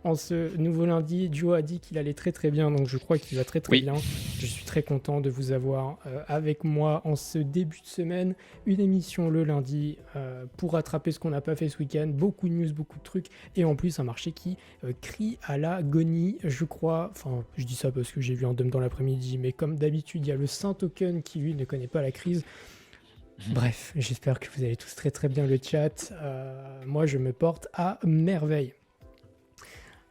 En ce nouveau lundi, Joe a dit qu'il allait très très bien, donc je crois qu'il va très très Oui. bien. Je suis très content de vous avoir avec moi en ce début de semaine. Une émission le lundi pour rattraper ce qu'on n'a pas fait ce week-end. Beaucoup de news, beaucoup de trucs. Et en plus, un marché qui crie à l'agonie, je crois. Enfin, je dis ça parce que j'ai vu un dump dans l'après-midi, mais comme d'habitude, il y a le Saint Token qui, lui, ne connaît pas la crise. Bref, j'espère que vous allez tous très très bien le chat. Moi, je me porte à merveille.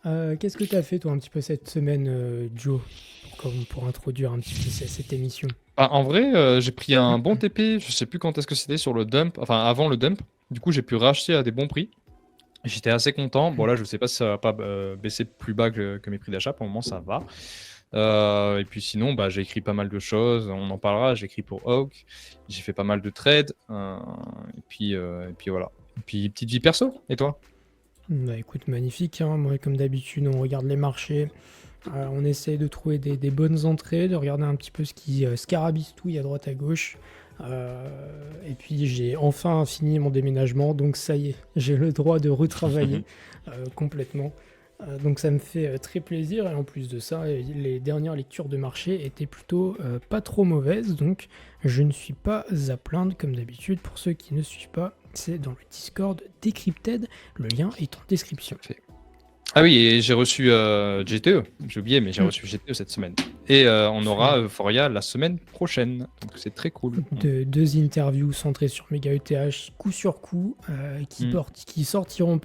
Qu'est-ce que tu as fait, toi, un petit peu cette semaine, Joe, pour introduire un petit peu cette émission? En vrai, j'ai pris un bon TP, je sais plus quand est-ce que c'était sur le dump, enfin avant le dump. Du coup, j'ai pu racheter à des bons prix. J'étais assez content. Bon, là, je sais pas si ça va pas baisser plus bas que mes prix d'achat. Pour le moment, ça va. Et puis sinon, j'ai écrit pas mal de choses. On en parlera. J'ai écrit pour Hawk. J'ai fait pas mal de trades. Et puis voilà. Et puis petite vie perso. Et toi? Bah écoute, magnifique, hein. Moi, comme d'habitude, on regarde les marchés, on essaye de trouver des bonnes entrées, de regarder un petit peu ce qui scarabistouille à droite à gauche. Et puis j'ai enfin fini mon déménagement, donc ça y est, j'ai le droit de retravailler complètement. Donc ça me fait très plaisir, et en plus de ça, les dernières lectures de marché étaient plutôt pas trop mauvaises, donc je ne suis pas à plaindre comme d'habitude. Pour ceux qui ne suivent pas, c'est dans le Discord Decrypted, le lien est en description. Ah oui, et j'ai reçu GTE. J'ai oublié, mais j'ai Mm. reçu GTE cette semaine. Et on aura Euphoria la semaine prochaine. Donc c'est très cool. Deux interviews centrées sur Mega ETH, coup sur coup, qui sortiront,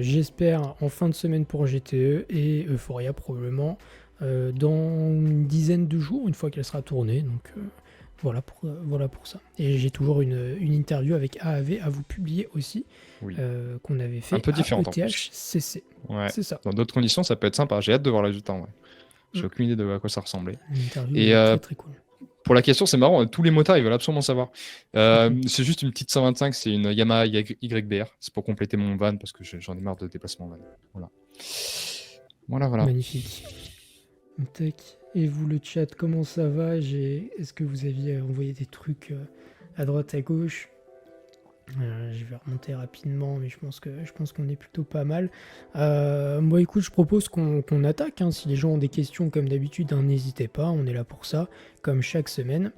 j'espère, en fin de semaine pour GTE, et Euphoria probablement dans une dizaine de jours, une fois qu'elle sera tournée. Donc voilà pour ça. Et j'ai toujours une interview avec AAV à vous publier aussi, Oui. qu'on avait fait Un peu à différente en plus. ETHCC. Ouais. C'est ça. Dans d'autres conditions, ça peut être sympa. J'ai hâte de voir le résultat. Ouais. J'ai Mm. aucune idée de à quoi ça ressemblait. Une interview Et très très cool. pour la question, c'est marrant. Tous les motards, ils veulent absolument savoir. C'est juste une petite 125. C'est une Yamaha YBR. C'est pour compléter mon van parce que j'en ai marre de déplacement van. Voilà. Magnifique. Tac. Et vous, le chat, comment ça va? Est-ce que vous aviez envoyé des trucs à droite, à gauche? Je vais remonter rapidement, mais je pense qu'on est plutôt pas mal. Moi, écoute, je propose qu'on attaque, hein. Si les gens ont des questions, comme d'habitude, hein, n'hésitez pas. On est là pour ça, comme chaque semaine.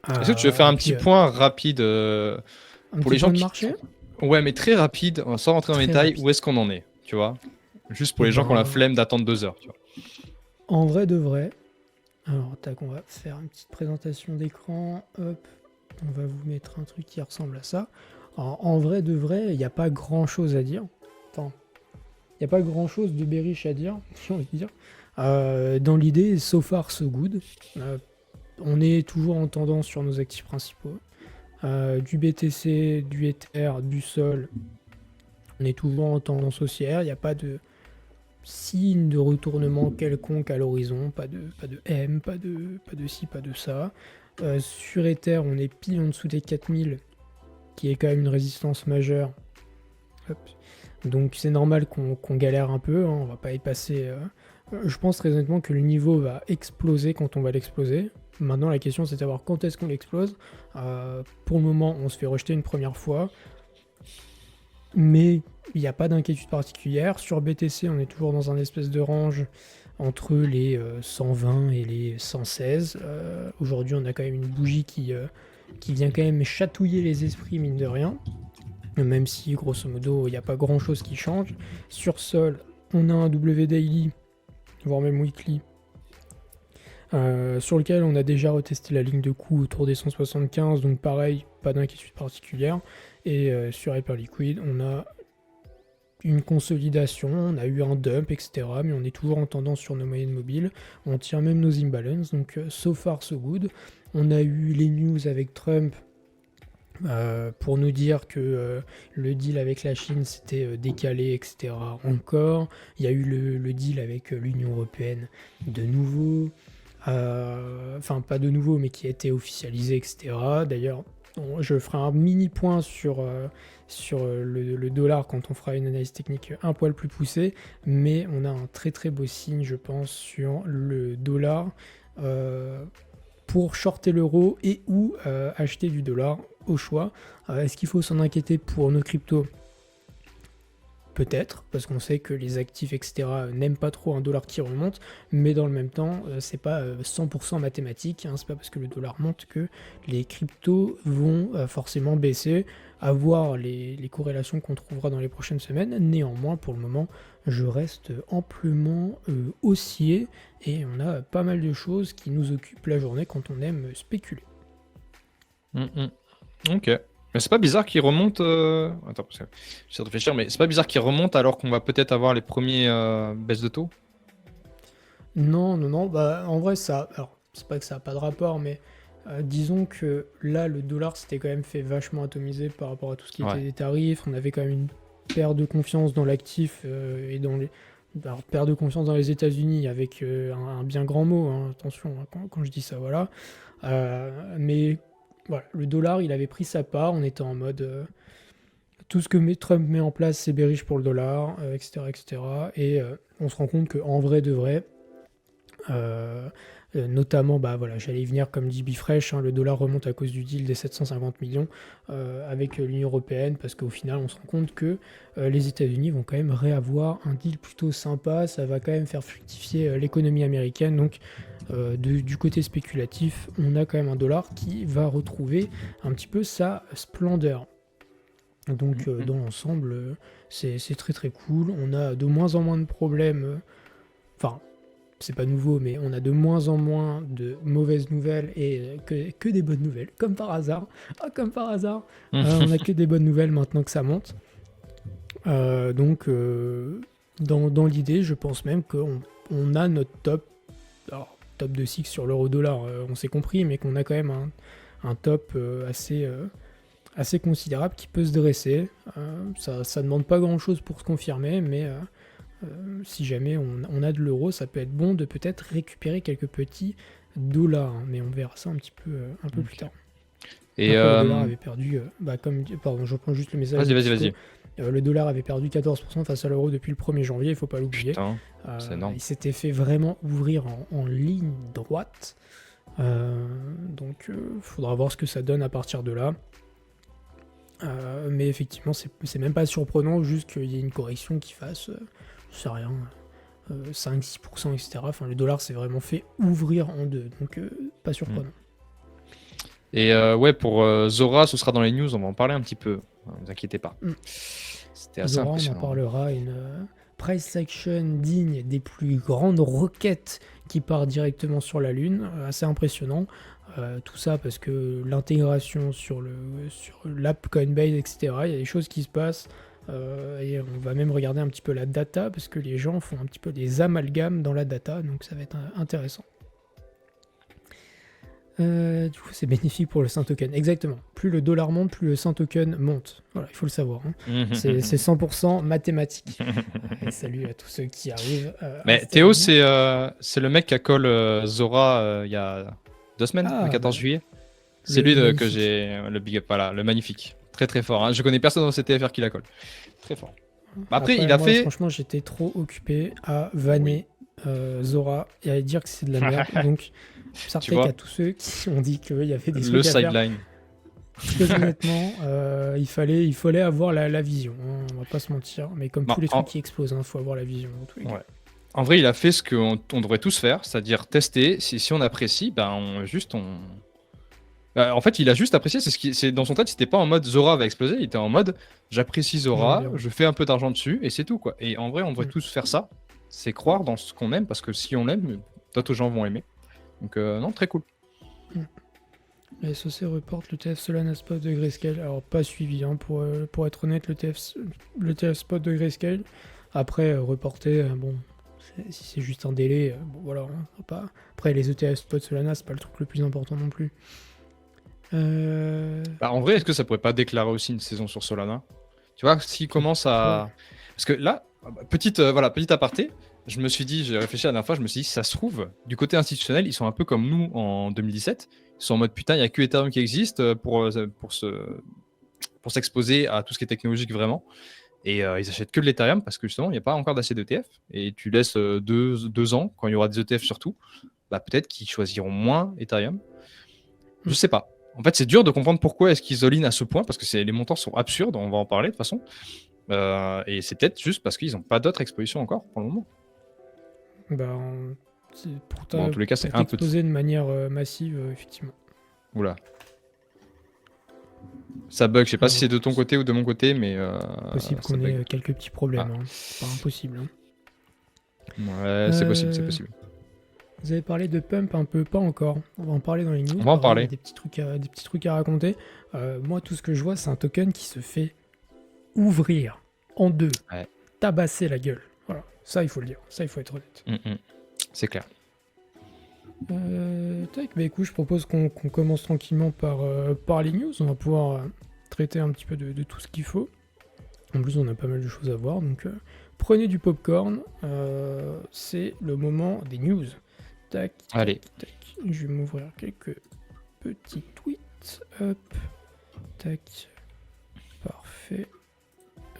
Est-ce que tu veux faire un petit point rapide un pour petit les gens point de qui... marché? Ouais, mais très rapide, sans rentrer dans les Très détails, rapide. où est-ce qu'on en est, tu vois? Juste pour Eh les gens qui ont la ben, flemme d'attendre 2 heures, tu vois. en vrai de vrai. Alors, tac, on va faire une petite présentation d'écran. Hop, on va vous mettre un truc qui ressemble à ça. Alors, en vrai de vrai, il n'y a pas grand chose à dire. Enfin, il n'y a pas grand chose de bearish à dire, j'ai envie de dire. Dans l'idée, so far so good. On est toujours en tendance sur nos actifs principaux. Du BTC, du Ether, du Sol. On est toujours en tendance haussière. Il n'y a pas de signe de retournement quelconque à l'horizon. Pas de M, pas de ci, pas de ça. Sur Ether, on est pile en dessous des 4000, qui est quand même une résistance majeure. Hop. Donc c'est normal qu'on galère un peu, hein, on va pas y passer. Je pense très honnêtement que le niveau va exploser quand on va l'exploser. Maintenant la question c'est de savoir quand est-ce qu'on l'explose. Pour le moment on se fait rejeter une première fois, mais il n'y a pas d'inquiétude particulière. Sur BTC on est toujours dans un espèce de range entre les 120 et les 116. Aujourd'hui on a quand même une bougie qui vient quand même chatouiller les esprits, mine de rien. Même si, grosso modo, il n'y a pas grand-chose qui change. Sur Sol, on a un W Daily, voire même Weekly, sur lequel on a déjà retesté la ligne de coup autour des 175, donc pareil, pas d'inquiétude particulière. Et sur Hyperliquid, on a une consolidation, on a eu un dump, etc. Mais on est toujours en tendance sur nos moyennes mobiles. On tient même nos imbalances, donc so far so good. On a eu les news avec Trump, pour nous dire que le deal avec la Chine s'était décalé, etc. Encore. Il y a eu le deal avec l'Union Européenne de nouveau. Enfin, pas de nouveau, mais qui a été officialisé, etc. D'ailleurs, je ferai un mini point sur le dollar quand on fera une analyse technique un poil plus poussée. Mais on a un très très beau signe, je pense, sur le dollar. Pour shorter l'euro et ou acheter du dollar au choix. Est-ce qu'il faut s'en inquiéter pour nos cryptos? peut-être, parce qu'on sait que les actifs, etc., n'aiment pas trop un dollar qui remonte, mais dans le même temps, c'est pas 100% mathématique, hein, c'est pas parce que le dollar monte que les cryptos vont forcément baisser, à voir les corrélations qu'on trouvera dans les prochaines semaines. Néanmoins, pour le moment, je reste amplement haussier, et on a pas mal de choses qui nous occupent la journée quand on aime spéculer. Ok. Mais c'est pas bizarre qu'il remonte. Attends, parce que j'essaie de réfléchir, mais c'est pas bizarre qu'il remonte alors qu'on va peut-être avoir les premiers baisses de taux? Non, non, non, bah en vrai ça, alors c'est pas que ça n'a pas de rapport, mais disons que là le dollar s'était quand même fait vachement atomiser par rapport à tout ce qui était Ouais. des tarifs, on avait quand même une perte de confiance dans l'actif et dans les... Alors, perte de confiance dans les États-Unis avec un bien grand mot, hein, attention hein, quand je dis ça, voilà. Mais voilà, le dollar il avait pris sa part, on était en mode tout ce que Trump met en place c'est bearish pour le dollar, etc., etc. Et on se rend compte qu'en vrai de vrai, notamment, bah voilà, j'allais y venir comme dit Bifresh, hein, le dollar remonte à cause du deal des 750 millions avec l'Union Européenne, parce qu'au final, on se rend compte que les États-Unis vont quand même réavoir un deal plutôt sympa, ça va quand même faire fructifier l'économie américaine. Donc, du côté spéculatif, on a quand même un dollar qui va retrouver un petit peu sa splendeur. Donc, dans l'ensemble, c'est très très cool. On a de moins en moins de problèmes. Enfin, c'est pas nouveau, mais on a de moins en moins de mauvaises nouvelles et que des bonnes nouvelles, comme par hasard. Ah, comme par hasard, on a que des bonnes nouvelles maintenant que ça monte. Donc, dans l'idée, je pense même qu'on a notre top, alors top de 6 sur l'euro-dollar, on s'est compris, mais qu'on a quand même un top assez considérable qui peut se dresser. Ça demande pas grand-chose pour se confirmer, mais si jamais on a de l'euro, ça peut être bon de peut-être récupérer quelques petits dollars, hein, mais on verra ça un peu plus tard. Et Après, le dollar avait perdu, pardon, je reprends juste le message. vas-y. Le dollar avait perdu 14% face à l'euro depuis le 1er janvier, il faut pas l'oublier. Putain, c'est énorme. Il s'était fait vraiment ouvrir en ligne droite. Donc, faudra voir ce que ça donne à partir de là. Mais effectivement, c'est même pas surprenant, juste qu'il y ait une correction qui fasse, je sais rien, 5-6%, etc. Enfin, le dollar s'est vraiment fait ouvrir en deux, donc pas surprenant. Et ouais, pour Zora, ce sera dans les news, on va en parler un petit peu. Ne vous inquiétez pas. C'était assez Zora, on en impressionnant. parlera, une price action digne des plus grandes roquettes qui part directement sur la Lune, assez impressionnant. Tout ça parce que l'intégration sur l'app Coinbase, etc., il y a des choses qui se passent. Et on va même regarder un petit peu la data parce que les gens font un petit peu des amalgames dans la data, donc ça va être intéressant. Du coup, c'est bénéfique pour le Saint Token. Exactement. Plus le dollar monte, plus le Saint Token monte. Voilà, il faut le savoir. Hein. C'est 100% mathématique. Et salut à tous ceux qui arrivent. Mais Théo, c'est le mec qui a call Zora il y a 2 semaines, le 14 juillet. C'est lui que j'ai le big up, voilà, le magnifique. Très très fort. Hein. Je connais personne dans CTFR qui la colle. Très fort. Après, il a moi, fait. Franchement, j'étais trop occupé à vanner Zora et à dire que c'est de la merde. Donc, Sartek à tous ceux qui ont dit qu'il y avait des trucs le à faire. sideline. Très honnêtement, il fallait avoir la vision. Hein, on va pas se mentir. Mais comme tous les trucs qui explosent, il faut avoir la vision. Dans tous les cas. En vrai, il a fait ce qu'on devrait tous faire, c'est-à-dire tester. Si on apprécie, ben en fait, il a juste apprécié. C'est dans son tête, c'était pas en mode Zora va exploser. Il était en mode j'apprécie Zora, je fais un peu d'argent dessus et c'est tout quoi. Et en vrai, on devrait tous faire ça. C'est croire dans ce qu'on aime parce que si on l'aime, d'autres gens vont aimer. Donc non, très cool. La SOC reporte le TF Solana Spot de Grayscale. Alors pas suivi, hein, pour être honnête, le TF Spot de Grayscale. Après, reporter, bon, si c'est juste un délai, bon voilà. Hein, pas... Après, les ETF Spot Solana, c'est pas le truc le plus important non plus. En vrai, est-ce que ça pourrait pas déclarer aussi une saison sur Solana? Tu vois, s'il commence à... Parce que là, petite aparté, je me suis dit, j'ai réfléchi la dernière fois, je me suis dit, si ça se trouve, du côté institutionnel, ils sont un peu comme nous en 2017. Ils sont en mode, putain, il n'y a que Ethereum qui existe pour s'exposer à tout ce qui est technologique vraiment. Et ils achètent que de l'Ethereum parce que justement, il n'y a pas encore d'assez d'ETF. Et tu laisses 2 ans, quand il y aura des ETF surtout, bah, peut-être qu'ils choisiront moins Ethereum. Je sais pas. En fait, c'est dur de comprendre pourquoi est-ce qu'ils all-in à ce point, parce que les montants sont absurdes, on va en parler de toute façon. Et c'est peut-être juste parce qu'ils n'ont pas d'autres expositions encore pour le moment. Bah, Bon, en tous les cas, c'est pour un petit. t'exposer de manière massive, effectivement. Oula. Ça bug, je sais pas si Alors, c'est de ton côté ou de mon côté, mais possible ça qu'on ait bug. quelques petits problèmes, Ah. hein. C'est pas impossible, hein. Ouais, c'est possible, c'est Euh, possible. Vous avez parlé de Pump un peu, pas encore. On va en parler dans les news. On va en Pareil, il y a parler. des petits trucs à raconter. Moi, tout ce que je vois, c'est un token qui se fait ouvrir en deux, Ouais. tabasser la gueule. Voilà, ça il faut le dire, ça il faut être honnête. C'est clair. Tac, bah écoute, je propose qu'on commence tranquillement par les news. On va pouvoir traiter un petit peu de tout ce qu'il faut. En plus, on a pas mal de choses à voir, donc prenez du popcorn. C'est le moment des news. Tac, Allez. tac. Je vais m'ouvrir quelques petits tweets. Hop, tac, parfait.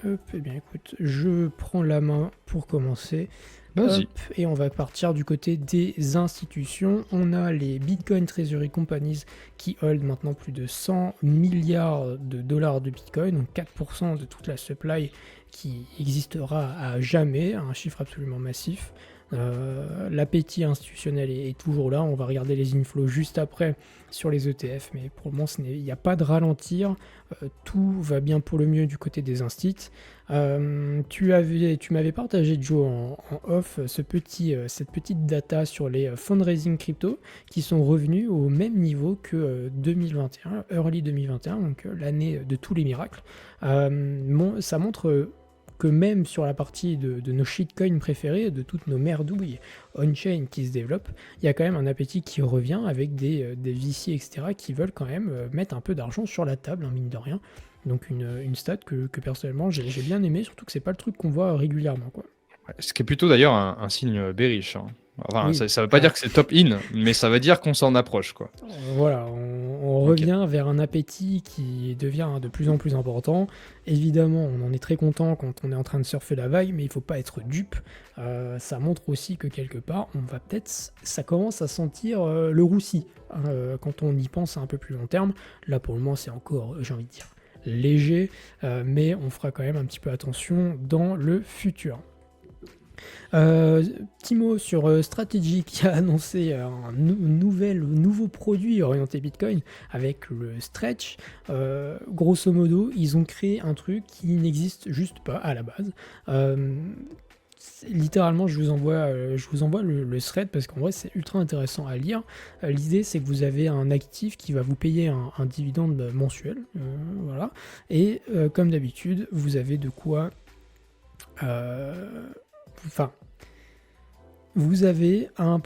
Hop, et bien écoute, je prends la main pour commencer. Vas-y. Hop, et on va partir du côté des institutions. On a les Bitcoin Treasury Companies qui hold maintenant plus de 100 milliards de dollars de Bitcoin, donc 4% de toute la supply qui existera à jamais, un chiffre absolument massif. L'appétit institutionnel est toujours là. On va regarder les inflows juste après sur les ETF, mais pour le moment, il n'y a pas de ralentir. Tout va bien pour le mieux du côté des instits. Tu m'avais partagé, Joe, en off, cette petite data sur les fundraising crypto qui sont revenus au même niveau que 2021, early 2021, donc l'année de tous les miracles. Ça montre que même sur la partie de nos shitcoins préférés, de toutes nos merdouilles on-chain qui se développent, il y a quand même un appétit qui revient avec des VC, etc., qui veulent quand même mettre un peu d'argent sur la table, hein, mine de rien. Donc une stat que personnellement j'ai bien aimé, surtout que c'est pas le truc qu'on voit régulièrement, quoi. Ouais, ce qui est plutôt d'ailleurs un signe bearish. Hein. Enfin, Oui. ça veut pas dire que c'est top in, mais ça veut dire qu'on s'en approche, quoi. Voilà, on Ok. revient vers un appétit qui devient de plus en plus important. Évidemment, on en est très content quand on est en train de surfer la vague, mais il faut pas être dupe. Ça montre aussi que quelque part, ça commence à sentir le roussi, hein, quand on y pense à un peu plus long terme. Là, pour le moment, c'est encore, j'ai envie de dire, léger, mais on fera quand même un petit peu attention dans le futur. Petit mot sur Strategy qui a annoncé un nouveau produit orienté Bitcoin avec le Stretch. Grosso modo, ils ont créé un truc qui n'existe juste pas à la base. Littéralement, je vous envoie le thread parce qu'en vrai, c'est ultra intéressant à lire. L'idée, c'est que vous avez un actif qui va vous payer un dividende mensuel. Voilà. Et comme d'habitude, vous avez de quoi... vous avez un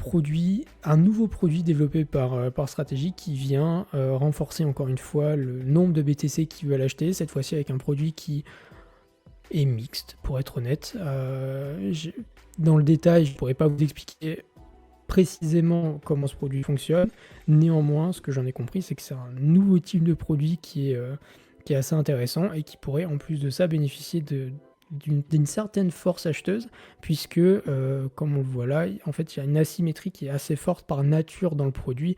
nouveau produit développé par Strategy qui vient renforcer encore une fois le nombre de BTC qu'ils veulent acheter, cette fois-ci avec un produit qui est mixte, pour être honnête. Dans le détail, je ne pourrais pas vous expliquer précisément comment ce produit fonctionne. Néanmoins, ce que j'en ai compris, c'est que c'est un nouveau type de produit qui est assez intéressant et qui pourrait en plus de ça bénéficier d'une certaine force acheteuse, puisque comme on le voit là, en fait il y a une asymétrie qui est assez forte par nature dans le produit,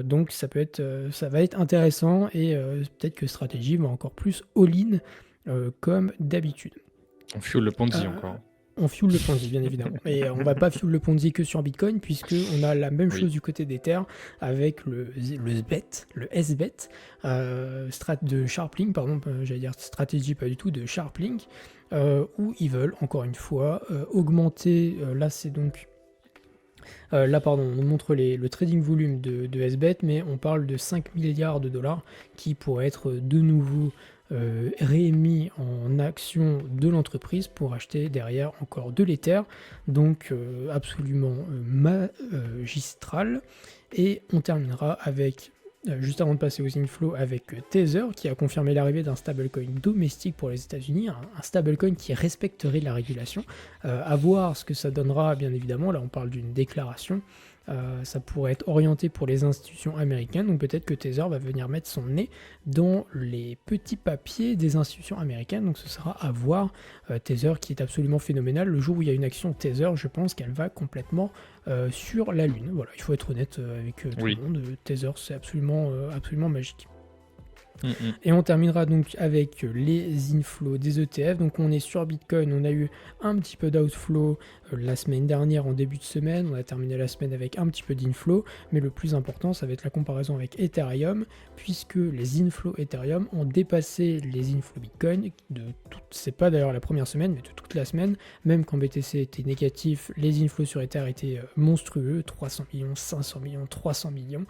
donc ça va être intéressant et peut-être que Strategy va encore plus all-in comme d'habitude. On fuel le Ponzi encore. On fuel le Ponzi, bien évidemment. Et on va pas fuel le Ponzi que sur Bitcoin, puisque on a la même chose du côté d'Ether avec le SBET de Sharplink, pardon, j'allais dire stratégie, pas du tout, de Sharplink, où ils veulent, encore une fois, augmenter, là c'est donc... pardon, on nous montre le trading volume de SBET, mais on parle de 5 milliards de dollars qui pourraient être de nouveau réémis en actions de l'entreprise pour acheter derrière encore de l'Ether, donc absolument magistral. Et on terminera avec, juste avant de passer aux inflows, avec Tether qui a confirmé l'arrivée d'un stablecoin domestique pour les États-Unis, un stablecoin qui respecterait la régulation. À voir ce que ça donnera, bien évidemment. Là, on parle d'une déclaration. Ça pourrait être orienté pour les institutions américaines, donc peut-être que Tether va venir mettre son nez dans les petits papiers des institutions américaines, donc ce sera à voir. Tether qui est absolument phénoménal. Le jour où il y a une action Tether, je pense qu'elle va complètement sur la lune. Voilà, il faut être honnête avec tout le monde. Tether, c'est absolument magique. Mm. Et on terminera donc avec les inflows des ETF. Donc on est sur Bitcoin, on a eu un petit peu d'outflow la semaine dernière en début de semaine, on a terminé la semaine avec un petit peu d'inflow, mais le plus important ça va être la comparaison avec Ethereum, puisque les inflows Ethereum ont dépassé les inflows Bitcoin c'est pas d'ailleurs la première semaine, mais de toute la semaine, même quand BTC était négatif, les inflows sur Ether étaient monstrueux, 300 millions, 500 millions, 300 millions.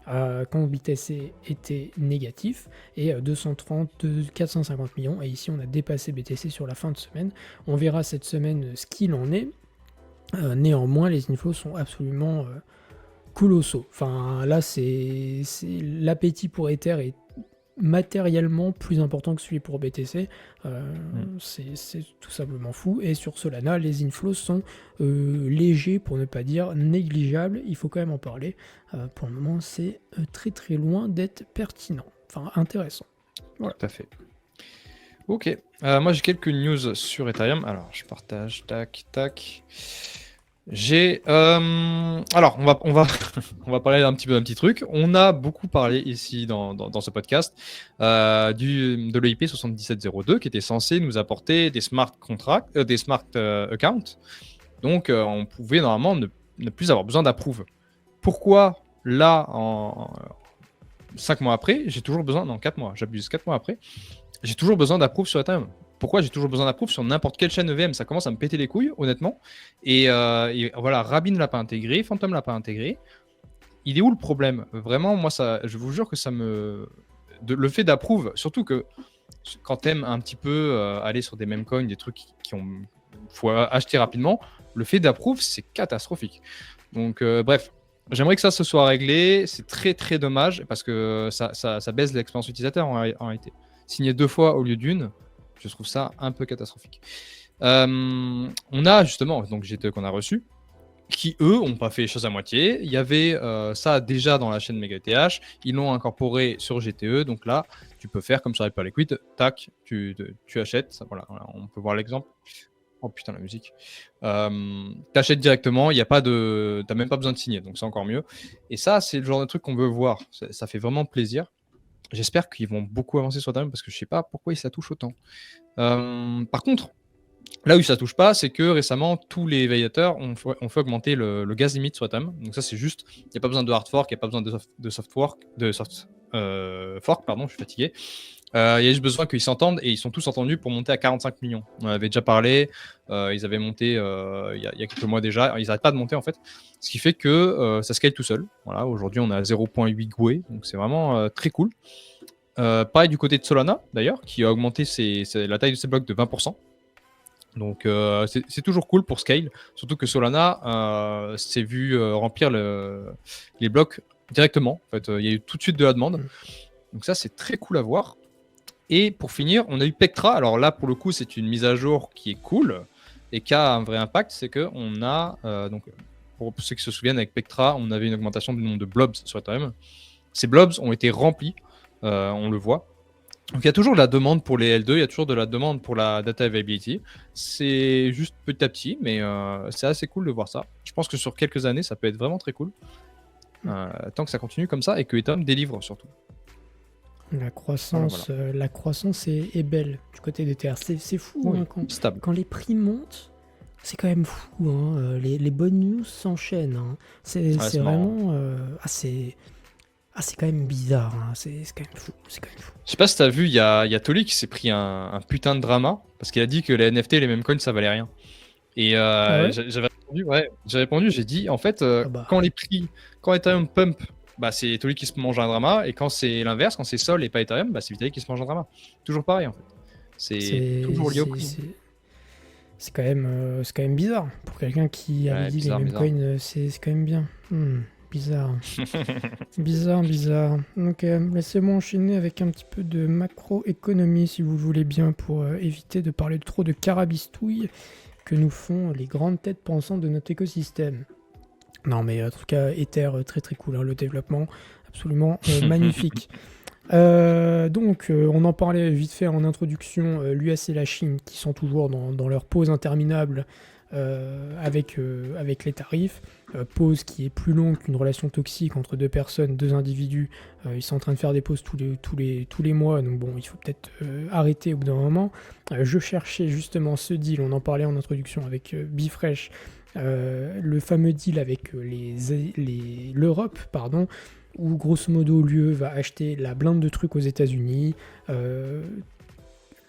Quand BTC était négatif et 230, 450 millions. Et ici, on a dépassé BTC sur la fin de semaine. On verra cette semaine ce qu'il en est. Néanmoins, les infos sont absolument colossaux. Enfin, là, c'est l'appétit pour Ether est matériellement plus important que celui pour BTC. C'est tout simplement fou. Et sur Solana, les inflows sont légers, pour ne pas dire négligeables. Il faut quand même en parler. Pour le moment, c'est très très loin d'être pertinent. Enfin, intéressant. Voilà. Tout à fait. Ok. Moi, j'ai quelques news sur Ethereum. Alors, je partage. Tac, tac. J'ai. Alors, on va, on va parler un petit peu d'un petit truc. On a beaucoup parlé ici dans ce podcast de l'EIP 7702 qui était censé nous apporter des smart contracts, des smart accounts. Donc, on pouvait normalement ne plus avoir besoin d'approve. Pourquoi là, 5 mois après, j'ai toujours besoin. Non, 4 mois, j'abuse. 4 mois après, j'ai toujours besoin d'approve sur Ethereum. Pourquoi j'ai toujours besoin d'approve sur n'importe quelle chaîne EVM? Ça commence à me péter les couilles, honnêtement. Et voilà, Rabin l'a pas intégré, Phantom l'a pas intégré. Il est où le problème? Vraiment, moi, ça, je vous jure que ça me. Le fait d'approve, surtout que quand t'aimes un petit peu aller sur des meme coins, des trucs qui ont. Faut acheter rapidement, le fait d'approve, c'est catastrophique. Donc, bref. J'aimerais que ça se soit réglé. C'est très très dommage parce que ça baisse l'expérience utilisateur en réalité. Signer 2 fois au lieu d'une, je trouve ça un peu catastrophique. On a justement donc GTE qu'on a reçu, qui eux ont pas fait les choses à moitié. Il y avait ça déjà dans la chaîne MegaETH, ils l'ont incorporé sur GTE, donc là tu peux faire comme sur Hyperliquid, tac, tu achètes. Ça, voilà, on peut voir l'exemple. Oh putain la musique. T'achètes directement, il y a pas de, t'as même pas besoin de signer, donc c'est encore mieux. Et ça c'est le genre de truc qu'on veut voir. Ça fait vraiment plaisir. J'espère qu'ils vont beaucoup avancer sur Ethereum parce que je sais pas pourquoi ça touche autant. Par contre, là où ça touche pas, c'est que récemment, tous les validateurs ont fait augmenter le gas limit sur Ethereum. Donc ça, c'est juste, il n'y a pas besoin de hard fork, il n'y a pas besoin de soft fork, pardon, je suis fatigué. Il y a juste besoin qu'ils s'entendent et ils sont tous entendus pour monter à 45 millions. On en avait déjà parlé, ils avaient monté il y a quelques mois déjà, ils n'arrêtent pas de monter en fait, ce qui fait que ça scale tout seul. Voilà, aujourd'hui on est à 0.8 GUE, donc c'est vraiment très cool. Pareil du côté de Solana d'ailleurs, qui a augmenté la taille de ses blocs de 20%. Donc c'est toujours cool pour scale, surtout que Solana s'est vu remplir les blocs directement. En fait, il y a eu tout de suite de la demande. Donc ça c'est très cool à voir. Et pour finir, on a eu Pectra. Alors là, pour le coup, c'est une mise à jour qui est cool et qui a un vrai impact. C'est qu'on a, donc, pour ceux qui se souviennent, avec Pectra, on avait une augmentation du nombre de blobs sur Ethereum. Ces blobs ont été remplis, on le voit. Donc il y a toujours de la demande pour les L2, il y a toujours de la demande pour la data availability. C'est juste petit à petit, mais c'est assez cool de voir ça. Je pense que sur quelques années, ça peut être vraiment très cool. Tant que ça continue comme ça et que Ethereum délivre surtout. La croissance, est belle du côté d'Ether. C'est fou Oui, hein, stable. quand les prix montent. C'est quand même fou. Hein. Les bonnes news s'enchaînent. Hein. C'est vraiment. C'est quand même bizarre. Hein. C'est quand même fou. Je sais pas si t'as vu, il y a Tolly qui s'est pris un putain de drama parce qu'il a dit que les NFT et les meme coins ça valait rien. Et j'avais répondu, j'ai dit en fait, quand Ethereum pump, bah, c'est Tolly qui se mange un drama, et quand c'est l'inverse, quand c'est Sol et pas Ethereum, bah, c'est Vitalik qui se mange un drama. Toujours pareil en fait. C'est toujours lié au prix. C'est quand même bizarre. Pour quelqu'un qui avait dit les meme coins, c'est quand même bien. Bizarre. bizarre. Donc laissez-moi enchaîner avec un petit peu de macroéconomie si vous voulez bien, pour éviter de parler trop de carabistouilles que nous font les grandes têtes pensantes de notre écosystème. Non mais en tout cas, Ether, très très cool, hein, le développement, absolument magnifique. Donc on en parlait vite fait en introduction, l'US et la Chine qui sont toujours dans leur pause interminable avec les tarifs. Pause qui est plus longue qu'une relation toxique entre deux personnes, deux individus. Ils sont en train de faire des pauses tous les mois, donc bon, il faut peut-être arrêter au bout d'un moment. Je cherchais justement ce deal, on en parlait en introduction avec Bifresh, le fameux deal avec l'Europe, pardon, où grosso modo l'UE va acheter la blinde de trucs aux États-Unis.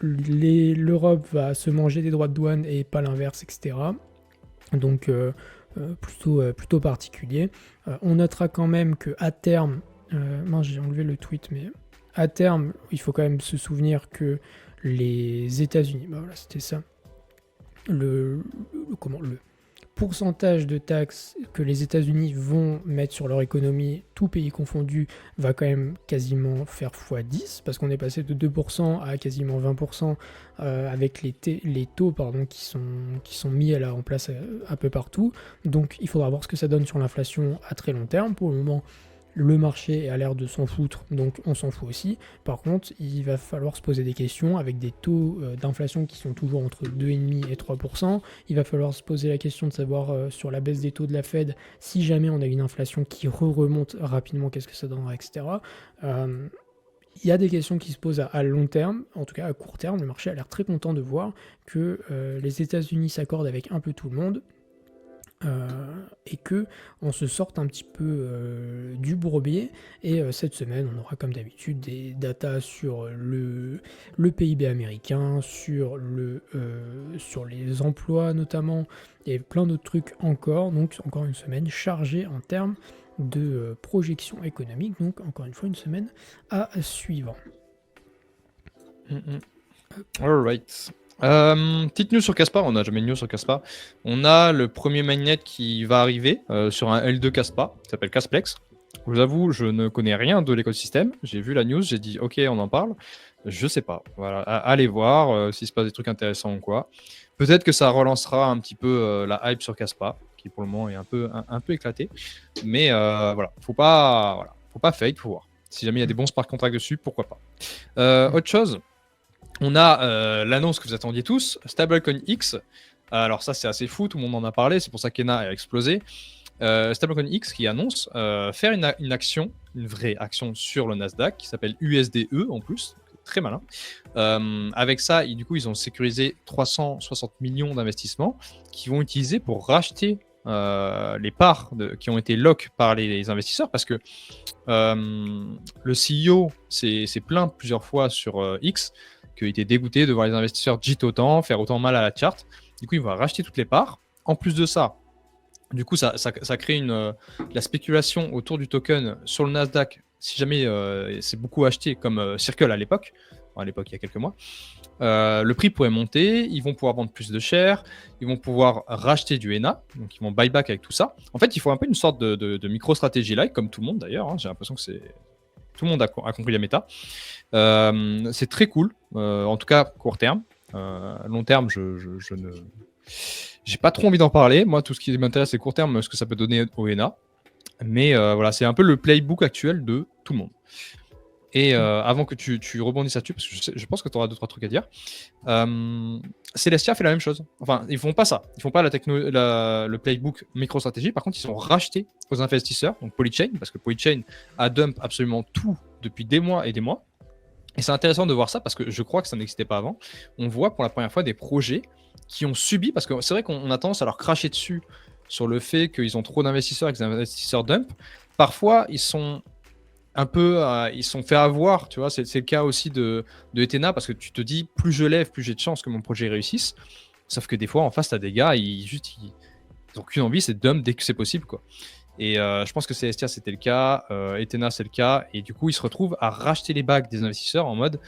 L'Europe va se manger des droits de douane et pas l'inverse, etc. Donc plutôt particulier. On notera quand même qu'à terme, mince, j'ai enlevé le tweet, mais à terme, il faut quand même se souvenir que les États-Unis, bah voilà, c'était ça, le pourcentage de taxes que les États-Unis vont mettre sur leur économie, tout pays confondu, va quand même quasiment faire x10, parce qu'on est passé de 2% à quasiment 20% avec les taux qui sont mis en place un peu partout. Donc il faudra voir ce que ça donne sur l'inflation à très long terme. Pour le moment, le marché a l'air de s'en foutre, donc on s'en fout aussi. Par contre, il va falloir se poser des questions avec des taux d'inflation qui sont toujours entre 2,5 et 3%. Il va falloir se poser la question de savoir sur la baisse des taux de la Fed, si jamais on a une inflation qui remonte rapidement, qu'est-ce que ça donnera, etc. Il y a des questions qui se posent à long terme, en tout cas à court terme. Le marché a l'air très content de voir que les États-Unis s'accordent avec un peu tout le monde. Et que on se sorte un petit peu du bourbier. Et cette semaine, on aura comme d'habitude des datas sur le PIB américain, sur les emplois notamment, et plein d'autres trucs encore. Donc encore une semaine chargée en termes de projection économique. Donc encore une fois, une semaine à suivre. Alright. Petite news sur Caspar, on n'a jamais de news sur Caspar. On a le premier mainnet qui va arriver sur un L2 Caspar, qui s'appelle Casplex. Je vous avoue, je ne connais rien de l'écosystème. J'ai vu la news, j'ai dit ok, on en parle. Je sais pas. Voilà, allez voir s'il se passe des trucs intéressants ou quoi. Peut-être que ça relancera un petit peu la hype sur Caspar, qui pour le moment est un peu éclaté. Mais voilà, faut pas fake, faut voir. Si jamais il y a des bons smart contracts dessus, pourquoi pas. Autre chose. On a l'annonce que vous attendiez tous, Stablecoin X. Alors ça, c'est assez fou, tout le monde en a parlé, c'est pour ça qu'Ena a explosé. Stablecoin X qui annonce faire une action, une vraie action sur le Nasdaq, qui s'appelle USDE en plus, très malin. Avec ça, du coup, ils ont sécurisé 360 millions d'investissements qu'ils vont utiliser pour racheter les parts qui ont été lock par les investisseurs, parce que le CEO s'est plaint plusieurs fois sur X, qu'il était dégoûté de voir les investisseurs JIT autant, faire autant mal à la charte. Du coup, il va racheter toutes les parts. En plus de ça, du coup, ça crée la spéculation autour du token sur le Nasdaq. Si jamais c'est beaucoup acheté, comme Circle à l'époque, il y a quelques mois, le prix pourrait monter, ils vont pouvoir vendre plus de shares, ils vont pouvoir racheter du ENA, donc ils vont buyback avec tout ça. En fait, il faut un peu une sorte de micro-stratégie like, comme tout le monde d'ailleurs. J'ai l'impression que tout le monde a compris la méta. C'est très cool, en tout cas court terme. Long terme, je ne... J'ai pas trop envie d'en parler. Moi, tout ce qui m'intéresse, c'est court terme, ce que ça peut donner au ENA. Mais voilà, c'est un peu le playbook actuel de tout le monde. Et avant que tu rebondisses là-dessus, parce que je pense que tu auras 2-3 trucs à dire, Celestia fait la même chose. Enfin, ils font pas ça. Ils font pas le playbook MicroStrategy. Par contre, ils sont rachetés aux investisseurs, donc Polychain, parce que Polychain a dump absolument tout depuis des mois et des mois. Et c'est intéressant de voir ça parce que je crois que ça n'existait pas avant. On voit pour la première fois des projets qui ont subi, parce que c'est vrai qu'on a tendance à leur cracher dessus sur le fait qu'ils ont trop d'investisseurs et que les investisseurs dump. Parfois, ils sont un peu, ils sont fait avoir, tu vois. C'est le cas aussi de Ethena, parce que tu te dis, plus je lève, plus j'ai de chances que mon projet réussisse. Sauf que des fois, en face, t'as des gars, ils ont qu'une envie, c'est de dump dès que c'est possible, quoi. Et je pense que Celestia, c'était le cas, Ethena, c'est le cas, et du coup, ils se retrouvent à racheter les bags des investisseurs en mode,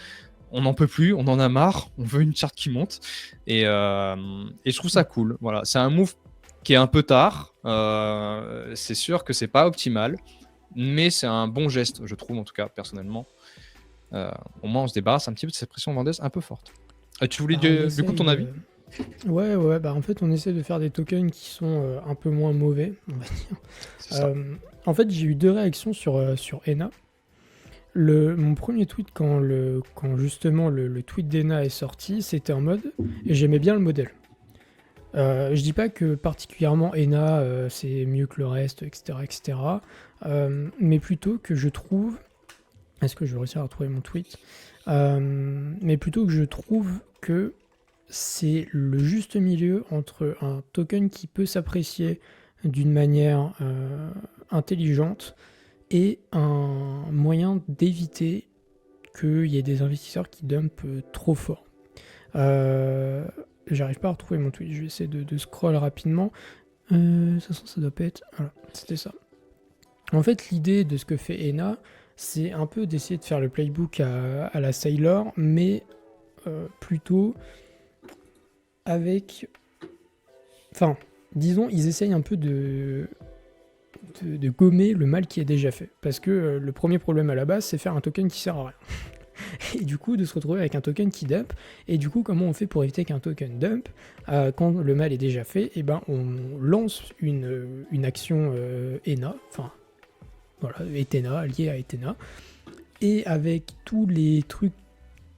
on n'en peut plus, on en a marre, on veut une charte qui monte, et je trouve ça cool. Voilà, c'est un move qui est un peu tard, c'est sûr que c'est pas optimal, mais c'est un bon geste, je trouve, en tout cas, personnellement. Au moins, on se débarrasse un petit peu de cette pression vendeuse un peu forte. Tu voulais du coup ton avis? Ouais, bah en fait on essaie de faire des tokens qui sont un peu moins mauvais, on va dire. En fait j'ai eu 2 réactions sur ENA. Mon premier tweet quand justement le tweet d'ENA est sorti, c'était en mode, et j'aimais bien le modèle. Je dis pas que particulièrement ENA c'est mieux que le reste, etc. etc. Mais plutôt que je trouve. Est-ce que je vais réussir à retrouver mon tweet? Mais plutôt que je trouve que c'est le juste milieu entre un token qui peut s'apprécier d'une manière intelligente et un moyen d'éviter qu'il y ait des investisseurs qui dumpent trop fort. J'arrive pas à retrouver mon tweet, je vais essayer de scroll rapidement. Ça doit pas être... Voilà, c'était ça. En fait, l'idée de ce que fait ENA, c'est un peu d'essayer de faire le playbook à la Sailor, mais plutôt avec... Enfin, disons, ils essayent un peu de gommer le mal qui est déjà fait. Parce que le premier problème à la base, c'est faire un token qui sert à rien. Et du coup, de se retrouver avec un token qui dump. Et du coup, comment on fait pour éviter qu'un token dump quand le mal est déjà fait? Et ben, on lance une action ENA, enfin, voilà, Ethena, liée à Ethena. Et avec tous les trucs,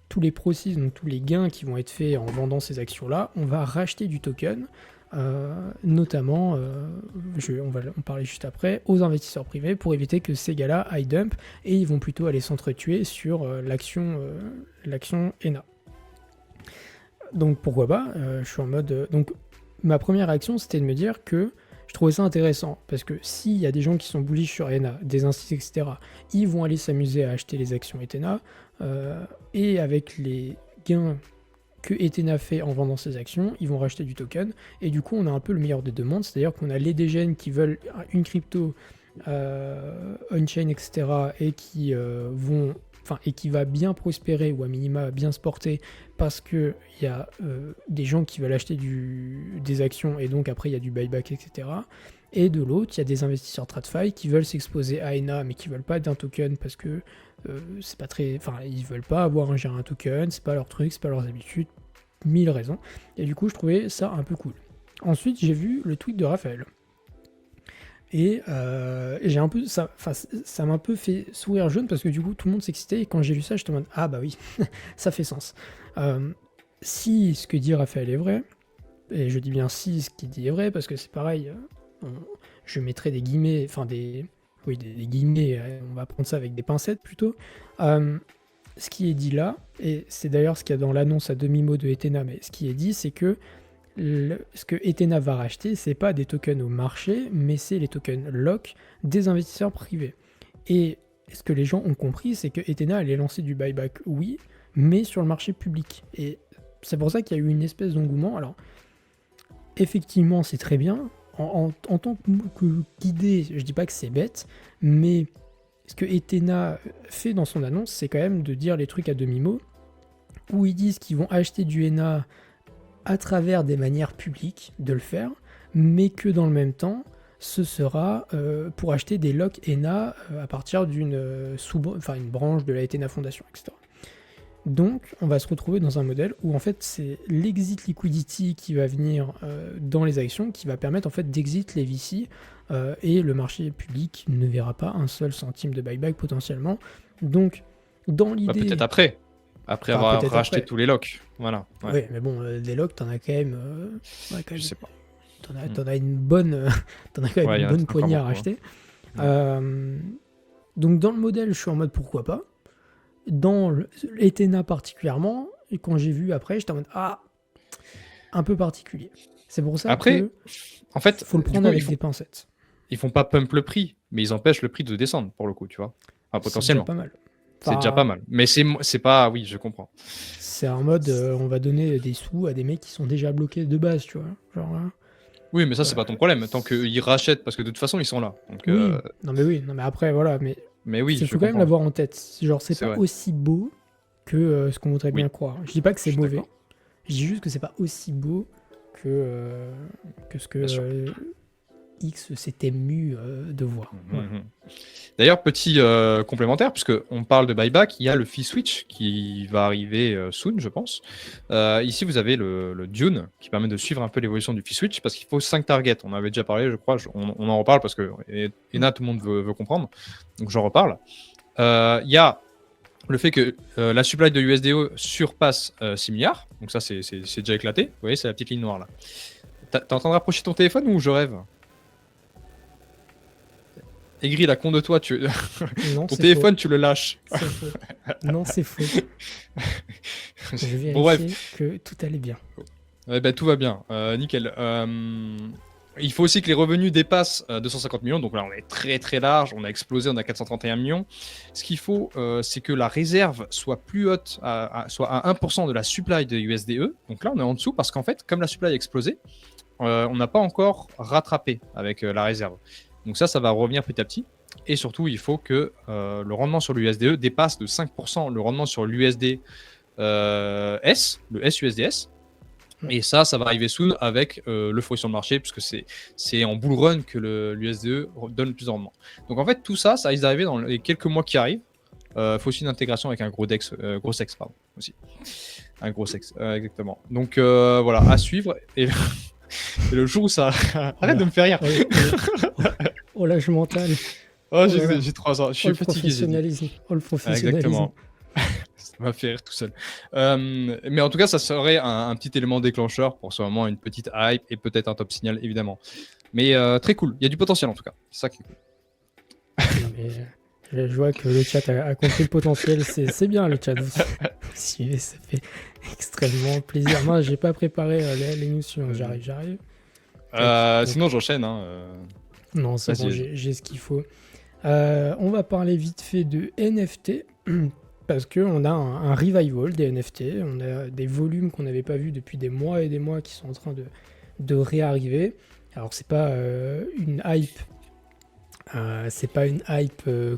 tous les process, donc tous les gains qui vont être faits en vendant ces actions-là, on va racheter du token. Notamment, on va en parler juste après, aux investisseurs privés pour éviter que ces gars-là aillent dump et ils vont plutôt aller s'entretuer sur l'action ENA. Donc pourquoi pas, je suis en mode... donc ma première réaction c'était de me dire que je trouvais ça intéressant parce que s'il y a des gens qui sont bullish sur ENA, des instituts, etc., ils vont aller s'amuser à acheter les actions Ethena et avec les gains que Ethena fait en vendant ses actions, ils vont racheter du token, et du coup on a un peu le meilleur des deux mondes, c'est-à-dire qu'on a les dégènes qui veulent une crypto on-chain, etc., et qui vont, enfin, et qui va bien prospérer, ou à minima bien se porter, parce qu'il y a des gens qui veulent acheter des actions, et donc après il y a du buyback, etc. Et de l'autre, il y a des investisseurs TradFi qui veulent s'exposer à ENA, mais qui veulent pas d'un token parce que c'est pas très, enfin, ils veulent pas avoir un token, c'est pas leur truc, c'est pas leurs habitudes, 1000 raisons. Et du coup, je trouvais ça un peu cool. Ensuite, j'ai vu le tweet de Raphaël. Et j'ai un peu, ça m'a un peu fait sourire jaune parce que du coup, tout le monde s'excitait. Et quand j'ai lu ça, j'étais en mode ah bah oui, ça fait sens. Si ce que dit Raphaël est vrai, et je dis bien si ce qu'il dit est vrai parce que c'est pareil, je mettrai des guillemets, enfin des guillemets, on va prendre ça avec des pincettes plutôt. Ce qui est dit là, et c'est d'ailleurs ce qu'il y a dans l'annonce à demi-mot de Ethena, mais ce qui est dit, c'est que ce que Ethena va racheter, c'est pas des tokens au marché, mais c'est les tokens lock des investisseurs privés. Et ce que les gens ont compris, c'est que Ethena allait lancer du buyback, oui, mais sur le marché public. Et c'est pour ça qu'il y a eu une espèce d'engouement. Alors, effectivement, c'est très bien. En tant qu'idée, je dis pas que c'est bête, mais ce que Ethena fait dans son annonce, c'est quand même de dire les trucs à demi-mot, où ils disent qu'ils vont acheter du ENA à travers des manières publiques de le faire, mais que dans le même temps, ce sera pour acheter des locks ENA à partir d'une une branche de la Ethena Foundation, etc. Donc, on va se retrouver dans un modèle où en fait c'est l'exit liquidity qui va venir dans les actions, qui va permettre en fait d'exit les VC et le marché public ne verra pas un seul centime de buyback potentiellement. Donc, dans l'idée, peut-être après avoir racheté tous les locks, voilà. Ouais. Oui, mais bon, des locks, t'en as quand même. Je sais pas. T'en as une bonne, t'en as quand même une bonne poignée à racheter. Donc dans le modèle, je suis en mode pourquoi pas. Dans l'Ethena particulièrement, et quand j'ai vu après, j'étais en mode un peu particulier. C'est pour ça que en fait, faut le prendre avec des pincettes. Ils font pas pump le prix, mais ils empêchent le prix de descendre pour le coup, tu vois. Enfin, potentiellement. C'est pas mal. C'est déjà pas mal. Mais c'est pas, oui, je comprends. C'est en mode on va donner des sous à des mecs qui sont déjà bloqués de base, tu vois. Genre. Oui, mais ça, c'est pas ton problème. Tant qu'ils rachètent, parce que de toute façon, ils sont là. Donc, oui. Non, mais après, voilà. Mais oui, il faut quand même l'avoir en tête. Genre, c'est pas aussi beau que ce qu'on voudrait bien croire. Je dis pas que c'est mauvais. Je dis juste que c'est pas aussi beau que ce que X s'était ému de voir. Voilà. D'ailleurs, petit complémentaire, puisqu'on parle de buyback, il y a le fee switch qui va arriver soon, je pense. Ici, vous avez le Dune qui permet de suivre un peu l'évolution du fee switch parce qu'il faut 5 targets. On avait déjà parlé, je crois. On en reparle parce que ENA, tout le monde veut comprendre. Donc, j'en reparle. Il y a le fait que la supply de USDO surpasse 6 milliards. Donc, ça, c'est déjà éclaté. Vous voyez, c'est la petite ligne noire là. T'es en train de rapprocher ton téléphone ou je rêve? Aigri, la con de toi, Non, ton c'est téléphone, tu le lâches. faux. C'est faux. Non, c'est faux. Je Bon, vérifiais bref. que tout allait bien. Ouais, bah, tout va bien. Nickel. Il faut aussi que les revenus dépassent 250 millions. Donc là, on est très très large. On a explosé, on a 431 millions. Ce qu'il faut, c'est que la réserve soit plus haute, soit à 1% de la supply de USDE. Donc là, on est en dessous parce qu'en fait, comme la supply a explosé, on n'a pas encore rattrapé avec la réserve. Donc ça va revenir petit à petit. Et surtout, il faut que le rendement sur l'USDE dépasse de 5% le rendement sur l'USD S, le SUSDS. Et ça va arriver soon avec l'euphorie sur le marché, puisque c'est en bull run que l'USDE donne le plus de rendement. Donc en fait, tout ça risque d'arriver dans les quelques mois qui arrivent. Il faut aussi une intégration avec un gros sexe, pardon, aussi. Un gros sexe, exactement. Donc voilà, à suivre. Et le jour où ça... Arrête de me faire rire. Oh là, je m'entale. Oh, j'ai 3 ans, je suis le fatigué, j'ai dit. professionnalisme. Oh, le professionnalisme. Exactement. Ça m'a fait rire tout seul. Mais en tout cas, ça serait un petit élément déclencheur pour ce moment, une petite hype et peut-être un top signal, évidemment. Mais très cool. Il y a du potentiel en tout cas. C'est ça qui est cool. Non, mais je vois que le chat a compris le potentiel. C'est bien le chat. Vous suivez, ça fait extrêmement plaisir. Moi, j'ai pas préparé l'émission. J'arrive. Sinon, j'enchaîne. Hein, Non, c'est bon, j'ai ce qu'il faut. On va parler vite fait de NFT. Parce qu'on a un revival des NFT, on a des volumes qu'on n'avait pas vus depuis des mois et des mois qui sont en train de réarriver. Alors c'est pas une hype,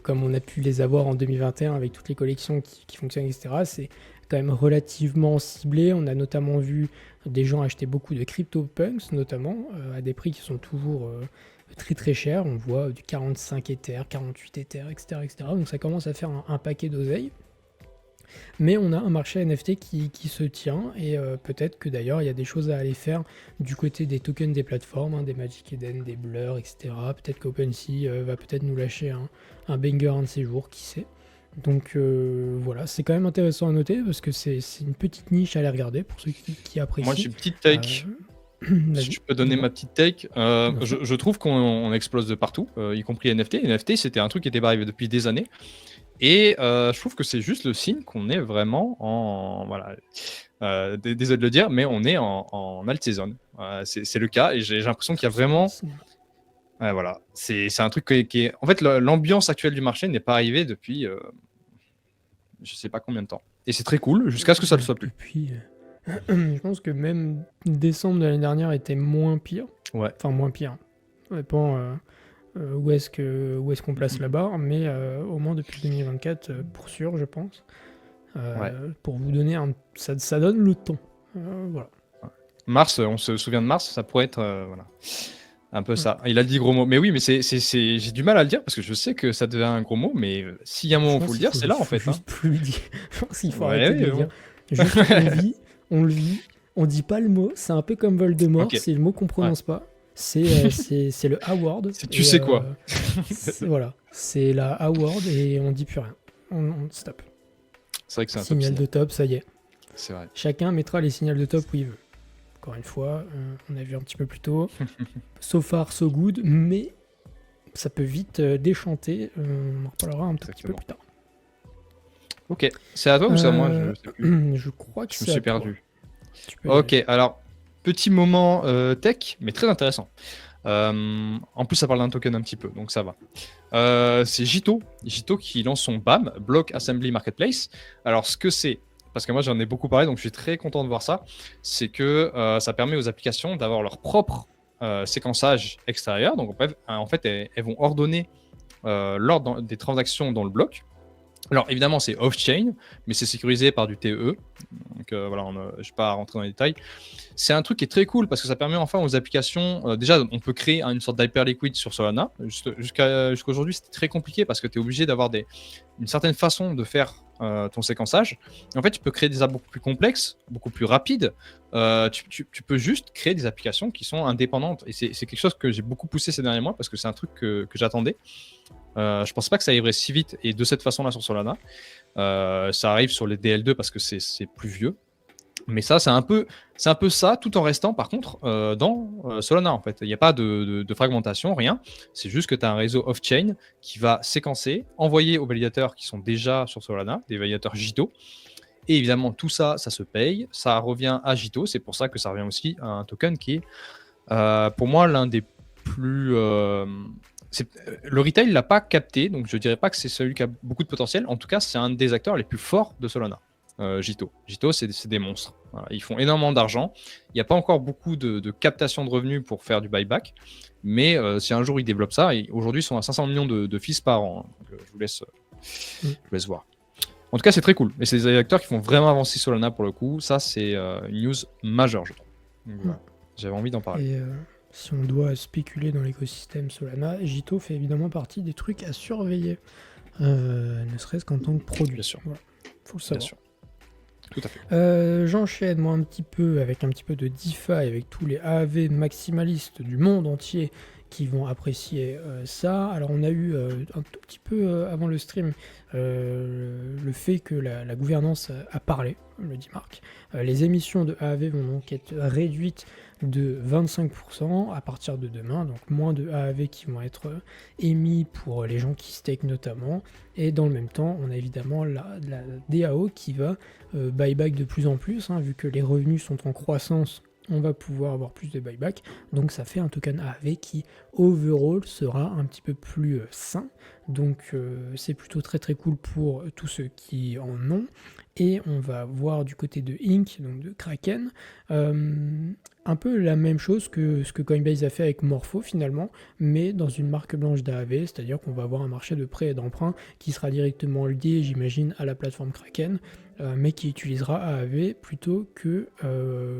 comme on a pu les avoir en 2021 avec toutes les collections qui fonctionnent, etc. C'est quand même relativement ciblé. On a notamment vu des gens acheter beaucoup de CryptoPunks, notamment, à des prix qui sont toujours très très chers. On voit du 45 Ether, 48 Ether, etc., etc. Donc ça commence à faire un paquet d'oseille. Mais on a un marché NFT qui se tient et peut-être que d'ailleurs il y a des choses à aller faire du côté des tokens des plateformes, hein, des Magic Eden, des Blur, etc. Peut-être qu'OpenSea va peut-être nous lâcher un banger un de ces jours, qui sait. Donc voilà, c'est quand même intéressant à noter parce que c'est une petite niche à aller regarder pour ceux qui apprécient. Moi, j'ai une petite take. Si je peux donner ma petite take, je trouve qu'on explose de partout, y compris NFT. NFT, c'était un truc qui était arrivé depuis des années. Et je trouve que c'est juste le signe qu'on est vraiment en... Voilà, désolé de le dire, mais on est en alt season. C'est le cas et j'ai l'impression qu'il y a vraiment... voilà, c'est un truc qui est... En fait, l'ambiance actuelle du marché n'est pas arrivée depuis je sais pas combien de temps. Et c'est très cool, jusqu'à ce que ça le soit plus. Depuis, je pense que même décembre de l'année dernière était moins pire. Ouais. Enfin, moins pire. Ça dépend... où est-ce qu'on place la barre, mais au moins depuis 2024, pour sûr, je pense. Pour vous donner ça donne le ton. Voilà. Mars, on se souvient de Mars, ça pourrait être voilà, un peu ça. Il a dit gros mot, mais oui, mais j'ai du mal à le dire parce que je sais que ça devient un gros mot, mais s'il y a un moment où il faut le dire, c'est là en fait. Juste plus le dire. Je pense qu'il faut Ouais, arrêter de le dire. Juste, on le vit, on dit pas le mot. C'est un peu comme Voldemort, Ok. c'est le mot qu'on prononce pas. C'est le award. Tu sais quoi. Voilà, c'est la award et on dit plus rien. On stop. C'est vrai que c'est un signal top de top, ça y est. C'est vrai. Chacun mettra les signaux de top où il veut. Encore une fois, on a vu un petit peu plus tôt. So far, so good, mais ça peut vite déchanter. On en reparlera un petit peu plus tard. Ok, c'est à toi ou c'est à moi? Je sais plus. Je crois que je me suis perdu. Ok, alors, petit moment tech, mais très intéressant. En plus, ça parle d'un token un petit peu, donc ça va. C'est Jito qui lance son BAM, Block Assembly Marketplace. Alors, ce que c'est, parce que moi j'en ai beaucoup parlé, donc je suis très content de voir ça, c'est que ça permet aux applications d'avoir leur propre séquençage extérieur. Donc, en fait, elles vont ordonner l'ordre des transactions dans le bloc. Alors évidemment c'est off-chain, mais c'est sécurisé par du TE. Donc voilà, je ne vais pas rentrer dans les détails. C'est un truc qui est très cool parce que ça permet enfin aux applications... déjà, on peut créer une sorte d'hyperliquid sur Solana. Jusqu'à aujourd'hui, c'était très compliqué parce que tu es obligé d'avoir une certaine façon de faire ton séquençage. Et en fait, tu peux créer des apps beaucoup plus complexes, beaucoup plus rapides. Tu peux juste créer des applications qui sont indépendantes. Et c'est quelque chose que j'ai beaucoup poussé ces derniers mois parce que c'est un truc que j'attendais. Je pensais pas que ça arriverait si vite et de cette façon-là sur Solana. Ça arrive sur les DL2 parce que c'est plus vieux. Mais ça, c'est un peu ça, tout en restant par contre dans Solana en fait. Il n'y a pas de fragmentation, rien. C'est juste que tu as un réseau off-chain qui va séquencer, envoyer aux validateurs qui sont déjà sur Solana, des validateurs JITO. Et évidemment, tout ça, ça se paye, ça revient à JITO. C'est pour ça que ça revient aussi à un token qui est, pour moi, l'un des plus. Le retail l'a pas capté, donc je dirais pas que c'est celui qui a beaucoup de potentiel. En tout cas, c'est un des acteurs les plus forts de Solana. JITO. JITO, c'est des monstres. Voilà, ils font énormément d'argent. Il n'y a pas encore beaucoup de captation de revenus pour faire du buyback, mais si un jour ils développent ça, aujourd'hui ils sont à 500 millions de fees par an. Hein. Donc, je vous laisse voir. En tout cas, c'est très cool. Et c'est des acteurs qui font vraiment avancer Solana pour le coup. Ça, c'est une news majeure, je trouve. Donc, voilà. J'avais envie d'en parler. Et si on doit spéculer dans l'écosystème Solana, JITO fait évidemment partie des trucs à surveiller, ne serait-ce qu'en tant que produit. Bien sûr. Voilà. Faut le savoir. Bien sûr. Tout à fait. J'enchaîne moi un petit peu avec un petit peu de DeFi, avec tous les AAV maximalistes du monde entier qui vont apprécier ça. Alors on a eu un tout petit peu avant le stream le fait que la gouvernance a parlé, le dit Marc. Les émissions de AAV vont donc être réduites de 25% à partir de demain, donc moins de AAV qui vont être émis pour les gens qui stake notamment. Et dans le même temps, on a évidemment la DAO qui va buyback de plus en plus, hein, vu que les revenus sont en croissance, on va pouvoir avoir plus de buyback. Donc ça fait un token AAV qui overall sera un petit peu plus sain. Donc c'est plutôt très très cool pour tous ceux qui en ont. Et on va voir du côté de Inc, donc de Kraken, un peu la même chose que ce que Coinbase a fait avec Morpho finalement, mais dans une marque blanche d'AAV, c'est-à-dire qu'on va avoir un marché de prêt et d'emprunt qui sera directement lié, j'imagine, à la plateforme Kraken, mais qui utilisera AAV plutôt que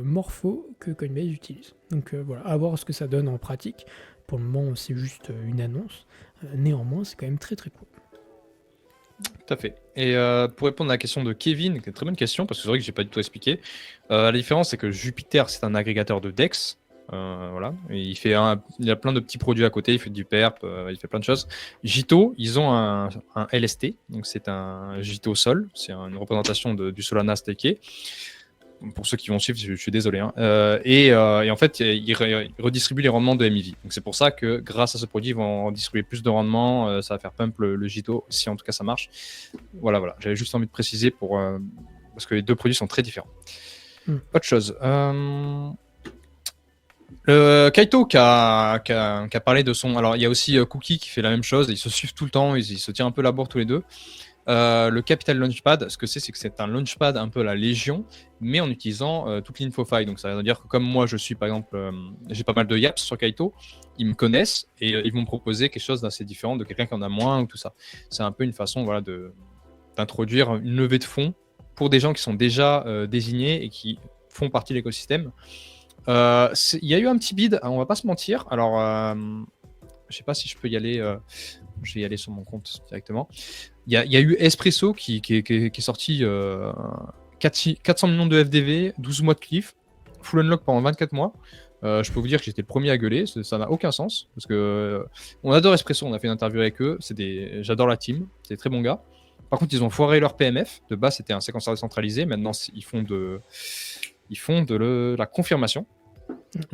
Morpho que Coinbase utilise. Donc voilà, à voir ce que ça donne en pratique. Pour le moment, c'est juste une annonce. Néanmoins, c'est quand même très très cool. Tout à fait. Et pour répondre à la question de Kevin, qui est une très bonne question, parce que c'est vrai que j'ai pas du tout expliqué, la différence c'est que Jupiter c'est un agrégateur de DEX, voilà, et il a plein de petits produits à côté, il fait du perp, il fait plein de choses. JITO, ils ont un LST, donc c'est un JITO Sol, c'est une représentation du Solana staké. Pour ceux qui vont suivre, je suis désolé. Hein. Et en fait, ils redistribuent les rendements de MIV. Donc c'est pour ça que grâce à ce produit, ils vont redistribuer plus de rendements. Ça va faire pump le JITO, si en tout cas ça marche. Voilà. J'avais juste envie de préciser parce que les deux produits sont très différents. Autre chose. Kaito qui a parlé de son... Alors il y a aussi Cookie qui fait la même chose. Ils se suivent tout le temps. Ils se tirent un peu la bourre tous les deux. Le Capital Launchpad, ce que c'est que c'est un launchpad un peu à la Légion, mais en utilisant toute l'infofile. Donc ça veut dire que comme moi je suis par exemple, j'ai pas mal de yaps sur Kaito, ils me connaissent et ils vont me proposer quelque chose d'assez différent de quelqu'un qui en a moins ou tout ça. C'est un peu une façon voilà, d'introduire une levée de fonds pour des gens qui sont déjà désignés et qui font partie de l'écosystème. Il y a eu un petit bid, on va pas se mentir. Alors je sais pas si je peux y aller, je vais y aller sur mon compte directement. Il y a eu Espresso qui est sorti 400 millions de FDV, 12 mois de cliff, full unlock pendant 24 mois. Je peux vous dire que j'étais le premier à gueuler, ça n'a aucun sens, parce que on adore Espresso, on a fait une interview avec eux, j'adore la team, c'est des très bons gars. Par contre, ils ont foiré leur PMF, de base c'était un séquenceur décentralisé, maintenant ils font de la confirmation,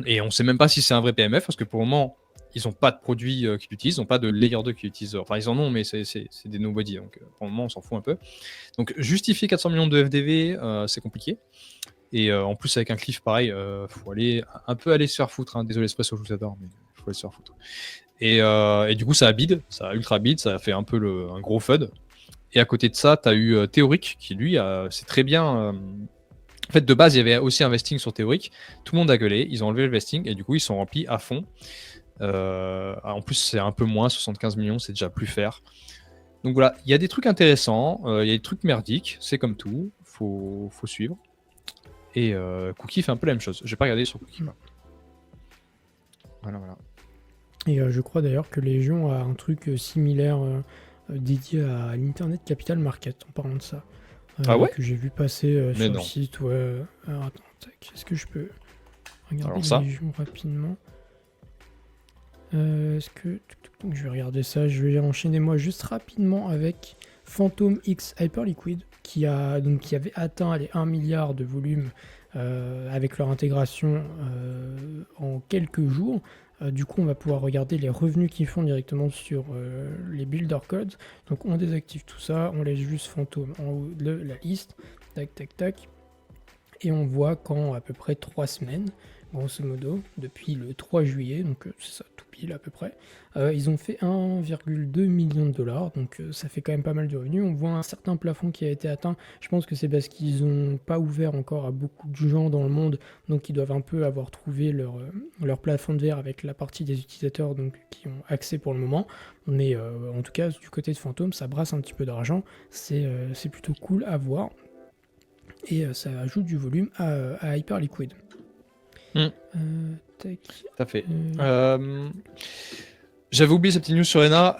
et on sait même pas si c'est un vrai PMF, parce que pour le moment, ils n'ont pas de produits qu'ils utilisent, ils n'ont pas de layer 2 qu'ils utilisent. Enfin, ils en ont, mais c'est des nobody. Donc, pour le moment, on s'en fout un peu. Donc, justifier 400 millions de FDV, c'est compliqué. Et en plus, avec un cliff pareil, faut aller se faire foutre. Hein. Désolé, Espresso, je vous adore, mais il faut aller se faire foutre. Et du coup, ça a ultra bid, ça a fait un peu un gros FUD. Et à côté de ça, tu as eu Théorique, qui lui, c'est très bien. En fait, de base, il y avait aussi un vesting sur Théorique. Tout le monde a gueulé, ils ont enlevé le vesting, et du coup, ils sont remplis à fond. En plus c'est un peu moins, 75 millions c'est déjà plus faire. Donc voilà, il y a des trucs intéressants, il y a des trucs merdiques, c'est comme tout, faut suivre. Et Cookie fait un peu la même chose, j'ai pas regardé sur Cookie. Voilà. Et je crois d'ailleurs que Légion a un truc similaire dédié à l'Internet Capital Market en parlant de ça. Ah ouais, que j'ai vu passer sur le site. Ouais. Alors attends, est-ce que je peux regarder Légion rapidement? Est-ce que je vais regarder ça, je vais enchaîner moi juste rapidement avec Phantom X Hyperliquid qui avait atteint les 1 milliard de volume avec leur intégration en quelques jours. Du coup, on va pouvoir regarder les revenus qu'ils font directement sur les builder codes. Donc, on désactive tout ça, on laisse juste Fantôme en haut de la liste. Tac, tac, tac. Et on voit qu'en à peu près 3 semaines, grosso modo, depuis le 3 juillet, donc c'est ça, tout pile à peu près, ils ont fait 1,2 million de dollars, donc ça fait quand même pas mal de revenus. On voit un certain plafond qui a été atteint. Je pense que c'est parce qu'ils n'ont pas ouvert encore à beaucoup de gens dans le monde, donc ils doivent un peu avoir trouvé leur plafond de verre avec la partie des utilisateurs donc, qui ont accès pour le moment. Mais en tout cas, du côté de Fantôme, ça brasse un petit peu d'argent. C'est plutôt cool à voir. Et ça ajoute du volume à Hyperliquid. Hmm. Tac. Tout à fait. J'avais oublié cette petite news sur Ena.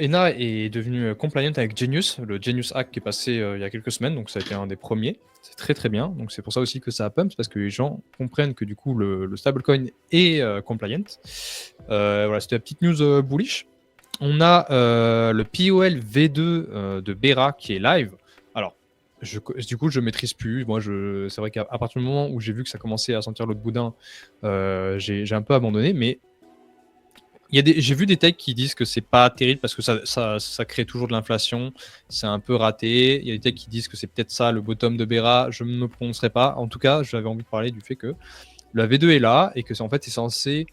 Ena est devenu compliant avec Genius, le Genius Hack qui est passé il y a quelques semaines, donc ça a été un des premiers. C'est très très bien, donc c'est pour ça aussi que ça a pump, parce que les gens comprennent que du coup le stablecoin est compliant. Voilà, c'était la petite news bullish. On a le POL V2 de Bera qui est live. Alors, du coup, je maîtrise plus. Moi, c'est vrai qu'à partir du moment où j'ai vu que ça commençait à sentir l'autre boudin, j'ai un peu abandonné. Mais j'ai vu des techs qui disent que c'est pas terrible parce que ça crée toujours de l'inflation. C'est un peu raté. Il y a des techs qui disent que c'est peut-être ça le bottom de Bera. Je ne me prononcerai pas. En tout cas, j'avais envie de parler du fait que la V2 est là et que en fait, c'est censé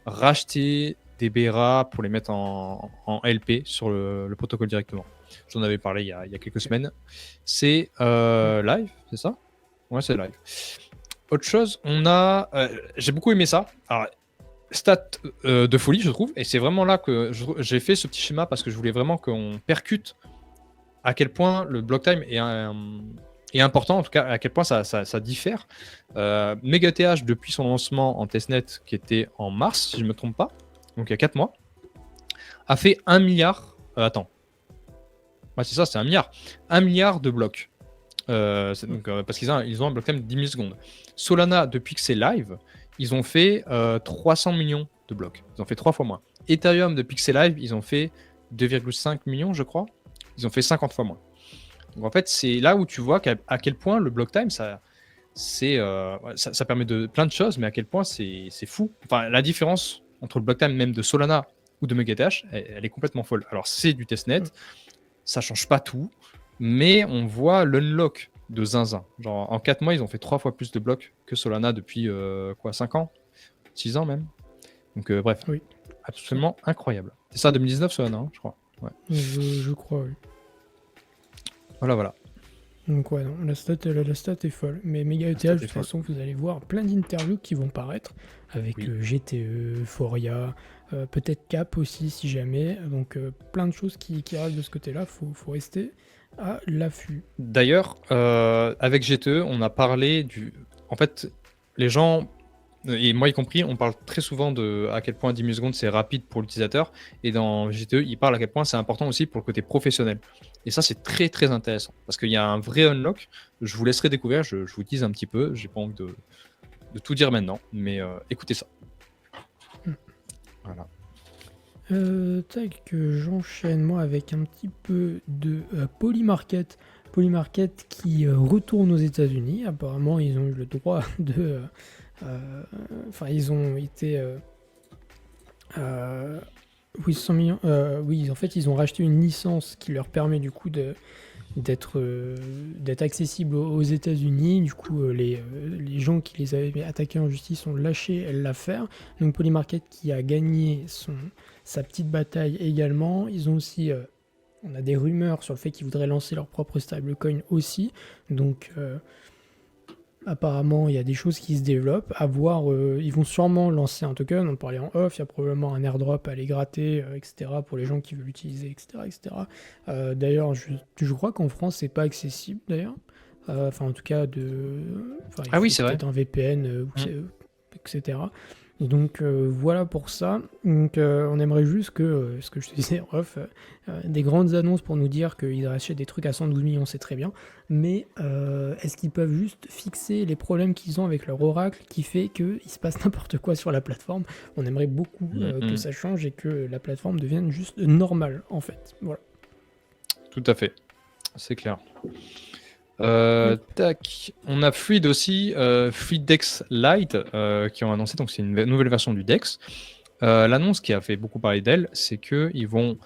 racheter des Bera pour les mettre en LP sur le protocole directement. J'en avais parlé il y a quelques semaines. C'est live, c'est ça? Ouais, c'est live. Autre chose, on a... j'ai beaucoup aimé ça. Alors, stat de folie, je trouve. Et c'est vraiment là que j'ai fait ce petit schéma parce que je voulais vraiment qu'on percute à quel point le block time est important, en tout cas à quel point ça diffère. MegaTH, depuis son lancement en testnet, qui était en mars, si je ne me trompe pas, donc il y a 4 mois, a fait 1 milliard... attends. Ouais, c'est ça, c'est 1 milliard. 1 milliard de blocs. Parce qu'ils ont un block time de 10 millisecondes. Solana, depuis que c'est live, ils ont fait 300 millions de blocs. Ils ont fait 3 fois moins. Ethereum, depuis que c'est live, ils ont fait 2,5 millions, je crois. Ils ont fait 50 fois moins. Donc en fait, c'est là où tu vois à quel point le block time, ça permet de plein de choses, mais à quel point c'est fou. Enfin, la différence entre le block time même de Solana ou de MegaTH, elle est complètement folle. Alors c'est du testnet, ça change pas tout, mais on voit l'unlock de zinzin. Genre en 4 mois, ils ont fait 3 fois plus de blocs que Solana depuis 5 ans 6 ans même. Donc bref, oui. Absolument incroyable. C'est ça 2019 Solana, hein, je crois. Ouais. Je crois, oui. Voilà. Donc ouais, non, la stat est folle. Mais MegaETH, de toute façon, vous allez voir plein d'interviews qui vont paraître avec GTE, Foria, peut-être Cap aussi si jamais. Donc plein de choses qui arrivent de ce côté-là. Faut rester à l'affût. D'ailleurs, avec GTE, on a parlé du... En fait, les gens, et moi y compris, on parle très souvent de à quel point 10 millisecondes c'est rapide pour l'utilisateur. Et dans GTE, ils parlent à quel point c'est important aussi pour le côté professionnel. Et ça, c'est très très intéressant. Parce qu'il y a un vrai unlock. Je vous laisserai découvrir, je vous tease un petit peu. J'ai pas envie de tout dire maintenant. Mais écoutez ça. Voilà. J'enchaîne moi avec un petit peu de Polymarket. Polymarket qui retourne aux États-Unis. Apparemment, ils ont eu le droit de... Enfin, ils ont été... 100 millions. Oui, en fait, ils ont racheté une licence qui leur permet du coup d'être accessible aux États-Unis. Du coup, les gens qui les avaient attaqués en justice ont lâché l'affaire. Donc, Polymarket qui a gagné sa petite bataille également. Ils ont aussi... on a des rumeurs sur le fait qu'ils voudraient lancer leur propre stablecoin aussi. Donc... apparemment, il y a des choses qui se développent. À voir, ils vont sûrement lancer un token. On parlait en off. Il y a probablement un airdrop à aller gratter, etc. pour les gens qui veulent l'utiliser, etc. D'ailleurs, je crois qu'en France, c'est pas accessible. D'ailleurs, enfin, en tout cas, oui, c'est vrai. Peut-être un VPN, etc. Et donc voilà pour ça. Donc on aimerait juste que, ce que je te disais en off, des grandes annonces pour nous dire qu'ils rachètent des trucs à 112 millions, c'est très bien. Mais est-ce qu'ils peuvent juste fixer les problèmes qu'ils ont avec leur oracle qui fait qu'il se passe n'importe quoi sur la plateforme? On aimerait beaucoup que ça change et que la plateforme devienne juste normale en fait. Voilà. Tout à fait. C'est clair. Tac. On a Fluid aussi, Fluid Dex Lite, qui ont annoncé, donc c'est une nouvelle version du Dex. L'annonce qui a fait beaucoup parler d'elle, c'est qu'ils vont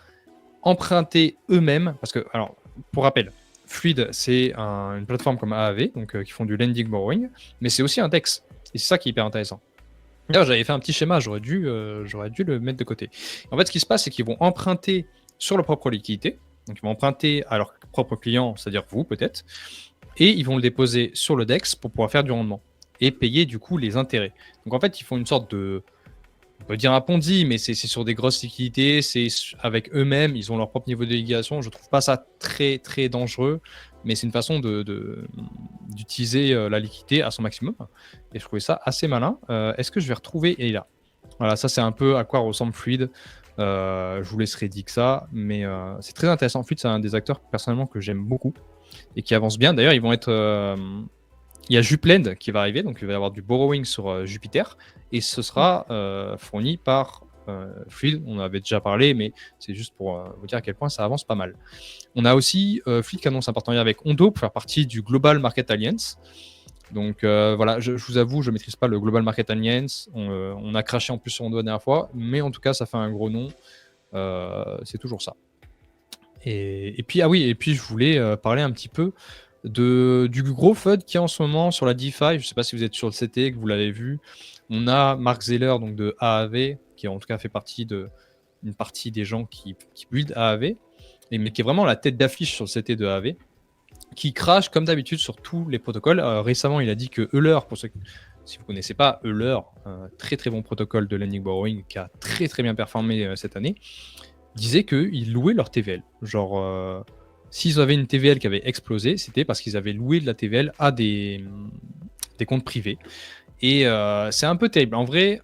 emprunter eux-mêmes, parce que, alors, pour rappel, Fluid, c'est une plateforme comme AAV, donc qui font du lending borrowing, mais c'est aussi un DEX. Et c'est ça qui est hyper intéressant. D'ailleurs, j'avais fait un petit schéma, j'aurais dû le mettre de côté. En fait, ce qui se passe, c'est qu'ils vont emprunter sur leur propre liquidité, donc ils vont emprunter à leur propre client, c'est-à-dire vous peut-être, et ils vont le déposer sur le DEX pour pouvoir faire du rendement et payer du coup les intérêts. Donc en fait, ils font une sorte de, on peut dire un Ponzi, mais c'est sur des grosses liquidités, c'est avec eux-mêmes, ils ont leur propre niveau de liquidation. Je trouve pas ça très très dangereux, mais c'est une façon d'utiliser la liquidité à son maximum. Et je trouvais ça assez malin. Est-ce que je vais retrouver et là, voilà, ça c'est un peu à quoi ressemble Fluid. Je vous laisserai dire que ça, mais c'est très intéressant. Fluid, c'est un des acteurs personnellement que j'aime beaucoup et qui avance bien. D'ailleurs, ils vont être il y a Juplend qui va arriver, donc il va y avoir du borrowing sur Jupiter, et ce sera fourni par Fluid. On en avait déjà parlé, mais c'est juste pour vous dire à quel point ça avance pas mal. On a aussi Fluid qui annonce un partenariat avec Ondo pour faire partie du Global Market Alliance. Donc voilà, je vous avoue, je ne maîtrise pas le Global Market Alliance. On a craché en plus sur Ondo la dernière fois, mais en tout cas, ça fait un gros nom. C'est toujours ça. Et puis, ah oui, et puis je voulais parler un petit peu du gros FUD qu'il y a en ce moment sur la DeFi. Je ne sais pas si vous êtes sur le CT, que vous l'avez vu. On a Mark Zeller, donc de AAV, qui en tout cas fait partie une partie des gens qui build AAV, mais qui est vraiment la tête d'affiche sur le CT de AAV, qui crache comme d'habitude sur tous les protocoles. Récemment, il a dit que Euler, pour ceux si vous ne connaissez pas Euler, très très bon protocole de lending borrowing qui a très très bien performé cette année, disait qu'ils louaient leur TVL. Genre, s'ils avaient une TVL qui avait explosé, c'était parce qu'ils avaient loué de la TVL à des comptes privés. Et c'est un peu terrible. En vrai,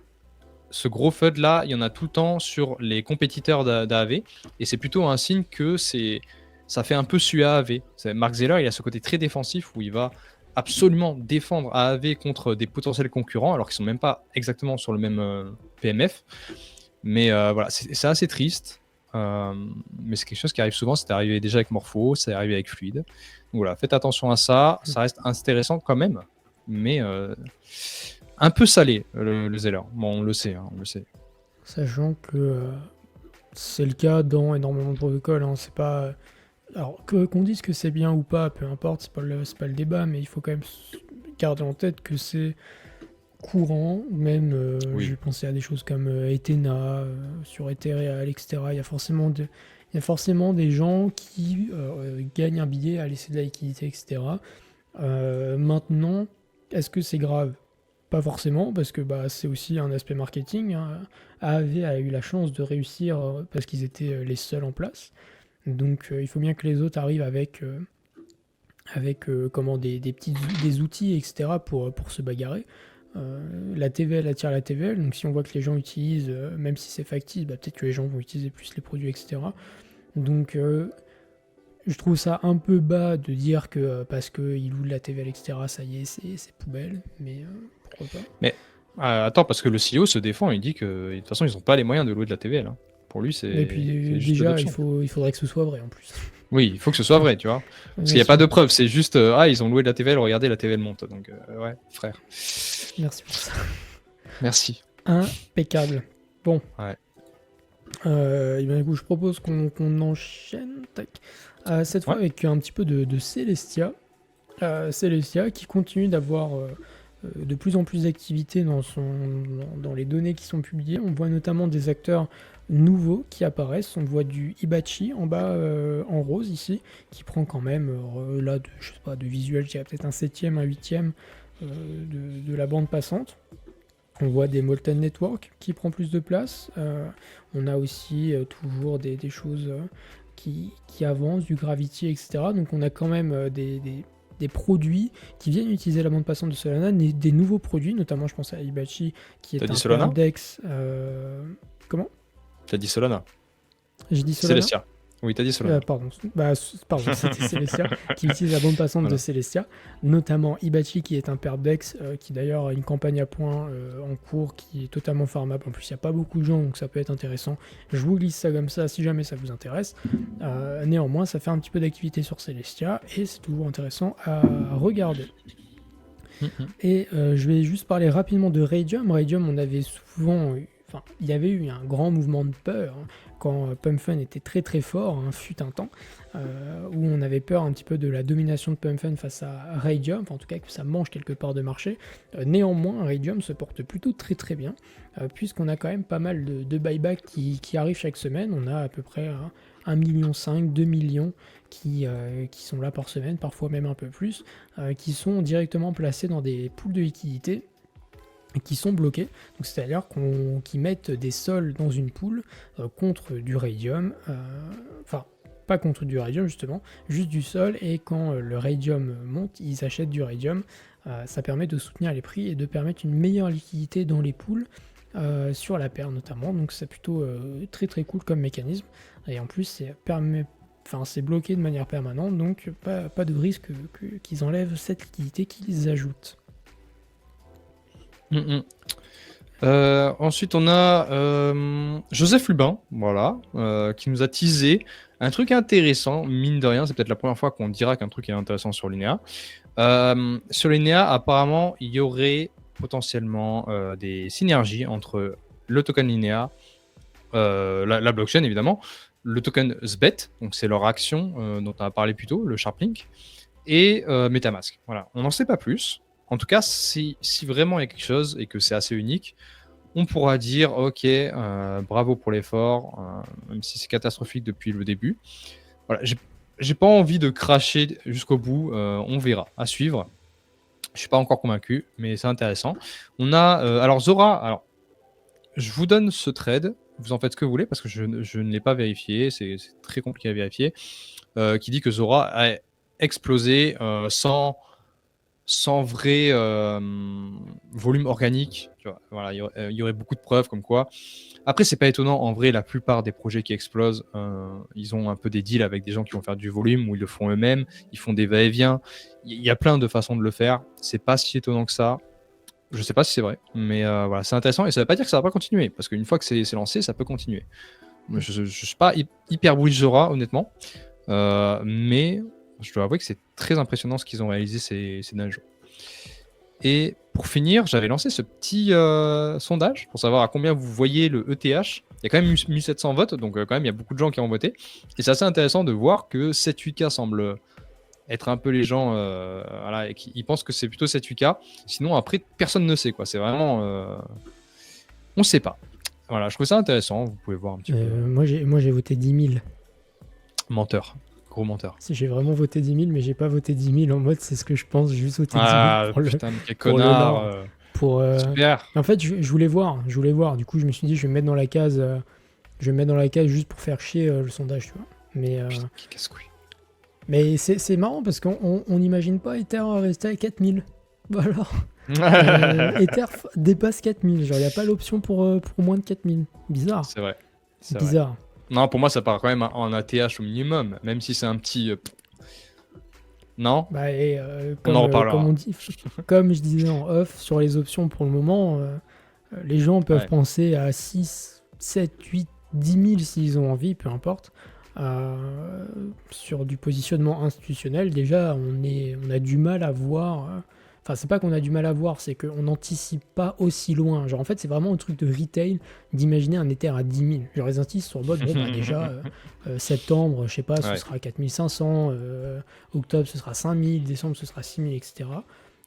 ce gros FUD là, il y en a tout le temps sur les compétiteurs d'AAV. Et c'est plutôt un signe que ça fait un peu suer AAV. Mark Zeller, il a ce côté très défensif où il va absolument défendre AAV contre des potentiels concurrents, alors qu'ils sont même pas exactement sur le même PMF. Mais voilà, c'est assez triste. Mais c'est quelque chose qui arrive souvent. C'est arrivé déjà avec Morpho, c'est arrivé avec Fluid. Donc voilà, faites attention à ça. Ça reste intéressant quand même, mais un peu salé le Zeller. Bon, on le sait, on le sait. Sachant que c'est le cas dans énormément de protocoles. Hein. C'est pas. Alors, qu'on dise que c'est bien ou pas, peu importe, c'est pas le débat, mais il faut quand même garder en tête que c'est courant. Même, Oui. j'ai pensé à des choses comme Ethena, sur Ethereal, etc. Il y a forcément des gens qui gagnent un billet à laisser de la liquidité, etc. Maintenant, est-ce que c'est grave? Pas forcément, parce que bah, c'est aussi un aspect marketing. Hein. AAV a eu la chance de réussir parce qu'ils étaient les seuls en place. Donc il faut bien que les autres arrivent avec comment, des outils, etc. pour se bagarrer. La TVL attire la TVL, donc si on voit que les gens utilisent, même si c'est factice, bah, peut-être que les gens vont utiliser plus les produits, etc. Donc je trouve ça un peu bas de dire que parce qu'ils louent de la TVL, etc., ça y est, c'est poubelle, mais pourquoi pas. Mais attends, parce que le CEO se défend, il dit que de toute façon, ils n'ont pas les moyens de louer de la TVL. Hein. Pour lui, c'est Et puis juste déjà, l'option. il faudrait que ce soit vrai en plus. Oui, il faut que ce soit vrai, tu vois. Parce qu'il n'y Bien a pas sûr. de preuve, c'est juste ah, ils ont loué de la TVL, regardez, la TVL monte. Donc, ouais, frère. Merci pour ça. Merci. Impeccable. Bon. Ouais. Et bien, du coup, je propose qu'on enchaîne. Tac. Cette fois, Ouais. avec un petit peu de Celestia. Celestia qui continue d'avoir de plus en plus d'activités dans les données qui sont publiées. On voit notamment des acteurs nouveaux qui apparaissent. On voit du Ibachi en bas en rose ici, qui prend quand même là je sais pas, de visuel, je dirais peut-être un 7e, un 8e de la bande passante. On voit des Molten Network qui prend plus de place. On a aussi toujours des choses qui avancent, du Gravity, etc. Donc on a quand même des produits qui viennent utiliser la bande passante de Solana, des nouveaux produits, notamment je pense à Ibachi qui T'as est dit un Solana? Permdex. Comment? T'as dit Solana. J'ai dit Solana? Celestia. Oui, t'as dit Solana. Pardon, c'était Celestia qui utilise la bande passante Voilà. de Celestia, notamment Ibachi qui est un pair Bex qui d'ailleurs a une campagne à points en cours qui est totalement farmable. En plus, il n'y a pas beaucoup de gens donc ça peut être intéressant. Je vous glisse ça comme ça si jamais ça vous intéresse. Néanmoins, ça fait un petit peu d'activité sur Celestia et c'est toujours intéressant à regarder. Et je vais juste parler rapidement de Radium. Radium, on avait souvent enfin, il y avait eu un grand mouvement de peur hein, quand Pumpfun était très très fort, hein, fut un temps, où on avait peur un petit peu de la domination de Pumpfun face à Radium, enfin, en tout cas que ça mange quelque part de marché. Néanmoins, Radium se porte plutôt très très bien, puisqu'on a quand même pas mal de buybacks qui arrivent chaque semaine. On a à peu près 1,5 million, 2 millions qui sont là par semaine, parfois même un peu plus, qui sont directement placés dans des pools de liquidité qui sont bloqués, donc c'est-à-dire qu'ils mettent des sols dans une pool contre du radium, enfin pas contre du radium justement, juste du sol, et quand le radium monte, ils achètent du radium, ça permet de soutenir les prix et de permettre une meilleure liquidité dans les pools, sur la paire notamment, donc c'est plutôt très très cool comme mécanisme, et en plus c'est bloqué de manière permanente, donc pas de risque qu'ils enlèvent cette liquidité qu'ils ajoutent. Ensuite, on a Joseph Lubin, voilà, qui nous a teasé un truc intéressant, mine de rien. C'est peut-être la première fois qu'on dira qu'un truc est intéressant sur Linea. Sur Linea, apparemment, il y aurait potentiellement des synergies entre le token Linea, la blockchain évidemment, le token SBET, donc c'est leur action dont on a parlé plus tôt, le Sharplink, et MetaMask. Voilà, on n'en sait pas plus. En tout cas, si vraiment il y a quelque chose et que c'est assez unique, on pourra dire ok, bravo pour l'effort, même si c'est catastrophique depuis le début. Voilà, j'ai pas envie de cracher jusqu'au bout, on verra, à suivre. Je suis pas encore convaincu, mais c'est intéressant. On a alors Zora. Alors, je vous donne ce trade. Vous en faites ce que vous voulez parce que je ne l'ai pas vérifié. C'est très compliqué à vérifier. Qui dit que Zora a explosé sans vrai volume organique. Tu vois, voilà, il y aurait beaucoup de preuves comme quoi. Après, c'est pas étonnant. En vrai, la plupart des projets qui explosent, ils ont un peu des deals avec des gens qui vont faire du volume ou ils le font eux-mêmes. Ils font des va-et-vient. Il y a plein de façons de le faire. C'est pas si étonnant que ça. Je sais pas si c'est vrai, mais voilà, c'est intéressant et ça veut pas dire que ça va pas continuer parce qu'une fois que c'est lancé, ça peut continuer. Je suis pas hyper bullish Zora, honnêtement, mais je dois avouer que c'est très impressionnant ce qu'ils ont réalisé ces derniers jours. Et pour finir, j'avais lancé ce petit sondage pour savoir à combien vous voyez le ETH. Il y a quand même eu 1700 votes, donc quand même il y a beaucoup de gens qui ont voté. Et c'est assez intéressant de voir que 7-8K semble être un peu les gens, voilà, et ils pensent que c'est plutôt 7-8K. Sinon, après, personne ne sait, quoi. C'est vraiment... on sait pas. Voilà, je trouve ça intéressant. Vous pouvez voir un petit peu. Moi j'ai voté 10 000. Menteur. Gros menteur. Si j'ai vraiment voté 10 000, mais j'ai pas voté 10 000 en mode c'est ce que je pense, j'ai juste voté 10 000 pour putain, mais quel pour le connard. lore. Pour, Super. En fait, je voulais voir. Du coup, je me suis dit, je vais me mettre dans la case, juste pour faire chier le sondage, tu vois. Mais, Putain, quel casse-couille. mais c'est marrant parce qu'on n'imagine pas Ether rester à 4000. Voilà. Ether dépasse 4000. Genre, il n'y a pas l'option pour moins de 4000. Bizarre. C'est vrai. C'est bizarre. Vrai. Non, pour moi, ça part quand même en ATH au minimum, même si c'est un petit. Non. Bah, on en reparlera. Comme je disais en off, sur les options pour le moment, les gens peuvent penser à 6, 7, 8, 10 000 s'ils ont envie, peu importe. Sur du positionnement institutionnel, déjà, on a du mal à voir. Enfin, c'est pas qu'on a du mal à voir, c'est qu'on n'anticipe pas aussi loin. Genre, en fait, c'est vraiment un truc de retail d'imaginer un Ether à 10 000. Genre, les instituts sur bot, bon, bah, déjà, septembre, je sais pas, ce sera 4500, octobre, ce sera 5000, décembre, ce sera 6000, etc.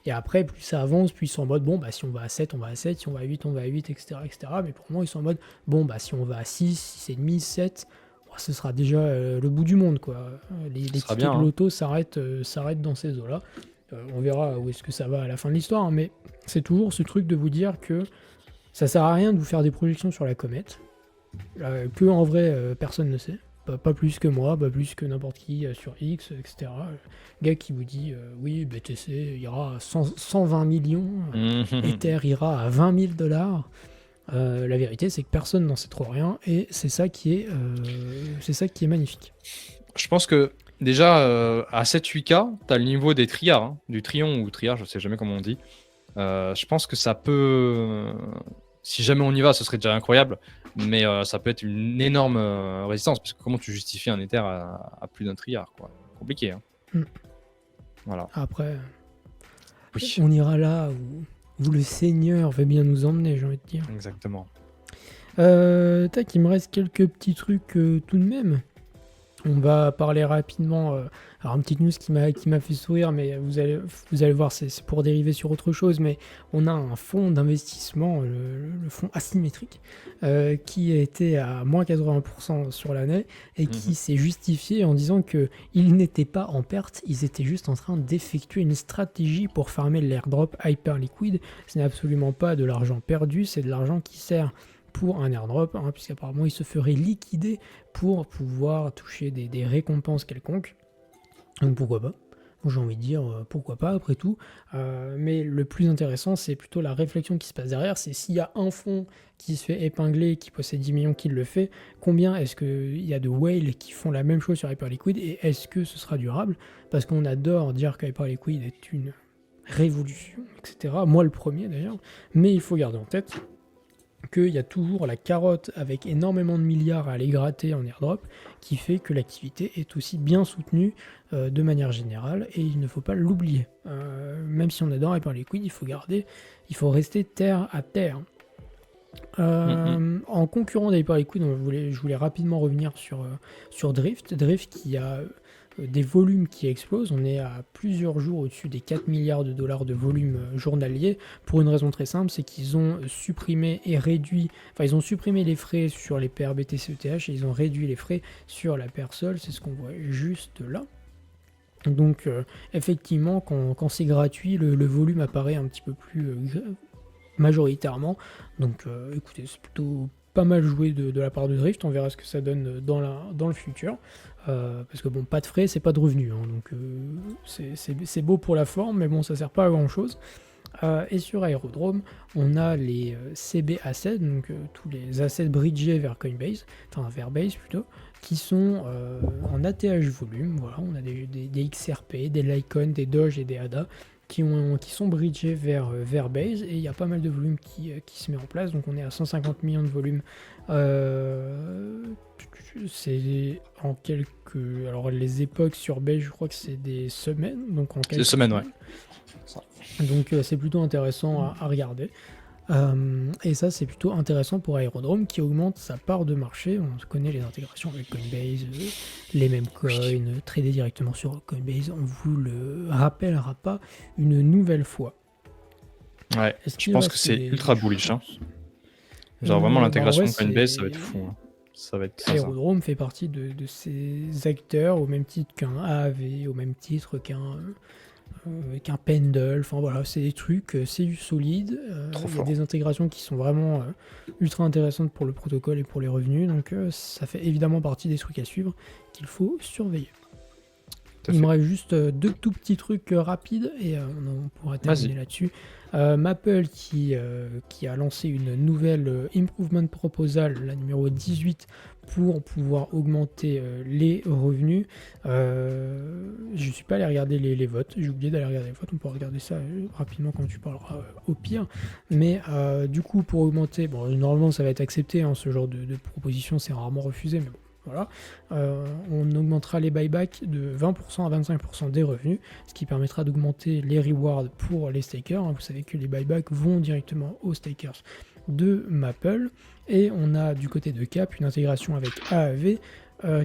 Et après, plus ça avance, plus ils sont en mode, bon, bah, si on va à 7, on va à 7, si on va à 8, on va à 8, etc. etc. Mais pour moi, ils sont en mode, bon, bah, si on va à 6, 6,5, 7, ce sera déjà le bout du monde, quoi. Les tickets de loto s'arrêtent dans ces eaux-là. On verra où est-ce que ça va à la fin de l'histoire, mais c'est toujours ce truc de vous dire que ça sert à rien de vous faire des projections sur la comète, que en vrai personne ne sait, pas plus que moi, pas plus que n'importe qui sur X, etc. Gars qui vous dit oui, BTC ira à 120 millions, Ether ira à 20 000 $. La vérité, c'est que personne n'en sait trop rien, et c'est ça qui est magnifique. Je pense que déjà, à 7-8K, t'as le niveau des triards, hein, du Trion ou triard, je sais jamais comment on dit. Je pense que ça peut. Si jamais on y va, ce serait déjà incroyable, mais ça peut être une énorme résistance, parce que comment tu justifies un Ether à plus d'un triard, quoi. Compliqué, hein. Voilà. Après, Oui, on ira là où le Seigneur veut bien nous emmener, j'ai envie de dire. exactement. Tac, il me reste quelques petits trucs tout de même. On va parler rapidement. Alors, une petite news qui m'a fait sourire, mais vous allez voir, c'est pour dériver sur autre chose. Mais on a un fonds d'investissement, le fonds asymétrique, qui a été à moins 80% sur l'année et qui s'est justifié en disant qu'ils n'étaient pas en perte, ils étaient juste en train d'effectuer une stratégie pour farmer l'airdrop Hyperliquid. Ce n'est absolument pas de l'argent perdu, c'est de l'argent qui sert pour un airdrop, hein, puisqu'apparemment il se ferait liquider pour pouvoir toucher des récompenses quelconques. Donc pourquoi pas? J'ai envie de dire pourquoi pas après tout. Mais le plus intéressant, c'est plutôt la réflexion qui se passe derrière. C'est s'il y a un fonds qui se fait épingler, qui possède 10 millions, qui le fait, combien est-ce qu'il y a de whales qui font la même chose sur Hyperliquid et est-ce que ce sera durable? Parce qu'on adore dire que Hyperliquid est une révolution, etc. Moi le premier d'ailleurs. Mais il faut garder en tête qu'il y a toujours la carotte avec énormément de milliards à aller gratter en airdrop qui fait que l'activité est aussi bien soutenue de manière générale et il ne faut pas l'oublier. Même si on adore Hyperliquid, il faut rester terre à terre. En concurrent d'Hyperliquid, je voulais rapidement revenir sur Drift. Drift qui a des volumes qui explosent. On est à plusieurs jours au-dessus des 4 milliards de dollars de volume journalier pour une raison très simple, c'est qu'ils ont supprimé et réduit, enfin ils ont supprimé les frais sur les paires BTC-ETH et ils ont réduit les frais sur la paire Sol, c'est ce qu'on voit juste là. Donc effectivement, quand c'est gratuit, le volume apparaît un petit peu plus majoritairement. Donc écoutez, c'est plutôt pas mal joué de la part de Drift, on verra ce que ça donne dans le futur. Parce que bon, pas de frais, c'est pas de revenus, hein, donc c'est beau pour la forme, mais bon, ça sert pas à grand chose. Et sur Aerodrome, on a les CB assets, donc tous les assets bridgés vers Coinbase, enfin vers Base plutôt, qui sont en ATH volume. Voilà, on a des XRP, des Litecoin, des Doge et des ADA qui sont bridgés vers Base, et il y a pas mal de volume qui se met en place, donc on est à 150 millions de volume. C'est en quelques... Alors les époques sur Base, je crois que c'est des semaines, donc en quelques semaines, ouais. Donc c'est plutôt intéressant à regarder. Et ça, c'est plutôt intéressant pour Aerodrome qui augmente sa part de marché. On connaît les intégrations avec Coinbase, les mêmes coins, tradés directement sur Coinbase. On vous le rappellera pas une nouvelle fois. Ouais, je pense que c'est ultra bullish. Hein. Genre vraiment l'intégration Coinbase, ça va être fou. Hein. Ça va être Aerodrome fait partie de ces acteurs au même titre qu'un AAV, au même titre qu'un Pendle, enfin voilà, c'est des trucs, c'est du solide, il y a des intégrations qui sont vraiment ultra intéressantes pour le protocole et pour les revenus, donc ça fait évidemment partie des trucs à suivre qu'il faut surveiller. Il me reste juste deux tout petits trucs rapides et on pourra terminer là-dessus. Maple qui a lancé une nouvelle Improvement Proposal, la numéro 18, pour pouvoir augmenter les revenus. Je ne suis pas allé regarder les votes, j'ai oublié d'aller regarder les votes, on pourra regarder ça rapidement quand tu parleras au pire. Mais du coup, pour augmenter, bon, normalement ça va être accepté, hein, ce genre de proposition, c'est rarement refusé, mais bon. Voilà, on augmentera les buybacks de 20% à 25% des revenus, ce qui permettra d'augmenter les rewards pour les stakers. Vous savez que les buybacks vont directement aux stakers de Maple. Et on a du côté de Cap une intégration avec AAV.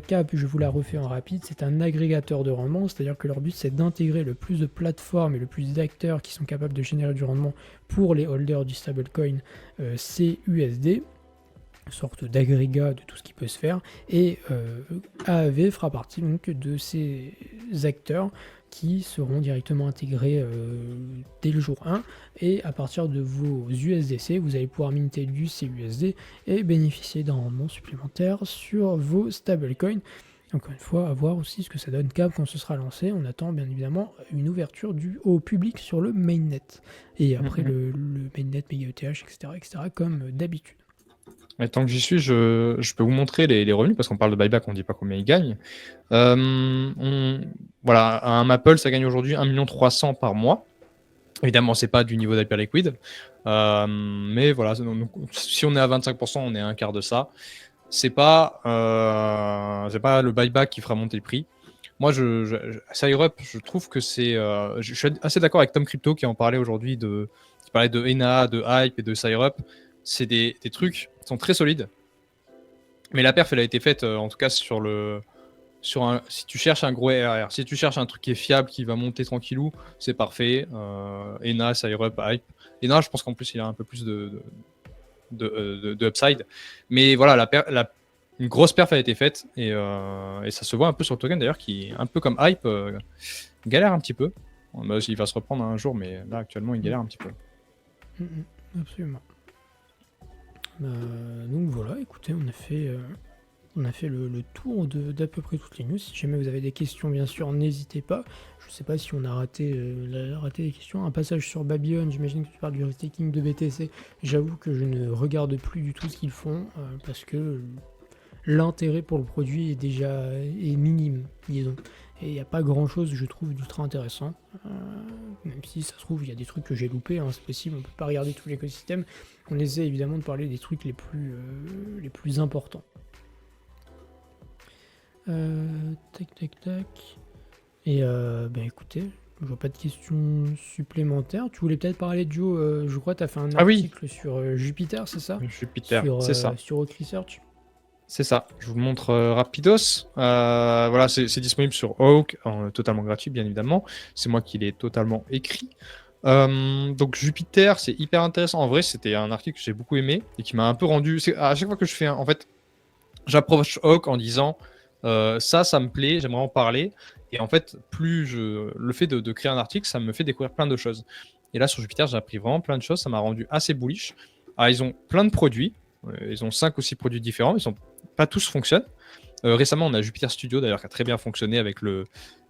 Cap, je vous la refais en rapide, c'est un agrégateur de rendement, c'est-à-dire que leur but c'est d'intégrer le plus de plateformes et le plus d'acteurs qui sont capables de générer du rendement pour les holders du stablecoin CUSD. Sorte d'agrégat de tout ce qui peut se faire, et AAV fera partie donc de ces acteurs qui seront directement intégrés dès le jour 1, et à partir de vos USDC, vous allez pouvoir minter du CUSD et bénéficier d'un rendement supplémentaire sur vos stablecoins. Encore une fois, à voir aussi ce que ça donne Cap quand ce sera lancé. On attend bien évidemment une ouverture au public sur le mainnet. Et après Mhm. le mainnet, MegaETH, etc., comme d'habitude. Mais tant que j'y suis, je peux vous montrer les revenus, parce qu'on parle de buyback, on ne dit pas combien ils gagnent. Voilà, un Maple, ça gagne aujourd'hui 1,3 million par mois. Évidemment, c'est pas du niveau d'Hyperliquid. Mais voilà, donc, si on est à 25%, on est à un quart de ça. C'est pas le buyback qui fera monter le prix. Moi, SireUp, je trouve que c'est. Je suis assez d'accord avec Tom Crypto qui en parlait aujourd'hui, qui parlait de ENA, de Hype et de SireUp. C'est des trucs qui sont très solides. Mais la perf, elle a été faite, en tout cas, si tu cherches un gros RR, si tu cherches un truc qui est fiable, qui va monter tranquillou, c'est parfait. ENA, SireUp, Hype. ENA, je pense qu'en plus, il a un peu plus de upside. Mais voilà, une grosse perf a été faite et ça se voit un peu sur le token d'ailleurs, qui, un peu comme Hype, galère un petit peu. Bah, il va se reprendre un jour, mais là, actuellement, il galère un petit peu. Absolument. Donc voilà, écoutez, on a fait le tour d'à peu près toutes les news. Si jamais vous avez des questions, bien sûr, n'hésitez pas. Je ne sais pas si on a raté des questions. Un passage sur Babylon, j'imagine que tu parles du staking de BTC. J'avoue que je ne regarde plus du tout ce qu'ils font parce que l'intérêt pour le produit est minime, disons. Et il n'y a pas grand chose, je trouve, d'ultra intéressant. Même si ça se trouve, il y a des trucs que j'ai loupés, hein, c'est possible, on ne peut pas regarder tout l'écosystème. On essaie évidemment de parler des trucs les plus importants. Tac, tac, tac. Et écoutez, je vois pas de questions supplémentaires. Tu voulais peut-être parler de Joe, je crois que tu as fait un article sur Jupiter, c'est ça? Jupiter, c'est ça. Sur Oak Research. C'est ça, je vous le montre rapidos. Voilà, c'est disponible sur Oak, totalement gratuit bien évidemment. C'est moi qui l'ai totalement écrit. Donc Jupiter, c'est hyper intéressant. En vrai, c'était un article que j'ai beaucoup aimé et qui m'a un peu rendu. À chaque fois que je fais en fait, j'approche Oak en disant ça me plaît, j'aimerais en parler. Et en fait, le fait de créer un article, ça me fait découvrir plein de choses. Et là, sur Jupiter, j'ai appris vraiment plein de choses. Ça m'a rendu assez bullish. Alors, ils ont plein de produits. Ils ont 5 ou 6 produits différents. Pas tous fonctionnent. Récemment, on a Jupiter Studio d'ailleurs qui a très bien fonctionné avec le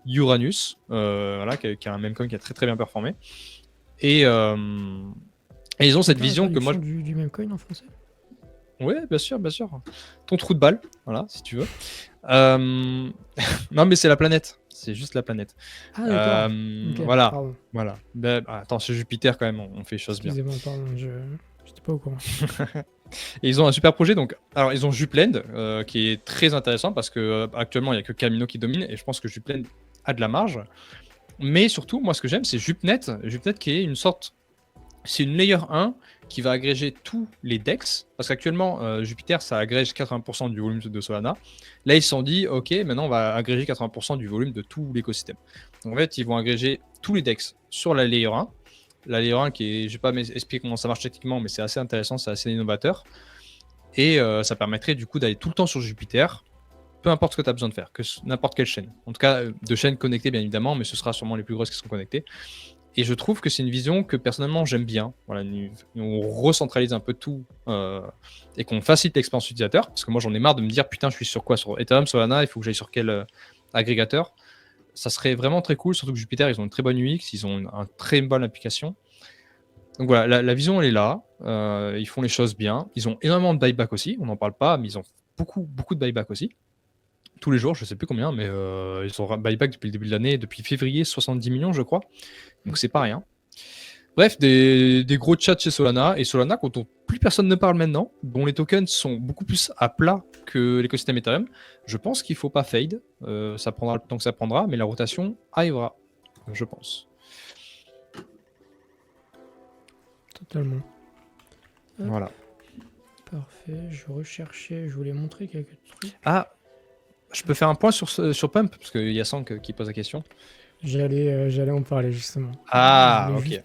Uranus, voilà, qui a un meme coin qui a très très bien performé. Et ils ont cette vision que moi. Du même coin en français. Ouais, bien sûr, bien sûr. Ton trou de balle, voilà, si tu veux. Non, mais c'est la planète. C'est juste la planète. Ah d'accord. Ok, voilà, pardon. voilà. Attends, c'est Jupiter quand même. On fait les choses bien. Excusez-moi, pardon, je n'étais pas au courant. Et ils ont un super projet. Donc, alors ils ont Juplend, qui est très intéressant parce que actuellement il y a que Camino qui domine et je pense que Juplend a de la marge. Mais surtout, moi, ce que j'aime, c'est Jupnet. Jupnet qui est une sorte. C'est une layer 1 qui va agréger tous les DEX. Parce qu'actuellement, Jupiter, ça agrège 80% du volume de Solana. Là, ils se sont dit, OK, maintenant, on va agréger 80% du volume de tout l'écosystème. Donc, en fait, ils vont agréger tous les DEX sur la layer 1. La layer 1 qui est, je ne vais pas m'expliquer comment ça marche techniquement, mais c'est assez intéressant, c'est assez innovateur. Et ça permettrait du coup d'aller tout le temps sur Jupiter, peu importe ce que tu as besoin de faire, que n'importe quelle chaîne. En tout cas, de chaînes connectées, bien évidemment, mais ce sera sûrement les plus grosses qui seront connectées. Et je trouve que c'est une vision que personnellement j'aime bien. Voilà, on recentralise un peu tout et qu'on facilite l'expérience utilisateur. Parce que moi j'en ai marre de me dire putain, je suis sur quoi? Sur Ethereum, Solana, il faut que j'aille sur quel agrégateur? Ça serait vraiment très cool, surtout que Jupiter, ils ont une très bonne UX, ils ont une très bonne application. Donc voilà, la vision elle est là. Ils font les choses bien. Ils ont énormément de buyback aussi, on n'en parle pas, mais ils ont beaucoup, beaucoup de buyback aussi. Tous les jours, je sais plus combien, mais ils ont buyback depuis le début de l'année, depuis février, 70 millions, je crois. Donc c'est pas rien. Bref, des gros chats chez Solana. Et Solana, dont plus personne ne parle maintenant, dont les tokens sont beaucoup plus à plat que l'écosystème Ethereum, je pense qu'il ne faut pas fade. Ça prendra le temps que ça prendra, mais la rotation arrivera, je pense. Totalement. Hop. Voilà. Parfait, je voulais montrer quelques trucs. Ah, je peux faire un point sur Pump, parce qu'il y a Sank qui pose la question. J'allais en parler justement. Ah, ok.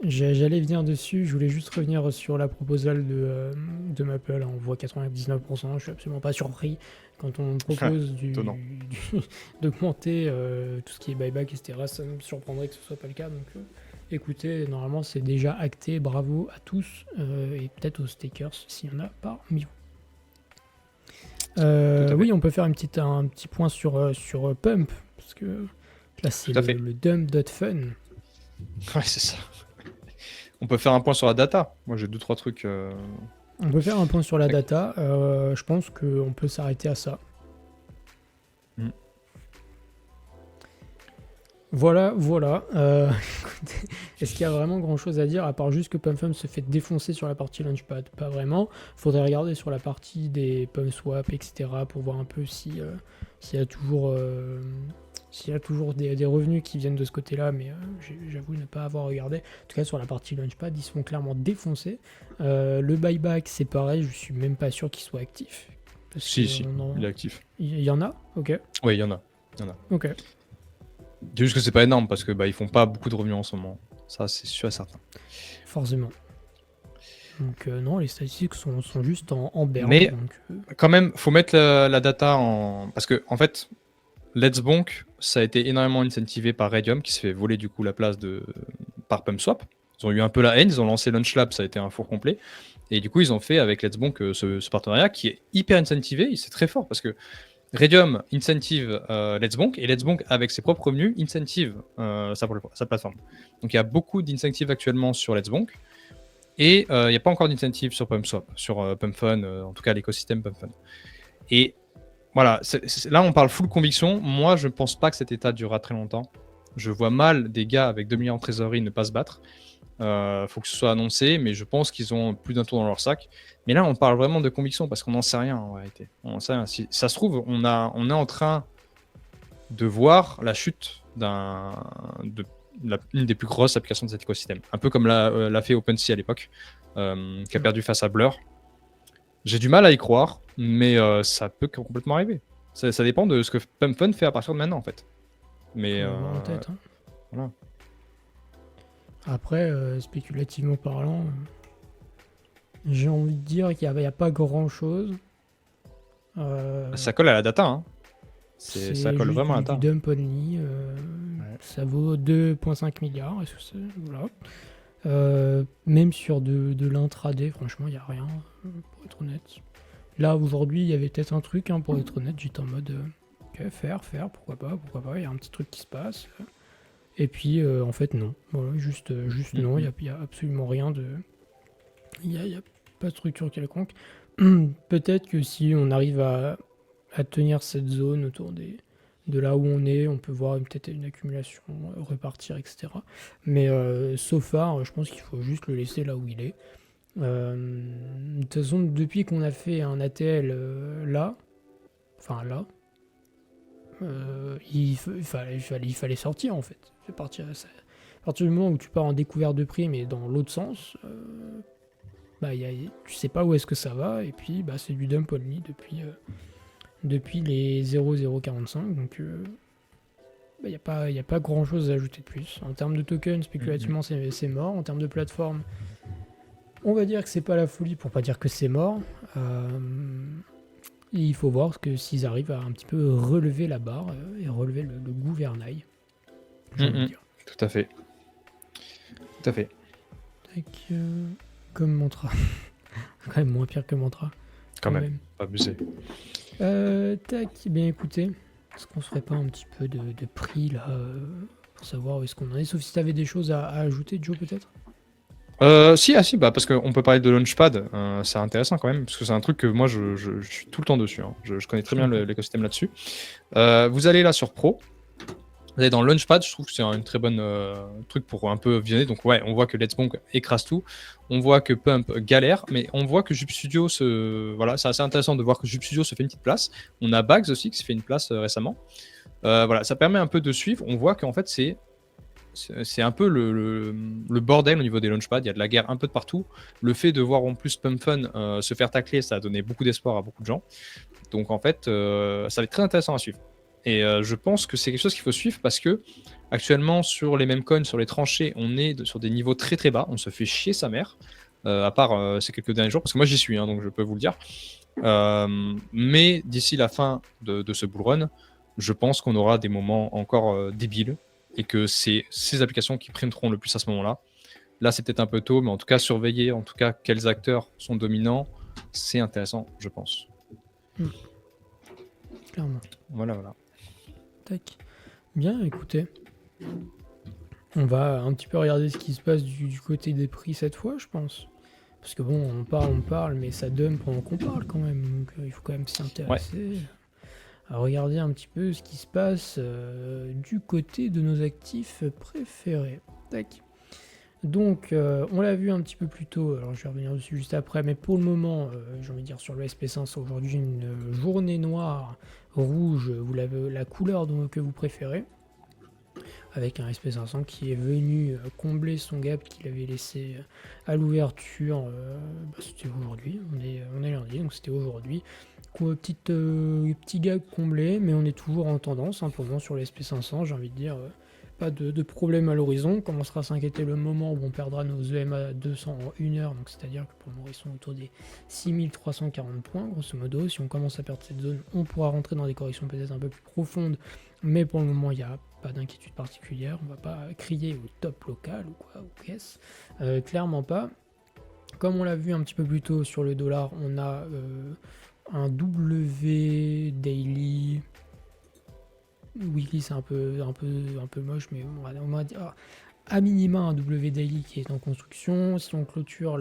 J'allais venir dessus, je voulais juste revenir sur la proposal de Maple. On voit 99%, je suis absolument pas surpris quand on propose d'augmenter tout ce qui est buyback, etc. Ça me surprendrait que ce soit pas le cas. Donc écoutez, normalement c'est déjà acté, bravo à tous et peut-être aux stakers s'il y en a parmi vous. Tout à fait. Oui, on peut faire un petit point sur Pump, parce que là, c'est Tout à fait. le dump.fun. Ouais, c'est ça. On peut faire un point sur la data. Moi, j'ai 2-3 trucs. On peut faire un point sur la data. Je pense qu'on peut s'arrêter à ça. Mm. Voilà, voilà. Écoutez, est-ce qu'il y a vraiment grand-chose à dire, à part juste que PumpFum se fait défoncer sur la partie Launchpad? Pas vraiment. Faudrait regarder sur la partie des PumpSwap, etc., pour voir un peu s'il y a toujours, des revenus qui viennent de ce côté-là, mais j'avoue ne pas avoir regardé. En tout cas, sur la partie Launchpad, ils se font clairement défoncer. Le buyback, c'est pareil, je suis même pas sûr qu'il soit actif. Parce Si, que si, il est actif. il y en a? Ok. Oui, il y en a. Ok. C'est juste que c'est pas énorme parce que ils font pas beaucoup de revenus en ce moment. Ça, c'est sûr et certain. Forcément. Donc non, les statistiques sont juste en berne. Mais donc, quand même, faut mettre la data en... Parce que, en fait, Let's Bonk, ça a été énormément incentivé par Radium, qui se fait voler du coup la place par PumpSwap. Ils ont eu un peu la haine, ils ont lancé LaunchLab, ça a été un four complet. Et du coup, ils ont fait avec Let's Bonk ce partenariat qui est hyper incentivé, et c'est très fort parce que Radium incentive Let's Bonk, et Let's Bonk, avec ses propres revenus, incentive sa plateforme. Donc il y a beaucoup d'incentives actuellement sur Let's Bonk, et il n'y a pas encore d'incentive sur PumpSwap, sur PumpFun, en tout cas l'écosystème PumpFun. Et voilà, là on parle full conviction. Moi, je ne pense pas que cet état durera très longtemps. Je vois mal des gars avec 2 millions en trésorerie ne pas se battre. Faut que ce soit annoncé, mais je pense qu'ils ont plus d'un tour dans leur sac. Mais là, on parle vraiment de conviction parce qu'on n'en sait rien en réalité. On n'en sait rien. Si ça se trouve, on est en train de voir la chute une des plus grosses applications de cet écosystème. Un peu comme l'a fait OpenSea à l'époque, qui a perdu face à Blur. J'ai du mal à y croire, mais ça peut complètement arriver. Ça dépend de ce que PumpFun fait à partir de maintenant, en fait. Mais faut l'avoir en tête. Hein. voilà. Après, spéculativement parlant, j'ai envie de dire qu'il n'y a pas grand-chose. Ça colle à la data, hein. Ça colle juste vraiment à la du data. dump only. Ouais. Ça vaut 2,5 milliards. Est-ce que voilà. Même sur de l'intraday, franchement, il n'y a rien, pour être honnête. Là, aujourd'hui, il y avait peut-être un truc, hein, pour être honnête. J'étais en mode, ok, faire, pourquoi pas, il y a un petit truc qui se passe. Et puis, en fait, non. Voilà, juste non, il n'y a absolument rien de... Il n'y a pas de structure quelconque. Peut-être que si on arrive à tenir cette zone autour de là où on est, on peut voir peut-être une accumulation, repartir, etc. Mais so far, je pense qu'il faut juste le laisser là où il est. De toute façon, depuis qu'on a fait un ATL là, il fallait sortir en fait. À partir du moment où tu pars en découverte de prix, mais dans l'autre sens, tu sais pas où est-ce que ça va, et puis c'est du dump only depuis les 0,045, donc il n'y a pas grand chose à ajouter de plus. En termes de tokens, spéculativement, c'est mort. En termes de plateforme, on va dire que c'est pas la folie pour pas dire que c'est mort. Il faut voir s'ils arrivent à un petit peu relever la barre et relever le gouvernail. J'ai envie de dire. Tout à fait. Tout à fait. Tac, comme mantra. Quand même moins pire que mantra. Quand même. Pas abusé. Tac, bien écoutez, est-ce qu'on se ferait pas un petit peu de prix là pour savoir où est-ce qu'on en est? Sauf si tu avais des choses à ajouter, Joe, peut-être? Si, parce qu'on peut parler de Launchpad, c'est intéressant quand même, parce que c'est un truc que moi je suis tout le temps dessus, hein. Je connais très bien l'écosystème là-dessus. Vous allez là sur Pro, vous allez dans Launchpad, je trouve que c'est un très bonne truc pour un peu visionner. Donc ouais, on voit que Let's Bonk écrase tout, on voit que Pump galère, mais on voit que Jup Studio voilà, c'est assez intéressant de voir que Jup Studio se fait une petite place. On a Bags aussi qui se fait une place récemment. Voilà, ça permet un peu de suivre. On voit qu'en fait c'est un peu le bordel au niveau des launchpads. Il y a de la guerre un peu de partout. Le fait de voir en plus PumpFun se faire tacler, ça a donné beaucoup d'espoir à beaucoup de gens. Donc en fait, ça va être très intéressant à suivre. Et je pense que c'est quelque chose qu'il faut suivre parce que actuellement sur les mêmes coins, sur les tranchées, on est sur des niveaux très très bas. On se fait chier sa mère, à part ces quelques derniers jours, parce que moi j'y suis, hein, donc je peux vous le dire. Mais d'ici la fin de ce bull run, je pense qu'on aura des moments encore débiles et que c'est ces applications qui primeront le plus à ce moment-là. Là, c'est peut-être un peu tôt, mais en tout cas, surveiller en tout cas quels acteurs sont dominants, c'est intéressant, je pense. clairement. Voilà. Tac. Bien, écoutez. On va un petit peu regarder ce qui se passe du côté des prix cette fois, je pense. Parce que bon, on parle, mais ça dump pendant qu'on parle quand même. Donc il faut quand même s'y Ouais. intéresser. À regarder un petit peu ce qui se passe du côté de nos actifs préférés. Tac. Donc, on l'a vu un petit peu plus tôt, alors je vais revenir dessus juste après, mais pour le moment, j'ai envie de dire sur le SP500, aujourd'hui une journée noire, rouge, vous l'avez la couleur que vous préférez, avec un SP500 qui est venu combler son gap qu'il avait laissé à l'ouverture, c'était aujourd'hui, on est lundi, donc c'était aujourd'hui. Petit gap comblé, mais on est toujours en tendance, pour le moment sur le SP500, j'ai envie de dire, pas de problème à l'horizon. On commencera à s'inquiéter le moment où on perdra nos EMA 200 en 1 heure, donc c'est-à-dire que pour le moment ils sont autour des 6340 points, grosso modo. Si on commence à perdre cette zone, on pourra rentrer dans des corrections peut-être un peu plus profondes, mais pour le moment il n'y a pas d'inquiétude particulière, on va pas crier au top local ou quoi, ou qu'est-ce, clairement pas. Comme on l'a vu un petit peu plus tôt sur le dollar, on a un W daily. Weekly c'est un peu moche, mais on va dire à minima un W daily qui est en construction. Si on clôture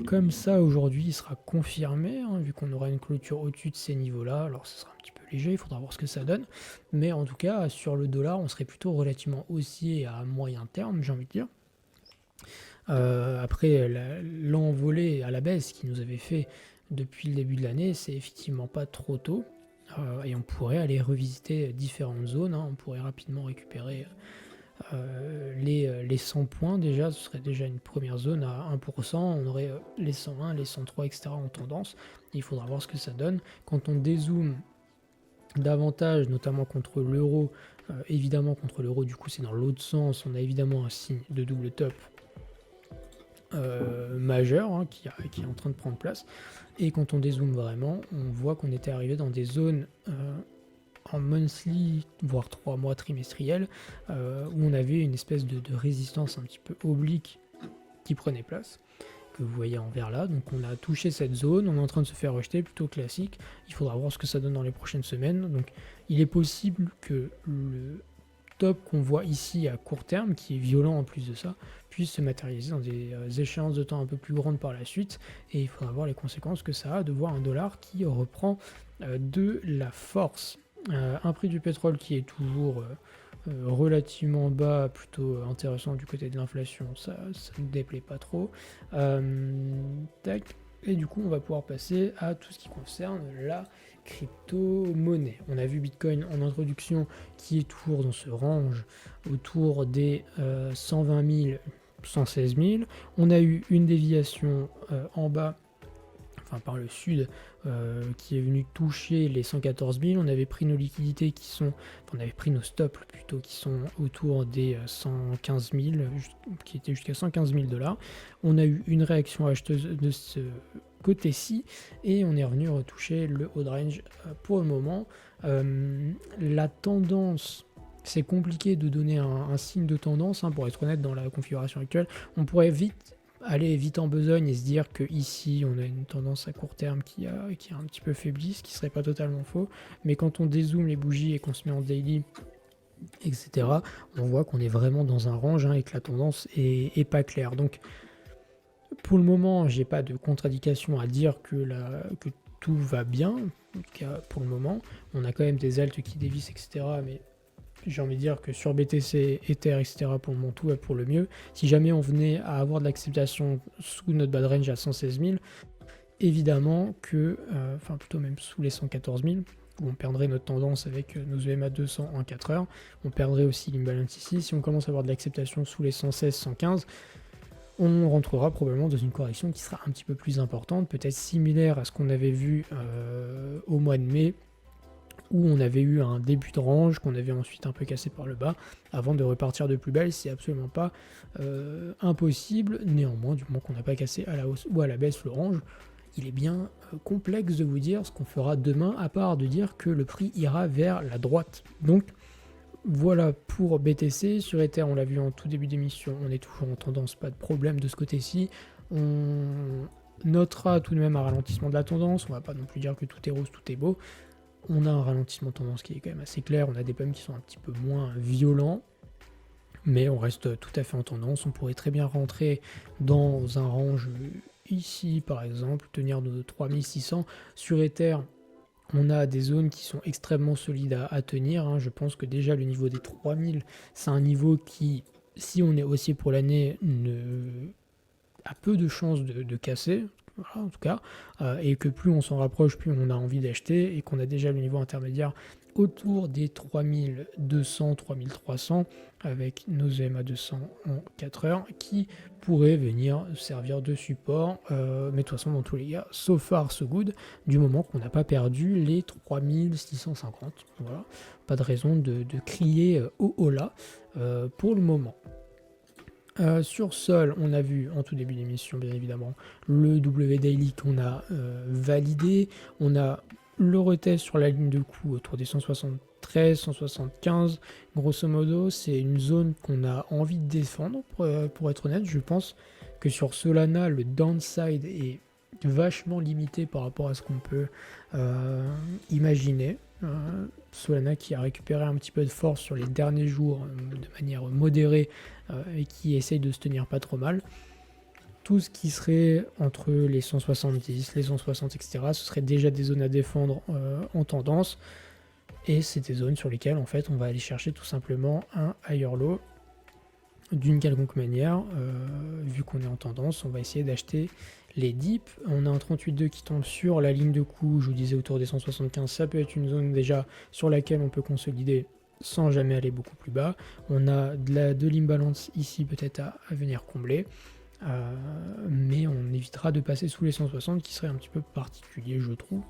comme ça aujourd'hui, il sera confirmé, vu qu'on aura une clôture au-dessus de ces niveaux-là. Alors ce sera un petit peu léger, il faudra voir ce que ça donne. Mais en tout cas, sur le dollar, on serait plutôt relativement haussier à moyen terme, j'ai envie de dire. Après l'envolée à la baisse qui nous avait fait depuis le début de l'année, c'est effectivement pas trop tôt. Et on pourrait aller revisiter différentes zones, on pourrait rapidement récupérer les 100 points déjà, ce serait déjà une première zone à 1%, on aurait les 101, les 103, etc. en tendance, et il faudra voir ce que ça donne. Quand on dézoome davantage, notamment contre l'euro, évidemment contre l'euro du coup c'est dans l'autre sens, on a évidemment un signe de double top majeur qui est en train de prendre place, et quand on dézoome vraiment, on voit qu'on était arrivé dans des zones en monthly, voire 3 mois trimestriels, où on avait une espèce de résistance un petit peu oblique qui prenait place, que vous voyez en vert là. Donc on a touché cette zone, on est en train de se faire rejeter, plutôt classique. Il faudra voir ce que ça donne dans les prochaines semaines. Donc il est possible que le top qu'on voit ici à court terme, qui est violent en plus de ça, puisse se matérialiser dans des échéances de temps un peu plus grandes par la suite, et il faudra voir les conséquences que ça a de voir un dollar qui reprend de la force. Un prix du pétrole qui est toujours relativement bas, plutôt intéressant du côté de l'inflation, ça ne déplaît pas trop. Tac. Et du coup, on va pouvoir passer à tout ce qui concerne la crypto-monnaie. On a vu Bitcoin en introduction qui est toujours dans ce range autour des 120 000, 116 000. On a eu une déviation en bas, par le sud, qui est venu toucher les 114 000. On avait pris nos liquidités on avait pris nos stops plutôt, qui sont autour des 115 000, qui étaient jusqu'à 115 000 $. On a eu une réaction acheteuse de ce côté-ci, et on est revenu retoucher le haut de range pour le moment. La tendance, c'est compliqué de donner un signe de tendance, pour être honnête, dans la configuration actuelle. On pourrait aller vite en besogne et se dire que ici on a une tendance à court terme qui a un petit peu faibli, ce qui serait pas totalement faux, mais quand on dézoome les bougies et qu'on se met en daily, etc., on voit qu'on est vraiment dans un range, et que la tendance est pas claire. Donc pour le moment, j'ai pas de contre-indication à dire que tout va bien, en tout cas pour le moment. On a quand même des altes qui dévissent, etc., mais j'ai envie de dire que sur BTC, Ether, etc., pour le moment, tout va pour le mieux. Si jamais on venait à avoir de l'acceptation sous notre bad range à 116 000, évidemment que, plutôt même sous les 114 000, où on perdrait notre tendance avec nos EMA 200 en 4 heures, on perdrait aussi l'imbalance ici. Si on commence à avoir de l'acceptation sous les 116, 115, on rentrera probablement dans une correction qui sera un petit peu plus importante, peut-être similaire à ce qu'on avait vu au mois de mai, où on avait eu un début de range qu'on avait ensuite un peu cassé par le bas avant de repartir de plus belle. C'est absolument pas impossible, néanmoins, du moment qu'on n'a pas cassé à la hausse ou à la baisse le range, il est bien complexe de vous dire ce qu'on fera demain, à part de dire que le prix ira vers la droite. Donc voilà pour BTC. Sur Ether, on l'a vu en tout début d'émission, on est toujours en tendance, pas de problème de ce côté-ci. On notera tout de même un ralentissement de la tendance. On va pas non plus dire que tout est rose, tout est beau. On a un ralentissement de tendance qui est quand même assez clair. On a des pumps qui sont un petit peu moins violents, mais on reste tout à fait en tendance. On pourrait très bien rentrer dans un range ici, par exemple, tenir de 3600 sur Ether. On a des zones qui sont extrêmement solides à tenir. Hein. Je pense que déjà le niveau des 3000, c'est un niveau qui, si on est haussier pour l'année, a peu de chances de casser. Voilà, en tout cas, et que plus on s'en rapproche, plus on a envie d'acheter, et qu'on a déjà le niveau intermédiaire autour des 3200, 3300, avec nos EMA 200 en 4 heures, qui pourraient venir servir de support, mais de toute façon, dans tous les cas, so far so good, du moment qu'on n'a pas perdu les 3650. Voilà, pas de raison de crier au holà pour le moment. Sur Sol, on a vu en tout début d'émission, bien évidemment, le W Daily qu'on a validé. On a le retest sur la ligne de coup autour des 173, 175. Grosso modo, c'est une zone qu'on a envie de défendre, pour être honnête. Je pense que sur Solana, le downside est vachement limité par rapport à ce qu'on peut imaginer. Solana qui a récupéré un petit peu de force sur les derniers jours de manière modérée et qui essaye de se tenir pas trop mal. Tout ce qui serait entre les 170, les 160, etc., ce serait déjà des zones à défendre en tendance. Et c'est des zones sur lesquelles en fait on va aller chercher tout simplement un higher low d'une quelconque manière. Vu qu'on est en tendance, on va essayer d'acheter les dips. On a un 38.2 qui tombe sur la ligne de coup, je vous disais autour des 175, ça peut être une zone déjà sur laquelle on peut consolider sans jamais aller beaucoup plus bas. On a de l'imbalance ici peut-être à venir combler, mais on évitera de passer sous les 160 qui serait un petit peu particulier je trouve,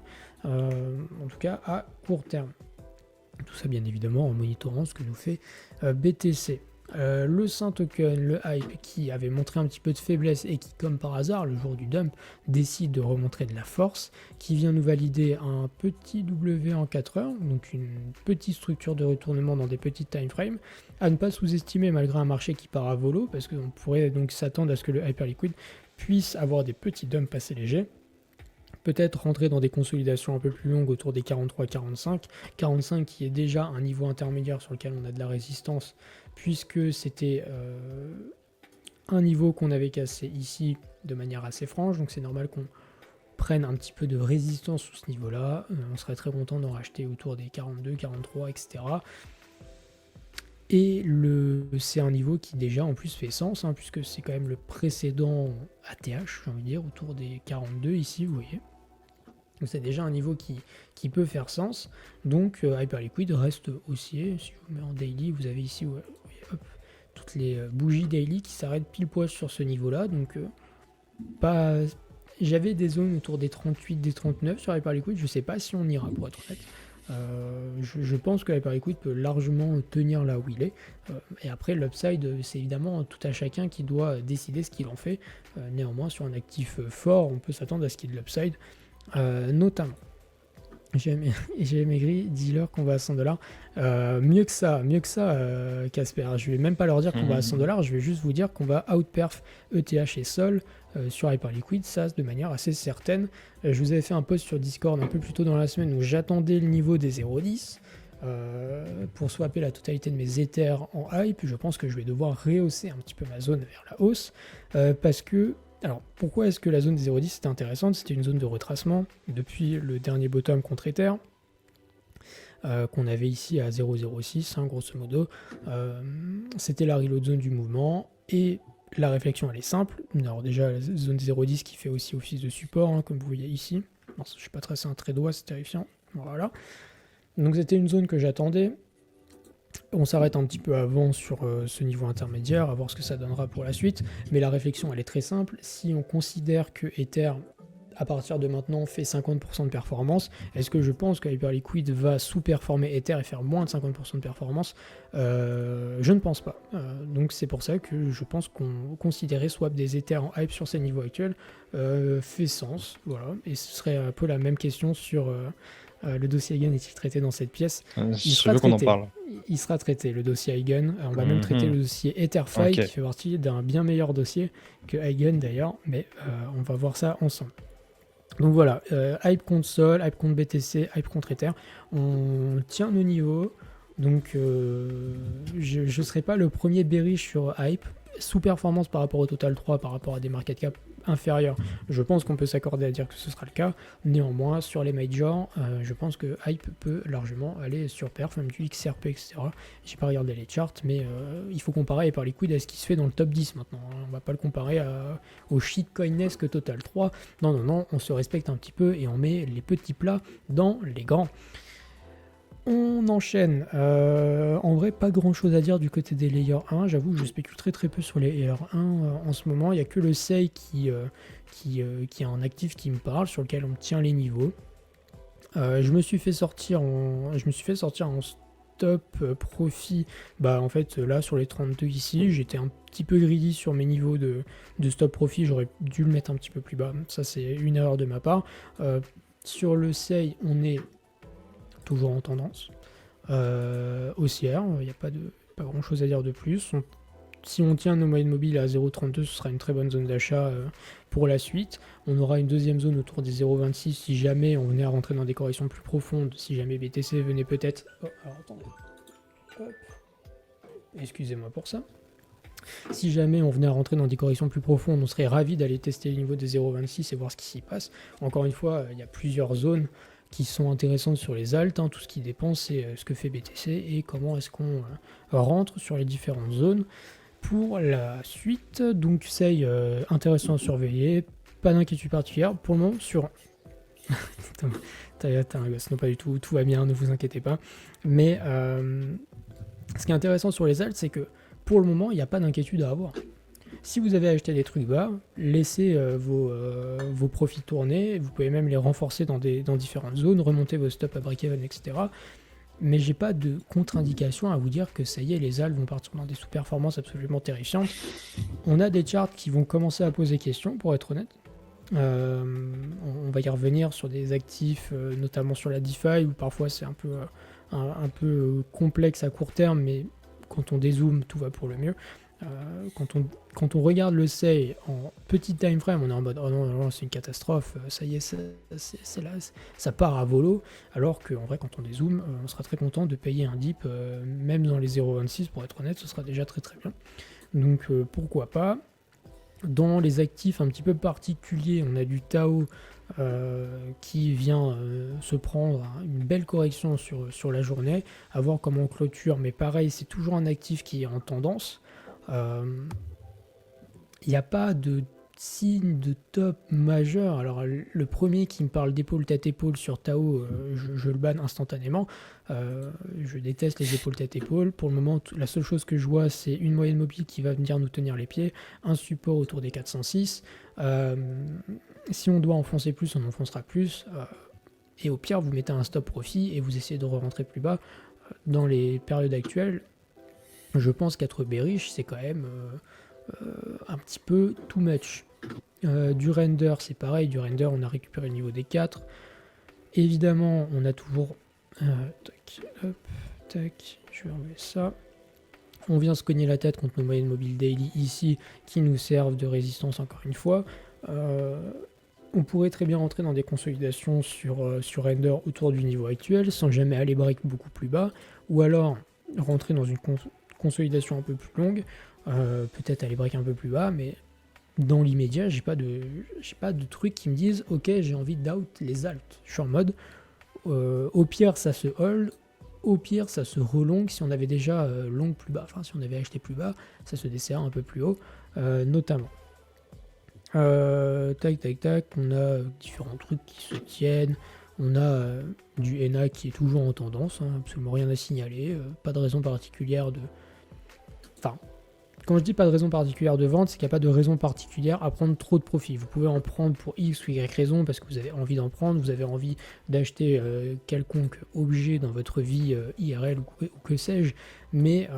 en tout cas à court terme. Tout ça bien évidemment en monitorant ce que nous fait BTC. Le Saint Token, le hype qui avait montré un petit peu de faiblesse et qui comme par hasard le jour du dump décide de remontrer de la force, qui vient nous valider un petit W en 4 heures, donc une petite structure de retournement dans des petites time frames, à ne pas sous-estimer malgré un marché qui part à volo, parce qu'on pourrait donc s'attendre à ce que le Hyperliquid puisse avoir des petits dumps assez légers. Peut-être rentrer dans des consolidations un peu plus longues autour des 43-45. 45 qui est déjà un niveau intermédiaire sur lequel on a de la résistance, puisque c'était un niveau qu'on avait cassé ici de manière assez franche, donc c'est normal qu'on prenne un petit peu de résistance sous ce niveau-là. On serait très content d'en racheter autour des 42, 43, etc. Et c'est un niveau qui déjà en plus fait sens, hein, puisque c'est quand même le précédent ATH, j'ai envie de dire, autour des 42 ici, vous voyez. Donc c'est déjà un niveau qui peut faire sens. Donc Hyperliquid reste haussier. Si je vous mets en daily, vous avez ici hop, toutes les bougies daily qui s'arrêtent pile poil sur ce niveau-là. Donc j'avais des zones autour des 38, des 39 sur Hyperliquid. Je ne sais pas si on ira pour être honnête. Je pense que Hyperliquid peut largement tenir là où il est. Et après, l'upside, c'est évidemment tout à chacun qui doit décider ce qu'il en fait. Néanmoins, sur un actif fort, on peut s'attendre à ce qu'il y ait de l'upside. Notamment j'ai maigri, dis-leur qu'on va à 100$. Mieux que ça, Casper. Je vais même pas leur dire qu'on va à 100$, je vais juste vous dire qu'on va outperf ETH et Sol sur Hyperliquid, ça de manière assez certaine. Je vous avais fait un post sur Discord un peu plus tôt dans la semaine où j'attendais le niveau des 0,10 pour swapper la totalité de mes Ethers en hype. Je pense que je vais devoir rehausser un petit peu ma zone vers la hausse parce que. Alors, pourquoi est-ce que la zone des 0,10 était intéressante? C'était une zone de retracement depuis le dernier bottom contre Ether, qu'on avait ici à 0,06, hein, grosso modo. C'était la reload zone du mouvement, et la réflexion, elle est simple. Alors déjà, la zone des 0,10 qui fait aussi office de support, hein, comme vous voyez ici. Non, je ne suis pas tracé un trait droit, c'est terrifiant. Voilà. Donc c'était une zone que j'attendais. On s'arrête un petit peu avant sur ce niveau intermédiaire, à voir ce que ça donnera pour la suite. Mais la réflexion, elle est très simple. Si on considère que Ether, à partir de maintenant, fait 50% de performance, est-ce que je pense que Hyperliquid va sous-performer Ether et faire moins de 50% de performance? Je ne pense pas. Donc c'est pour ça que je pense qu'on considérait swap des Ethers en hype sur ces niveaux actuels fait sens. Voilà. Et ce serait un peu la même question sur Le dossier Eigen est-il traité dans cette pièce? Il Je sera veux qu'on en traité. parle. Il sera traité, le dossier Eigen. On va même traiter le dossier Etherfi, Ok. qui fait partie d'un bien meilleur dossier que Eigen d'ailleurs, mais on va voir ça ensemble. Donc voilà, hype contre Sol, hype contre BTC, hype contre Ether. On tient nos niveaux, donc je ne serai pas le premier bearish sur hype. Sous-performance par rapport au Total 3, par rapport à des market cap inférieurs, je pense qu'on peut s'accorder à dire que ce sera le cas. Néanmoins, sur les majors, je pense que hype peut largement aller sur perf, même du XRP, etc. J'ai pas regardé les charts, mais il faut comparer par liquid à ce qui se fait dans le top 10 maintenant. On va pas le comparer au shitcoinesque Total 3. Non, on se respecte un petit peu et on met les petits plats dans les grands. On enchaîne. En vrai, pas grand chose à dire du côté des layers 1. J'avoue que je spécule très peu sur les layers 1 en ce moment. Il n'y a que le SEI qui a un actif qui me parle, sur lequel on tient les niveaux. Je me suis fait sortir en stop profit. Bah en fait là sur les 32 ici, j'étais un petit peu greedy sur mes niveaux de stop profit. J'aurais dû le mettre un petit peu plus bas. Ça c'est une erreur de ma part. Sur le SEI, on est toujours en tendance haussière, il n'y a pas grand chose à dire de plus. Si on tient nos moyennes mobiles à 0,32, ce sera une très bonne zone d'achat pour la suite. On aura une deuxième zone autour des 0,26 si jamais on venait à rentrer dans des corrections plus profondes, si jamais BTC venait peut-être... Oh, alors attendez. Hop. Excusez-moi pour ça. Si jamais on venait à rentrer dans des corrections plus profondes, on serait ravi d'aller tester le niveau des 0,26 et voir ce qui s'y passe. Encore une fois, il y a plusieurs zones qui sont intéressantes sur les alts. Tout ce qui dépend, c'est ce que fait BTC et comment est-ce qu'on rentre sur les différentes zones. Pour la suite, donc c'est intéressant à surveiller, pas d'inquiétude particulière. Pour le moment, sur... t'as un gosse, non pas du tout, tout va bien, ne vous inquiétez pas. Mais ce qui est intéressant sur les alts, c'est que pour le moment, il n'y a pas d'inquiétude à avoir. Si vous avez acheté des trucs bas, laissez vos profits tourner, vous pouvez même les renforcer dans différentes zones, remonter vos stops à break-even, etc. Mais j'ai pas de contre-indication à vous dire que ça y est, les alts vont partir dans des sous-performances absolument terrifiantes. On a des charts qui vont commencer à poser question, pour être honnête. On va y revenir sur des actifs, notamment sur la DeFi, où parfois c'est un peu complexe à court terme, mais quand on dézoome, tout va pour le mieux. Quand on regarde le SEI en petit time frame, on est en mode oh non c'est une catastrophe, ça y est, c'est là, ça part à volo, alors qu'en vrai quand on dézoome, on sera très content de payer un dip, même dans les 0,26 pour être honnête, ce sera déjà très bien. Donc pourquoi pas. Dans les actifs un petit peu particuliers, on a du Tao qui vient se prendre une belle correction sur la journée, à voir comment on clôture, mais pareil, c'est toujours un actif qui est en tendance. Il n'y a pas de signe de top majeur. Alors le premier qui me parle d'épaule tête épaule sur Tao, je le banne instantanément. Je déteste les épaules tête épaule. Pour le moment, la seule chose que je vois, c'est une moyenne mobile qui va venir nous tenir les pieds, un support autour des 406. Si on doit enfoncer plus, on enfoncera plus. Et au pire, vous mettez un stop profit et vous essayez de rentrer plus bas. Dans les périodes actuelles, je pense qu'être bearish, c'est quand même un petit peu too much. Du render, c'est pareil. Du render, on a récupéré le niveau des 4. Évidemment, on a toujours... tac, je vais enlever ça. On vient se cogner la tête contre nos moyennes mobiles daily ici, qui nous servent de résistance encore une fois. On pourrait très bien rentrer dans des consolidations sur render autour du niveau actuel, sans jamais aller break beaucoup plus bas, ou alors rentrer dans une consolidation un peu plus longue, peut-être aller break un peu plus bas, mais dans l'immédiat, j'ai pas de trucs qui me disent ok, j'ai envie d'out les alts. Je suis en mode au pire ça se hold, au pire ça se relongue si on avait déjà long plus bas, enfin si on avait acheté plus bas, ça se desserre un peu plus haut, notamment. Tac, on a différents trucs qui se tiennent. On a du ENA qui est toujours en tendance, absolument rien à signaler, pas de raison particulière de... Enfin, quand je dis pas de raison particulière de vente, c'est qu'il n'y a pas de raison particulière à prendre trop de profit. Vous pouvez en prendre pour X ou Y raison parce que vous avez envie d'en prendre, vous avez envie d'acheter quelconque objet dans votre vie IRL ou que sais-je, mais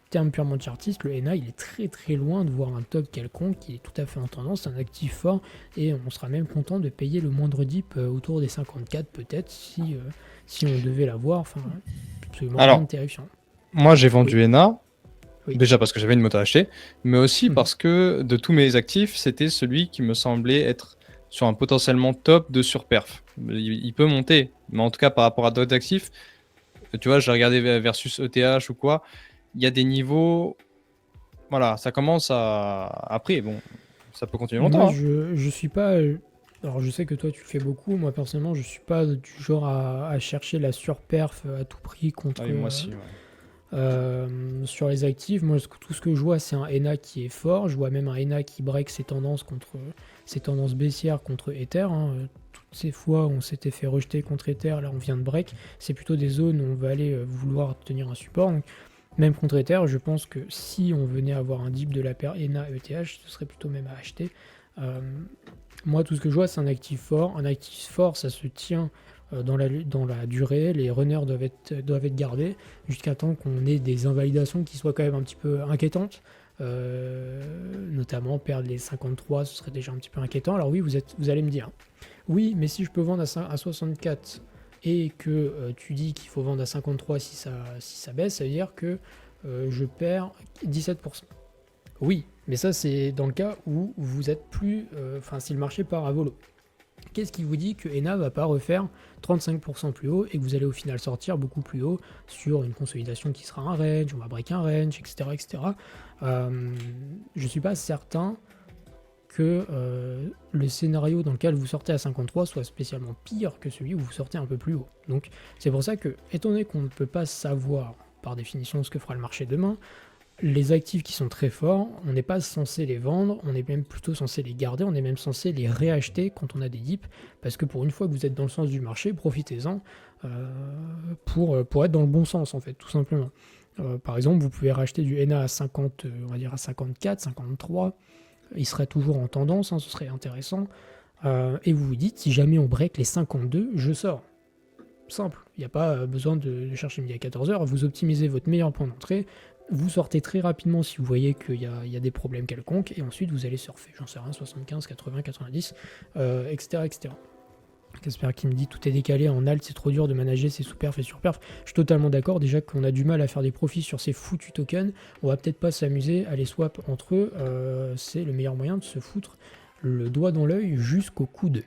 termes purement chartistes, le ENA, il est très très loin de voir un top quelconque qui est tout à fait en tendance, c'est un actif fort, et on sera même content de payer le moindre dip autour des 54 peut-être, si on devait l'avoir, enfin, absolument rien de Alors, terrifiant. moi j'ai Oui, vendu ENA, oui. déjà parce que j'avais une moto à acheter, mais aussi Mhm. parce que de tous mes actifs, c'était celui qui me semblait être sur un potentiellement top de surperf. Il peut monter, mais en tout cas par rapport à d'autres actifs, tu vois, j'ai regardé versus ETH ou quoi, il y a des niveaux, voilà, ça commence à... Après, bon, ça peut continuer Moi, longtemps, hein. je suis pas. Alors, je sais que toi, tu le fais beaucoup. Moi, personnellement, je suis pas du genre à chercher la surperf à tout prix Ah contre. oui, moi aussi, ouais. Sur les actifs, moi, tout ce que je vois, c'est un ENA qui est fort. Je vois même un ENA qui break ses tendances ses tendances baissières contre Ether, hein. Toutes ces fois où on s'était fait rejeter contre Ether, là, on vient de break. C'est plutôt des zones où on va aller vouloir tenir un support. Donc, même contre Ether, je pense que si on venait avoir un dip de la paire ENA ETH, ce serait plutôt même à acheter. Euh, Moi, tout ce que je vois, c'est un actif fort. Un actif fort, ça se tient dans la durée. Les runners doivent être gardés jusqu'à temps qu'on ait des invalidations qui soient quand même un petit peu inquiétantes. Notamment perdre les 53, ce serait déjà un petit peu inquiétant. Alors oui, vous allez me dire, oui, mais si je peux vendre à 64 et que tu dis qu'il faut vendre à 53 si ça baisse, ça veut dire que je perds 17%. Oui, mais ça c'est dans le cas où vous êtes plus... Enfin, si le marché part à volo. Qu'est-ce qui vous dit que ENA va pas refaire 35% plus haut et que vous allez au final sortir beaucoup plus haut sur une consolidation qui sera un range, on va break un range, etc. etc. Je suis pas certain que le scénario dans lequel vous sortez à 53 soit spécialement pire que celui où vous sortez un peu plus haut. Donc c'est pour ça que, étant donné qu'on ne peut pas savoir par définition ce que fera le marché demain, les actifs qui sont très forts, on n'est pas censé les vendre, on est même plutôt censé les garder, on est même censé les réacheter quand on a des dips, parce que pour une fois que vous êtes dans le sens du marché, profitez-en pour être dans le bon sens en fait, tout simplement. Par exemple, vous pouvez racheter du NA à 50, on va dire à 54, 53, il serait toujours en tendance, hein, ce serait intéressant. Et vous vous dites, si jamais on break les 52, je sors. Simple, il n'y a pas besoin de chercher midi à 14h, vous optimisez votre meilleur point d'entrée, vous sortez très rapidement si vous voyez qu'il y a des problèmes quelconques, et ensuite vous allez surfer, j'en sais rien, 75, 80, 90, etc. etc. Casper qui me dit tout est décalé en alt, c'est trop dur de manager ces sous-perf et sur-perf. Je suis totalement d'accord, déjà qu'on a du mal à faire des profits sur ces foutus tokens, on va peut-être pas s'amuser à les swap entre eux, c'est le meilleur moyen de se foutre le doigt dans l'œil jusqu'au coude.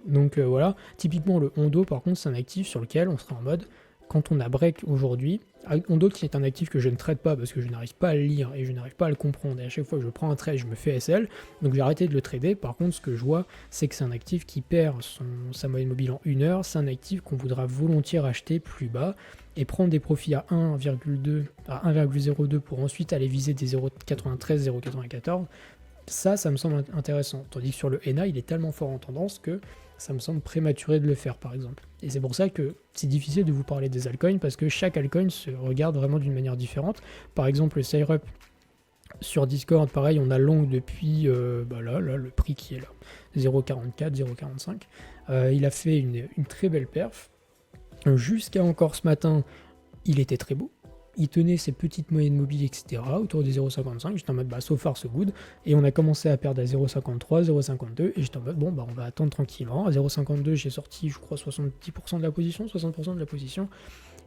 Donc voilà, typiquement le Hondo par contre c'est un actif sur lequel on sera en mode, quand on a break aujourd'hui, Hondo qui est un actif que je ne traite pas parce que je n'arrive pas à le lire et je n'arrive pas à le comprendre, et à chaque fois que je prends un trade je me fais SL, donc j'ai arrêté de le trader. Par contre ce que je vois c'est que c'est un actif qui perd sa moyenne mobile en 1 heure, c'est un actif qu'on voudra volontiers racheter plus bas et prendre des profits à 1,2 à 1,02 pour ensuite aller viser des 0,93, 0,94. Ça me semble intéressant. Tandis que sur le ENA, il est tellement fort en tendance que ça me semble prématuré de le faire, par exemple. Et c'est pour ça que c'est difficile de vous parler des altcoins, parce que chaque altcoin se regarde vraiment d'une manière différente. Par exemple, le Syrup sur Discord, pareil, on a long depuis, là, le prix qui est là, 0,44, 0,45. Il a fait une très belle perf. Jusqu'à encore ce matin, il était très beau. Il tenait ses petites moyennes mobiles, etc., autour des 0,55. J'étais en mode, so far, so good. Et on a commencé à perdre à 0,53, 0,52. Et j'étais en mode, on va attendre tranquillement. À 0,52, j'ai sorti, je crois, 70% de la position, 60% de la position.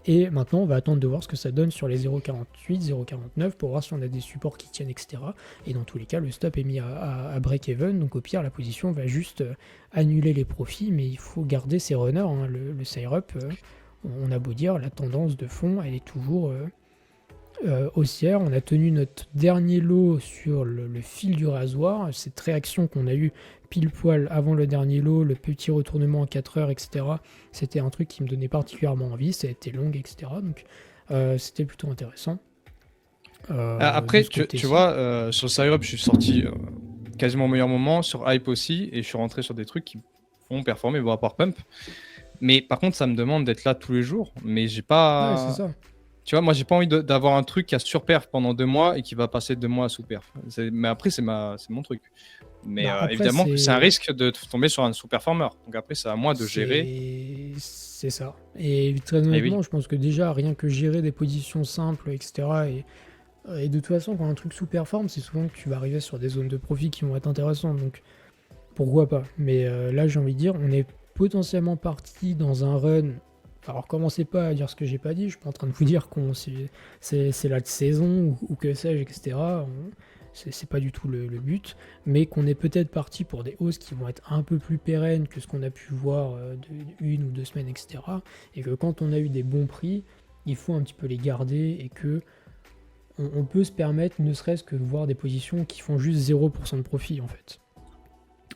Et maintenant, on va attendre de voir ce que ça donne sur les 0,48, 0,49 pour voir si on a des supports qui tiennent, etc. Et dans tous les cas, le stop est mis à break-even. Donc au pire, la position va juste annuler les profits. Mais il faut garder ses runners, hein. Le Syrup, on a beau dire, la tendance de fond, elle est toujours haussière. On a tenu notre dernier lot sur le fil du rasoir. Cette réaction qu'on a eue pile poil avant le dernier lot, le petit retournement en 4 heures, etc. C'était un truc qui me donnait particulièrement envie. Ça a été long, etc. Donc c'était plutôt intéressant. Après, tu vois, sur Syrup, je suis sorti quasiment au meilleur moment, sur Hype aussi, et je suis rentré sur des trucs qui font performer, bon, à part Pump. Mais par contre, ça me demande d'être là tous les jours, mais j'ai pas... Ouais, c'est ça. Tu vois, moi, j'ai pas envie d'avoir un truc qui a surperf pendant 2 mois et qui va passer 2 mois à sous-perf. Mais après, c'est mon truc. Mais Après, évidemment, c'est un risque de tomber sur un sous-performer. Donc après, c'est à moi de gérer. C'est ça. Et très Et honnêtement, oui. je pense que déjà, rien que gérer des positions simples, etc., et Et de toute façon, quand un truc sous-performe, c'est souvent que tu vas arriver sur des zones de profit qui vont être intéressantes. Donc pourquoi pas. Mais là, j'ai envie de dire, on est potentiellement parti dans un run. Alors commencez pas à dire ce que j'ai pas dit, je suis pas en train de vous dire qu'on c'est la saison ou que sais-je, etc. C'est pas du tout le but, mais qu'on est peut-être parti pour des hausses qui vont être un peu plus pérennes que ce qu'on a pu voir de une ou deux semaines, etc. Et que quand on a eu des bons prix, il faut un petit peu les garder et que on peut se permettre ne serait-ce que de voir des positions qui font juste 0% de profit en fait.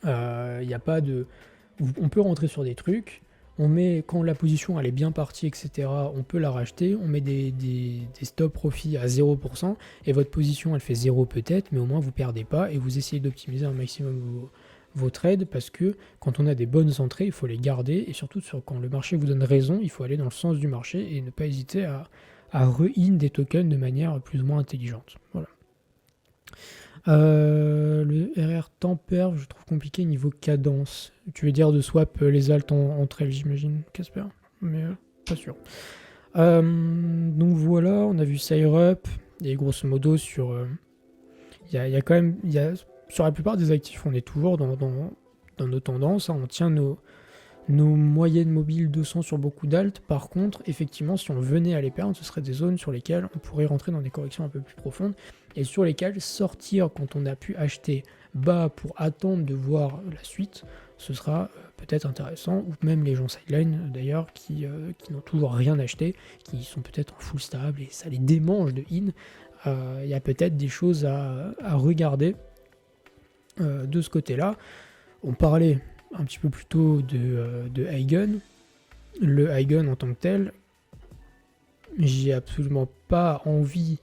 Il y a pas de... On peut rentrer sur des trucs, on met, quand la position elle est bien partie, etc., on peut la racheter, on met des stop profits à 0%, et votre position elle fait 0 peut-être, mais au moins vous perdez pas, et vous essayez d'optimiser un maximum vos trades, parce que quand on a des bonnes entrées, il faut les garder, et surtout quand le marché vous donne raison, il faut aller dans le sens du marché, et ne pas hésiter à re-in des tokens de manière plus ou moins intelligente. Voilà. Le RR Temper, je trouve compliqué niveau cadence. Tu veux dire de swap les alts entre elles, j'imagine, Casper. Mais pas sûr. Donc voilà, on a vu Sireup. Et grosso modo, il y a quand même. Sur la plupart des actifs, on est toujours dans nos tendances. Hein. On tient nos moyennes mobiles 200 sur beaucoup d'alt. Par contre, effectivement, si on venait à les perdre, ce seraient des zones sur lesquelles on pourrait rentrer dans des corrections un peu plus profondes et sur lesquelles sortir quand on a pu acheter bas pour attendre de voir la suite, ce sera peut-être intéressant. Ou même les gens sideline d'ailleurs qui n'ont toujours rien acheté, qui sont peut-être en full stable et ça les démange de in. Il y a peut-être des choses à regarder de ce côté-là. On parlait un petit peu plus tôt de Eigen. Le Eigen en tant que tel, j'ai absolument pas envie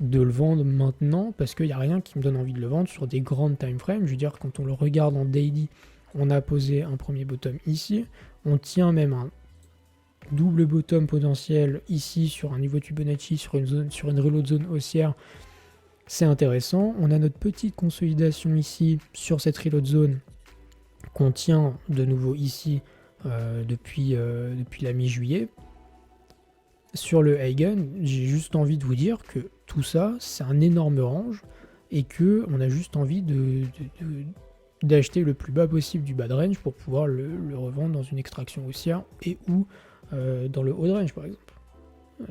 de le vendre maintenant parce qu'il n'y a rien qui me donne envie de le vendre sur des grandes time frames. Je veux dire, quand on le regarde en daily, on a posé un premier bottom ici, on tient même un double bottom potentiel ici sur un niveau de Fibonacci, sur une reload zone haussière. C'est intéressant. On a notre petite consolidation ici sur cette reload zone qu'on tient de nouveau ici depuis la mi-juillet. Sur le Eigen, j'ai juste envie de vous dire que tout ça, c'est un énorme range et que on a juste envie d'acheter le plus bas possible du bas de range pour pouvoir le revendre dans une extraction haussière et ou dans le haut de range par exemple.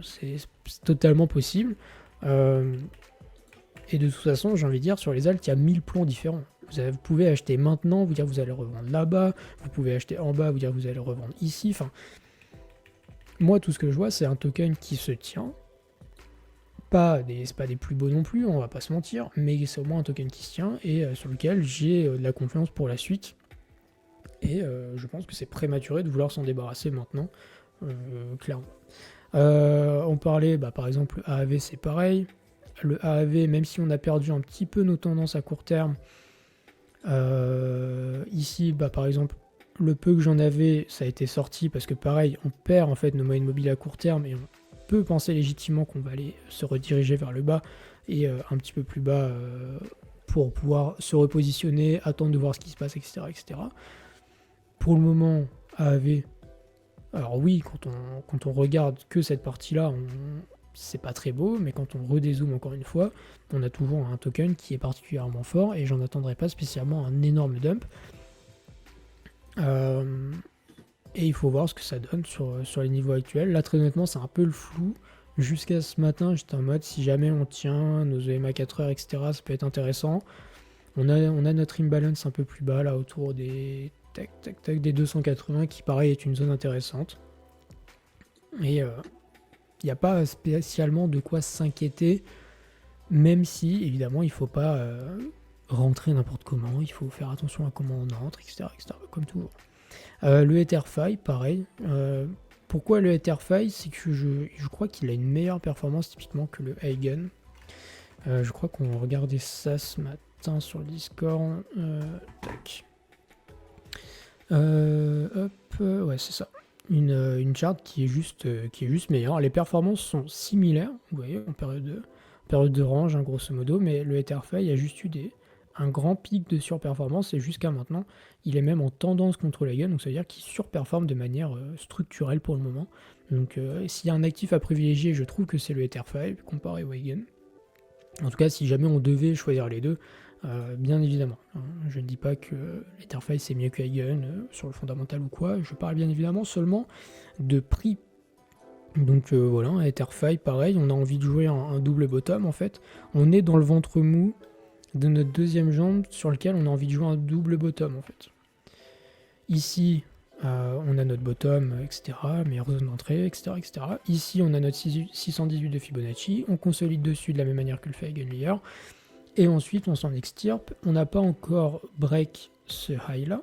C'est totalement possible. Et de toute façon, j'ai envie de dire, sur les alts, il y a 1000 plans différents. Vous pouvez acheter maintenant, vous dire vous allez revendre là-bas, vous pouvez acheter en bas, vous dire vous allez revendre ici. Enfin, moi, tout ce que je vois, c'est un token qui se tient. C'est pas des plus beaux non plus, on va pas se mentir, mais c'est au moins un token qui se tient et sur lequel j'ai de la confiance pour la suite. Et je pense que c'est prématuré de vouloir s'en débarrasser maintenant, clairement. On parlait, par exemple, AAV, c'est pareil. Le AAV, même si on a perdu un petit peu nos tendances à court terme, ici, par exemple, le peu que j'en avais, ça a été sorti parce que pareil, on perd en fait nos moyennes mobiles à court terme et on peut penser légitimement qu'on va aller se rediriger vers le bas et un petit peu plus bas pour pouvoir se repositionner, attendre de voir ce qui se passe, etc. etc. Pour le moment, AAV, alors oui, quand on regarde que cette partie-là, c'est pas très beau, mais quand on redézoome encore une fois, on a toujours un token qui est particulièrement fort et j'en attendrai pas spécialement un énorme dump. Et il faut voir ce que ça donne sur les niveaux actuels. Là, très honnêtement, c'est un peu le flou. Jusqu'à ce matin, j'étais en mode si jamais on tient nos EMA 4 heures, etc., ça peut être intéressant. On a notre imbalance un peu plus bas, là, autour des des 280, qui pareil est une zone intéressante. Et il n'y a pas spécialement de quoi s'inquiéter, même si, évidemment, il ne faut pas rentrer n'importe comment, il faut faire attention à comment on entre, etc., comme toujours. Le Etherfi, pareil. Pourquoi le Etherfi? C'est que je crois qu'il a une meilleure performance typiquement que le Eigen. Je crois qu'on regardait ça ce matin sur le Discord. Tac. Ouais, c'est ça. Une charte qui est juste meilleure. Les performances sont similaires, vous voyez, en période de range, hein, grosso modo, mais le Etherfi a juste eu un grand pic de surperformance et jusqu'à maintenant, il est même en tendance contre l'Eigen, donc ça veut dire qu'il surperforme de manière structurelle pour le moment. Donc s'il y a un actif à privilégier, je trouve que c'est le Etherfi comparé au Eigen. En tout cas, si jamais on devait choisir les deux, bien évidemment. Je ne dis pas que l'Etherfi c'est mieux que Eigen sur le fondamental ou quoi, je parle bien évidemment seulement de prix. Donc voilà, un Etherfi, pareil, on a envie de jouer un double bottom en fait. On est dans le ventre mou de notre deuxième jambe sur lequel on a envie de jouer un double bottom en fait. Ici, on a notre bottom, etc., meilleure zone d'entrée, etc., etc. Ici, on a notre 618 de Fibonacci, on consolide dessus de la même manière que le fait Eigenlayer, et ensuite on s'en extirpe. On n'a pas encore break ce high là.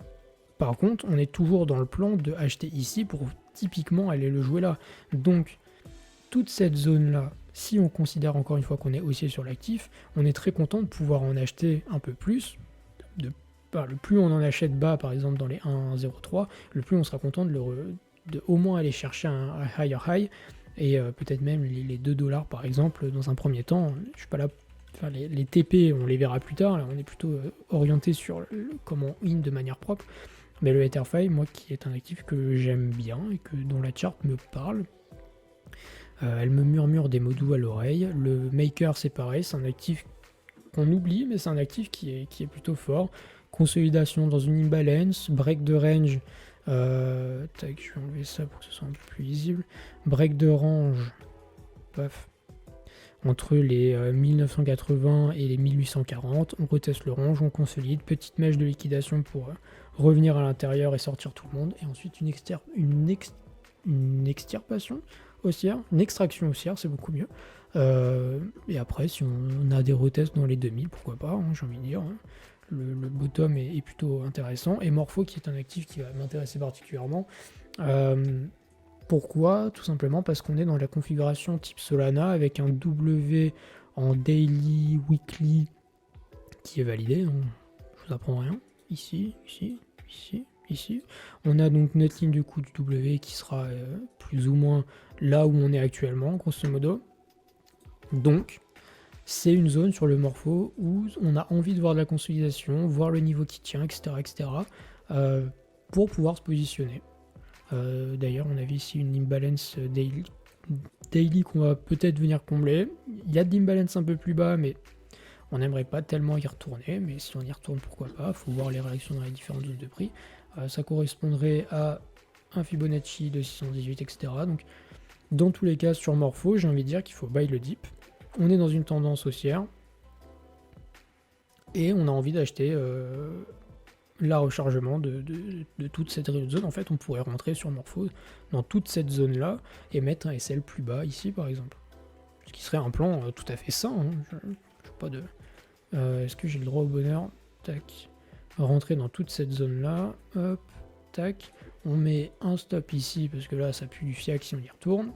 Par contre, on est toujours dans le plan de acheter ici pour typiquement aller le jouer là. Donc, toute cette zone-là, si on considère encore une fois qu'on est haussier sur l'actif, on est très content de pouvoir en acheter un peu plus. Le plus on en achète bas, par exemple dans les 1,03, le plus on sera content de au moins aller chercher un higher high, et peut-être même les 2 $ par exemple dans un premier temps. Je suis pas là. Enfin, les TP, on les verra plus tard. Là, on est plutôt orienté sur comment win de manière propre. Mais le Etherfi, moi qui est un actif que j'aime bien et dont la chart me parle, elle me murmure des mots doux à l'oreille. Le Maker, c'est pareil, c'est un actif qu'on oublie, mais c'est un actif qui est plutôt fort. Consolidation dans une imbalance, break de range. Tac, je vais enlever ça pour que ce soit un peu plus lisible. Break de range, paf, entre les 1980 et les 1840. On reteste le range, on consolide. Petite mèche de liquidation pour revenir à l'intérieur et sortir tout le monde. Et ensuite une extirpation haussière, une extraction haussière, c'est beaucoup mieux. Et après, si on a des retests dans les demi, pourquoi pas, hein, j'ai envie de dire. Hein. Le bottom est plutôt intéressant. Et Morpho, qui est un actif qui va m'intéresser particulièrement. Pourquoi? Tout simplement parce qu'on est dans la configuration type Solana avec un W en daily, weekly qui est validé. Donc, je vous apprends rien. Ici, ici, ici, ici. On a donc notre ligne du coup du W qui sera plus ou moins là où on est actuellement, grosso modo. Donc, c'est une zone sur le Morpho où on a envie de voir de la consolidation, voir le niveau qui tient, etc., etc., pour pouvoir se positionner. D'ailleurs, on avait ici une imbalance daily qu'on va peut-être venir combler. Il y a de l'imbalance un peu plus bas, mais on n'aimerait pas tellement y retourner. Mais si on y retourne, pourquoi pas? Il faut voir les réactions dans les différentes zones de prix. Ça correspondrait à un Fibonacci de 618, etc. Donc, dans tous les cas, sur Morpho, j'ai envie de dire qu'il faut buy le dip. On est dans une tendance haussière. Et on a envie d'acheter la rechargement de toute cette zone. En fait, on pourrait rentrer sur Morpho dans toute cette zone-là et mettre un SL plus bas ici, par exemple. Ce qui serait un plan tout à fait sain. Hein. Je pas de... Est-ce que j'ai le droit au bonheur? Tac. Rentrer dans toute cette zone-là. Hop. Tac. On met un stop ici, parce que là, ça pue du fiac si on y retourne.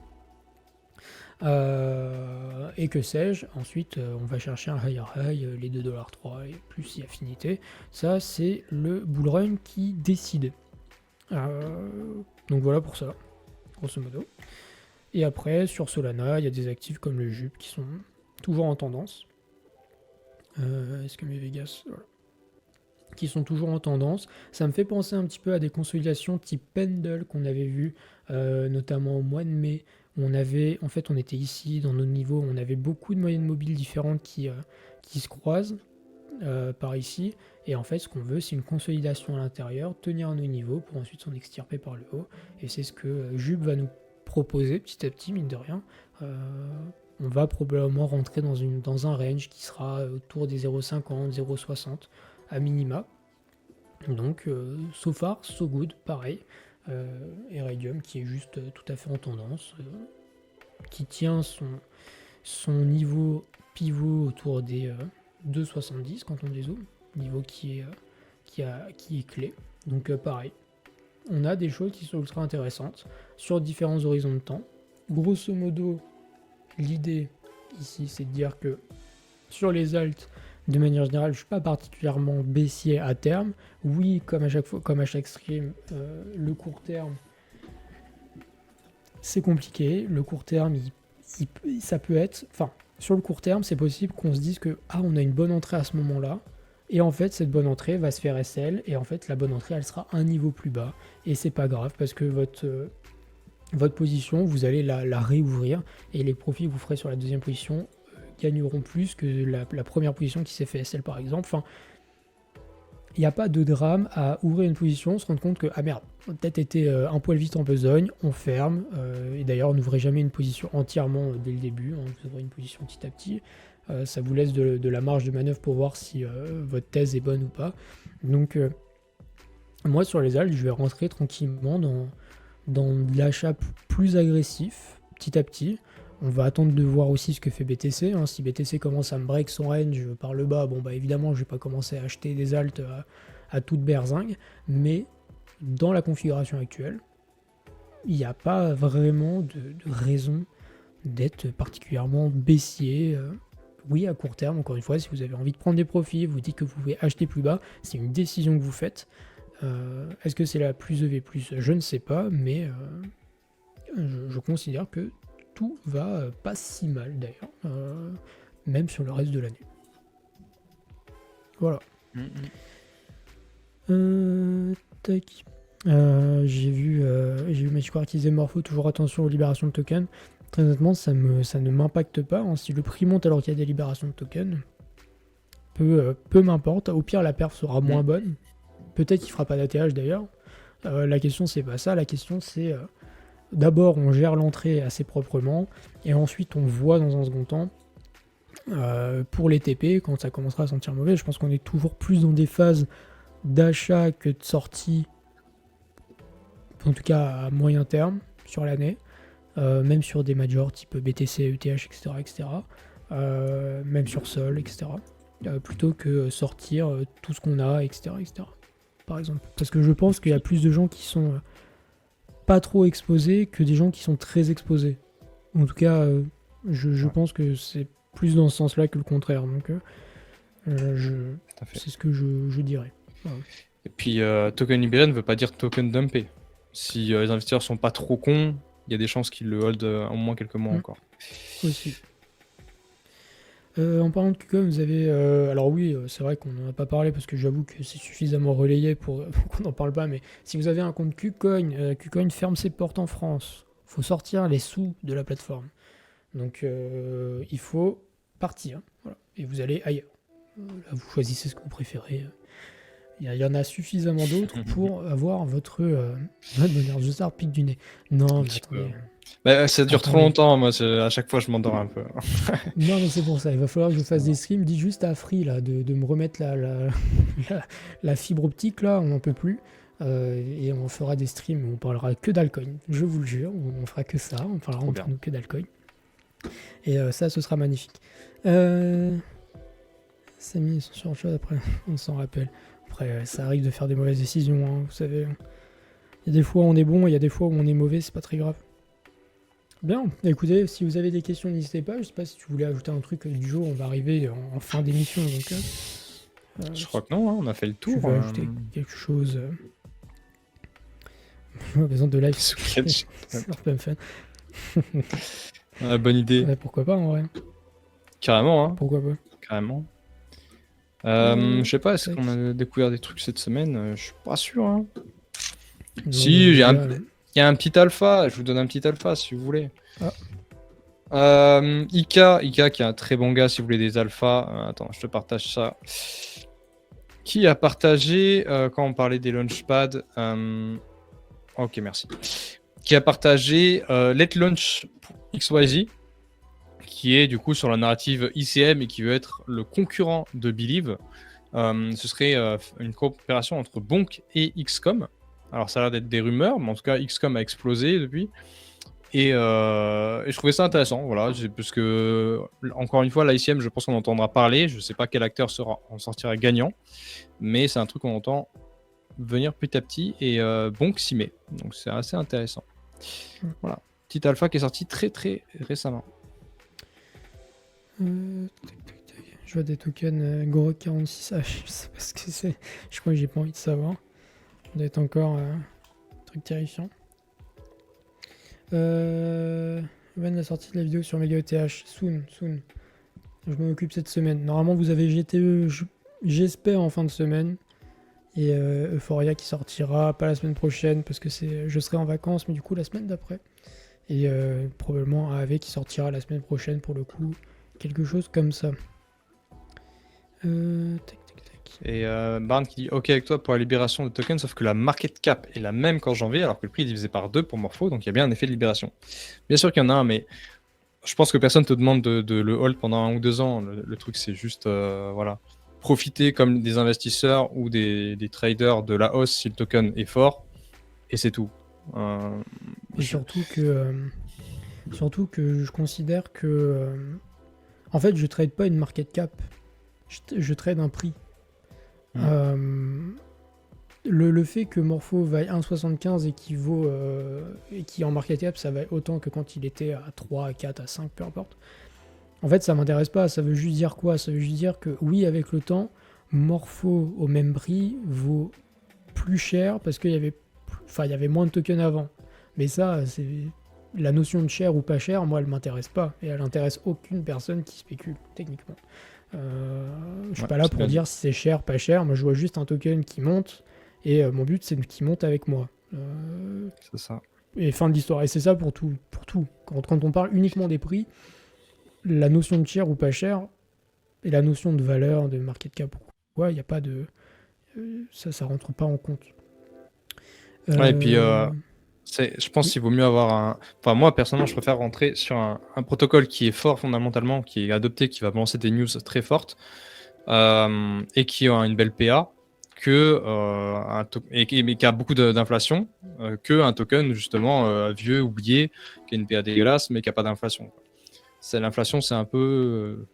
Et que sais-je, ensuite on va chercher un higher high, les 2,3 $ et plus si affinité. Ça c'est le bull run qui décide. Donc voilà pour ça, grosso modo. Et après sur Solana, il y a des actifs comme le JUP qui sont toujours en tendance. Est-ce que mes Vegas, voilà, qui sont toujours en tendance. Ça me fait penser un petit peu à des consolidations type Pendle qu'on avait vu notamment au mois de mai. On était ici dans nos niveaux, on avait beaucoup de moyennes mobiles différentes qui se croisent par ici. Et en fait, ce qu'on veut, c'est une consolidation à l'intérieur, tenir nos niveaux pour ensuite s'en extirper par le haut. Et c'est ce que JUP va nous proposer petit à petit, mine de rien. On va probablement rentrer dans un range qui sera autour des 0,50, 0,60 à minima. Donc, so far, so good, pareil. Iridium qui est juste tout à fait en tendance, qui tient son niveau pivot autour des 2,70 quand on dézoome, niveau qui est clé. Donc pareil, on a des choses qui sont ultra intéressantes sur différents horizons de temps. Grosso modo, l'idée ici, c'est de dire que sur les alts, de manière générale, je ne suis pas particulièrement baissier à terme. Oui, comme à chaque stream, le court terme, c'est compliqué. Le court terme, ça peut être... Enfin, sur le court terme, c'est possible qu'on se dise que on a une bonne entrée à ce moment-là. Et en fait, cette bonne entrée va se faire SL. Et en fait, la bonne entrée, elle sera un niveau plus bas. Et c'est pas grave parce que votre position, vous allez la réouvrir. Et les profits que vous ferez sur la deuxième position gagneront plus que la première position qui s'est fait SL par exemple. Enfin, il n'y a pas de drame à ouvrir une position, se rendre compte que, ah merde, on a peut-être été un poil vite en besogne, on ferme, et d'ailleurs, n'ouvrez jamais une position entièrement dès le début, hein, vous ouvrez une position petit à petit, ça vous laisse de la marge de manœuvre pour voir si votre thèse est bonne ou pas. Donc, moi, sur les altes, je vais rentrer tranquillement dans de l'achat plus agressif, petit à petit. On va attendre de voir aussi ce que fait BTC. Hein. Si BTC commence à me break son range par le bas, bon bah évidemment je vais pas commencer à acheter des altes à toute berzingue, mais dans la configuration actuelle, il n'y a pas vraiment de raison d'être particulièrement baissier. Oui, à court terme, encore une fois, si vous avez envie de prendre des profits, vous dites que vous pouvez acheter plus bas, c'est une décision que vous faites. Est-ce que c'est la plus EV+? Je ne sais pas, mais je considère que tout va pas si mal d'ailleurs, même sur le reste de l'année. Voilà. Tac. J'ai vu Magic qui disait Morpho, toujours attention aux libérations de tokens. Très honnêtement, ça ne m'impacte pas. Hein. Si le prix monte alors qu'il y a des libérations de tokens, peu m'importe. Au pire, la perf sera moins bonne. Peut-être qu'il fera pas d'ATH d'ailleurs. La question, c'est pas ça. La question, c'est d'abord, on gère l'entrée assez proprement, et ensuite, on voit dans un second temps, pour les TP, quand ça commencera à sentir mauvais, je pense qu'on est toujours plus dans des phases d'achat que de sortie, en tout cas à moyen terme, sur l'année, même sur des majors type BTC, ETH, etc., etc., même sur Sol, etc., plutôt que sortir tout ce qu'on a, etc., etc., par exemple. Parce que je pense qu'il y a plus de gens qui sont pas trop exposés que des gens qui sont très exposés. En tout cas, je pense que c'est plus dans ce sens-là que le contraire. Donc, c'est ce que je dirais. Voilà. Et puis, token libéré ne veut pas dire token dumpé. Si les investisseurs sont pas trop cons, il y a des chances qu'ils le hold au moins quelques mois encore. Aussi. En parlant de KuCoin, vous avez... alors oui, c'est vrai qu'on n'en a pas parlé parce que j'avoue que c'est suffisamment relayé pour qu'on n'en parle pas, mais si vous avez un compte KuCoin, KuCoin ferme ses portes en France. Il faut sortir les sous de la plateforme. Donc il faut partir. Voilà. Et vous allez ailleurs. Là, vous choisissez ce que vous préférez. Il y en a suffisamment d'autres pour avoir votre bonheur. Je sors pique du nez. Non, mais attendez. Bah, ça dure trop longtemps, moi, à chaque fois je m'endors un peu. Non, mais c'est pour ça, il va falloir que je fasse des streams. Dis juste à Free là, de me remettre la fibre optique, là, on n'en peut plus. Et on fera des streams où on parlera que d'alcoin. Je vous le jure, on fera que ça, on parlera entre nous que d'alcoin. Et ça, ce sera magnifique. Samy, ils sont sur autre chose après, on s'en rappelle. Après, ça arrive de faire des mauvaises décisions, hein, vous savez. Il y a des fois où on est bon, il y a des fois où on est mauvais, c'est pas très grave. Bien, écoutez, si vous avez des questions, n'hésitez pas. Je sais pas si tu voulais ajouter un truc du jour, on va arriver en fin d'émission. Donc, je crois que non, hein, on a fait le tour. Tu veux ajouter quelque chose J'ai besoin de live. C'est pas fun. Bonne idée. Ouais, pourquoi pas en vrai. Carrément, hein. Pourquoi pas. Carrément. Je sais pas, est-ce qu'on a découvert des trucs cette semaine? Je suis pas sûr. Hein. Non, si, il y a un petit alpha, je vous donne un petit alpha si vous voulez. Ika qui est un très bon gars si vous voulez des alphas. Attends, je te partage ça. Qui a partagé, quand on parlait des launchpads, ok, merci. Qui a partagé Let Launch XYZ, qui est du coup sur la narrative ICM et qui veut être le concurrent de Believe. Ce serait une coopération entre Bonk et XCOM. Alors ça a l'air d'être des rumeurs, mais en tout cas XCOM a explosé depuis. Et je trouvais ça intéressant, voilà, parce que encore une fois, l'ICM, je pense qu'on entendra parler. Je sais pas quel acteur en sortira gagnant, mais c'est un truc qu'on entend venir petit à petit et Bonk s'y met. Donc c'est assez intéressant. Voilà, petit alpha qui est sorti très très récemment. Je vois des tokens Grok 46H, je sais pas ce que c'est. Je crois que j'ai pas envie de savoir. Ça doit être encore un truc terrifiant. La sortie de la vidéo sur Mega ETH. Soon. Je m'en occupe cette semaine. Normalement, vous avez GTE, j'espère, en fin de semaine. Et Euphoria qui sortira pas la semaine prochaine parce que je serai en vacances, mais du coup la semaine d'après. Et probablement AAV qui sortira la semaine prochaine pour le coup. quelque chose comme ça. Tac, tac, tac. Et Barn qui dit ok avec toi pour la libération de tokens, sauf que la market cap est la même qu'en janvier, alors que le prix est divisé par 2 pour Morpho, donc il y a bien un effet de libération. Bien sûr qu'il y en a un, mais je pense que personne te demande de le hold pendant 1 ou 2 ans. Le truc, c'est juste voilà, profiter comme des investisseurs ou des traders de la hausse si le token est fort, et c'est tout. Et surtout que je considère que en fait je trade pas une market cap, je trade un prix. Le fait que Morpho vaille 1,75 et qui en market cap ça vaille autant que quand il était à 3, à 4, à 5, peu importe. En fait ça m'intéresse pas, ça veut juste dire quoi? Ça veut juste dire que oui, avec le temps, Morpho au même prix vaut plus cher parce qu'il y avait moins de tokens avant. Mais ça, c'est la notion de cher ou pas cher, moi elle m'intéresse pas. Et elle intéresse aucune personne qui spécule, techniquement. Je suis pas là pour dire si c'est cher, pas cher. Moi je vois juste un token qui monte. Et mon but c'est qu'il monte avec moi. C'est ça. Et fin de l'histoire. Et c'est ça pour tout. Quand on parle uniquement des prix, la notion de cher ou pas cher, et la notion de valeur, de market cap, il n'y a pas de... ça rentre pas en compte. Ouais, et puis je pense qu'il vaut mieux avoir un... Enfin, moi, personnellement, je préfère rentrer sur un protocole qui est fort fondamentalement, qui est adopté, qui va balancer des news très fortes, et qui a une belle PA, mais qui a beaucoup d'inflation, qu'un token, justement, vieux, oublié, qui a une PA dégueulasse, mais qui n'a pas d'inflation. L'inflation, c'est un peu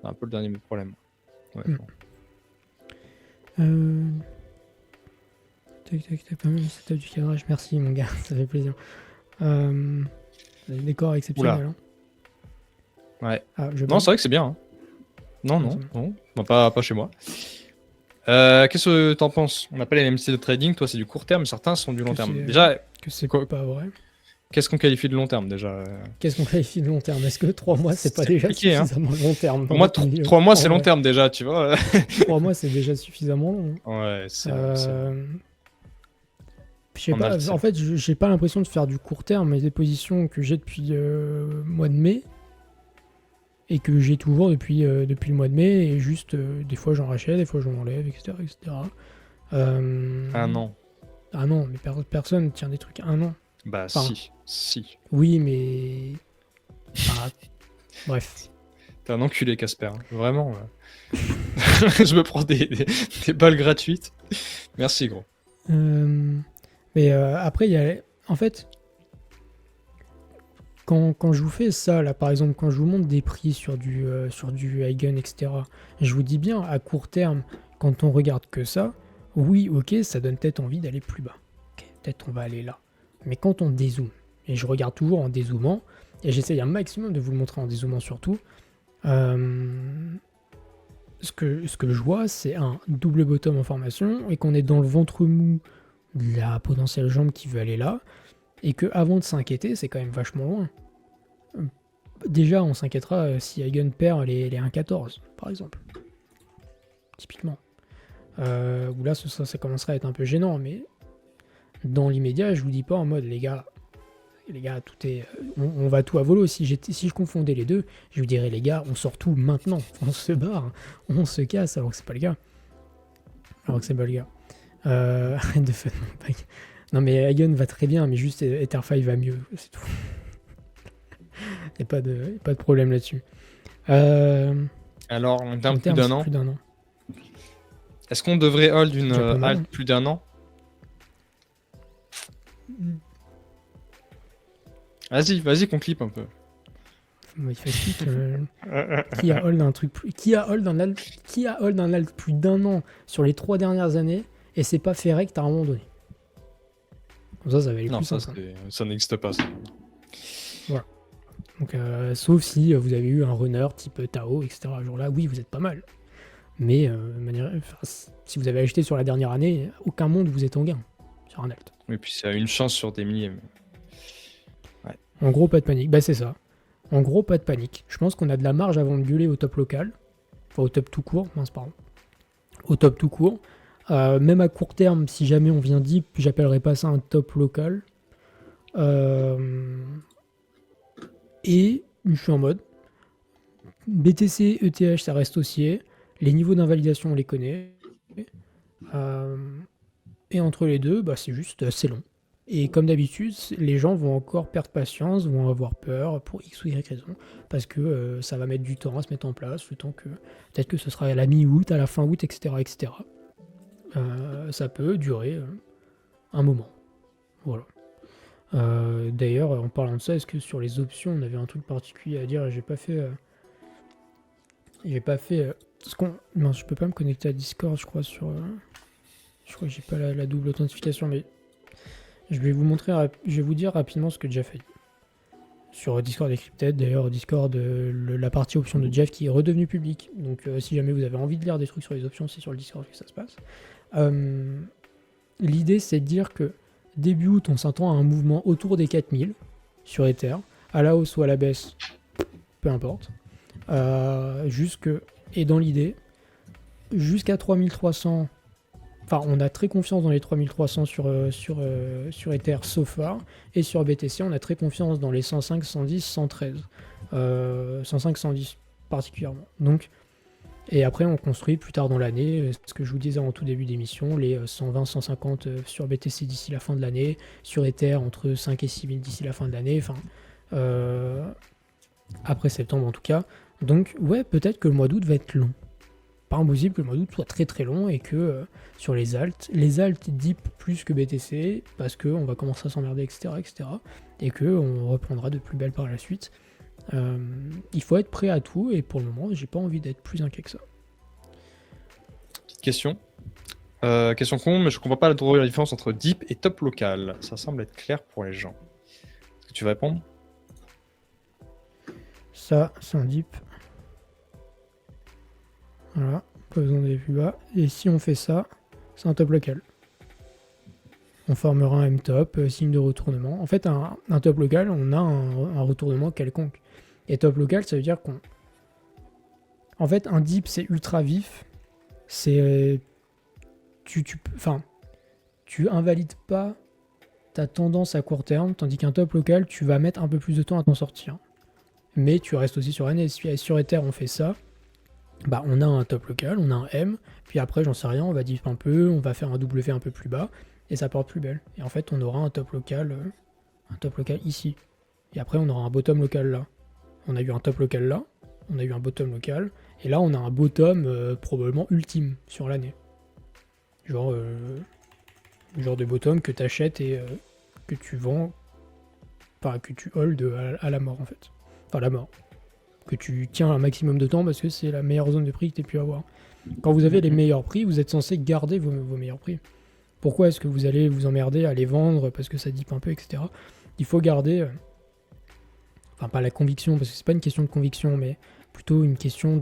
le dernier problème. Ouais, Tac, pas mal le setup du cadrage. Merci mon gars, ça fait plaisir. Le décor exceptionnel. Hein. Ouais. Non, c'est vrai que c'est bien. Hein. Non. Bon, pas chez moi. Qu'est-ce que t'en penses? On n'a pas les mêmes styles de trading. Toi, c'est du court terme, certains sont du long terme. Déjà, que c'est quoi pas vrai? Qu'est-ce qu'on qualifie de long terme déjà? Qu'est-ce qu'on qualifie de long terme? Est-ce que 3 mois, c'est pas déjà suffisamment long terme? Pour moi, 3 mois, c'est long terme déjà, tu vois. 3 mois, c'est déjà suffisamment long. Ouais, c'est je sais pas, en fait, j'ai pas l'impression de faire du court terme, mais des positions que j'ai depuis le mois de mai, et que j'ai toujours depuis le mois de mai, et juste, des fois j'en rachète, des fois j'en enlève, etc. Un an. Ah non, mais personne tient des trucs un an. Bah si. Oui, mais... bref. T'es un enculé, Casper. Hein. Vraiment. Je me prends des balles gratuites. Merci, gros. Mais après, il y a... En fait, quand je vous fais ça, là, par exemple, quand je vous montre des prix sur du Eigen, etc., je vous dis bien, à court terme, quand on regarde que ça, oui, ok, ça donne peut-être envie d'aller plus bas. Okay, peut-être on va aller là. Mais quand on dézoome, et je regarde toujours en dézoomant, et j'essaye un maximum de vous le montrer en dézoomant surtout, ce que je vois, c'est un double bottom en formation, et qu'on est dans le ventre mou de la potentielle jambe qui veut aller là, et que avant de s'inquiéter, c'est quand même vachement loin. Déjà, on s'inquiétera si Eigen perd les 1,14, par exemple. Typiquement. Où là, ça commencerait à être un peu gênant, mais dans l'immédiat, je vous dis pas en mode, les gars, tout est, on va tout à volo. Si je confondais les deux, je vous dirais, les gars, on sort tout maintenant. On se barre, on se casse, alors que c'est pas le cas. Arrête de faire mon bail. Non, mais Eigen va très bien, mais juste Ether5 va mieux, c'est tout. Il n'y a pas de problème là-dessus. Alors, en termes plus d'un an, est-ce qu'on devrait hold une alt plus d'un an? Vas-y qu'on clip un peu. Il fait clip, qui a hold un truc qui a hold un alt plus d'un an sur les 3 dernières années et c'est pas fait rect à un moment donné. Comme ça va aller plus simple. Ça n'existe pas. Ça. Voilà. Donc, sauf si vous avez eu un runner type Tao, etc. Jour-là, oui, vous êtes pas mal. Mais si vous avez acheté sur la dernière année, aucun monde vous êtes en gain sur un alt. Et puis c'est une chance sur des milliers. Ouais. En gros, pas de panique. Bah c'est ça. En gros, pas de panique. Je pense qu'on a de la marge avant de gueuler au top local. Enfin, au top tout court. Au top tout court. Même à court terme, si jamais on vient deep, j'appellerais pas ça un top local. Et je suis en mode, BTC, ETH, ça reste haussier. Les niveaux d'invalidation, on les connaît. Euh, et entre les deux, bah, c'est long. Et comme d'habitude, les gens vont encore perdre patience, vont avoir peur pour X ou Y raison, parce que ça va mettre du temps à se mettre en place, le temps que peut-être que ce sera à la mi-août, à la fin août, etc. etc. Ça peut durer un moment. Voilà. D'ailleurs, en parlant de ça, est-ce que sur les options, on avait un truc particulier à dire? J'ai pas fait. Non, je peux pas me connecter à Discord, je crois, je crois que j'ai pas la double authentification, mais je vais vous dire rapidement ce que Jeff a dit. Sur Discord Encrypted, d'ailleurs, Discord, la partie option de Jeff qui est redevenue publique. Donc, si jamais vous avez envie de lire des trucs sur les options, c'est sur le Discord que ça se passe. L'idée, c'est de dire que début août, on s'attend à un mouvement autour des 4000 sur Ether, à la hausse ou à la baisse, peu importe. Et dans l'idée, jusqu'à 3300. Enfin, on a très confiance dans les 3300 sur Ether so far, et sur BTC, on a très confiance dans les 105, 110, 113. 105, 110 particulièrement. Donc, et après, on construit plus tard dans l'année, ce que je vous disais en tout début d'émission, les 120, 150 sur BTC d'ici la fin de l'année, sur Ether entre 5 et 6 000 d'ici la fin de l'année, enfin, après septembre en tout cas. Donc, ouais, peut-être que le mois d'août va être long. Pas impossible que le mois d'août soit très très long et que sur les alts dip plus que BTC parce qu'on va commencer à s'emmerder, etc., etc. Et qu'on reprendra de plus belle par la suite. Il faut être prêt à tout et pour le moment, j'ai pas envie d'être plus inquiet que ça. Petite question. Question con, mais je comprends pas trop la différence entre dip et top local. Ça semble être clair pour les gens. Est-ce que tu vas répondre? Ça, c'est un dip. Voilà, pas besoin d'aller plus bas. Et si on fait ça, c'est un top local. On formera un M-top, signe de retournement. En fait, un top local, on a un retournement quelconque. Et top local, ça veut dire qu'on... En fait, un dip, c'est ultra vif. C'est... Tu invalides pas ta tendance à court terme, tandis qu'un top local, tu vas mettre un peu plus de temps à t'en sortir. Mais tu restes aussi sur l'année. Si sur Ether, on fait ça, bah, on a un top local, on a un M, puis après, j'en sais rien, on va dip un peu, on va faire un W un peu plus bas, et ça porte plus belle. Et en fait, on aura un top local ici. Et après, on aura un bottom local là. On a eu un top local là, on a eu un bottom local, et là, on a un bottom probablement ultime sur l'année. Genre de bottom que tu achètes et que tu vends, enfin, que tu hold à la mort en fait. Enfin, la mort. Que tu tiens un maximum de temps parce que c'est la meilleure zone de prix que tu aies pu avoir. Quand vous avez les meilleurs prix, vous êtes censé garder vos meilleurs prix. Pourquoi est-ce que vous allez vous emmerder à les vendre parce que ça dip un peu, etc. Il faut garder, enfin pas la conviction, parce que c'est pas une question de conviction, mais plutôt une question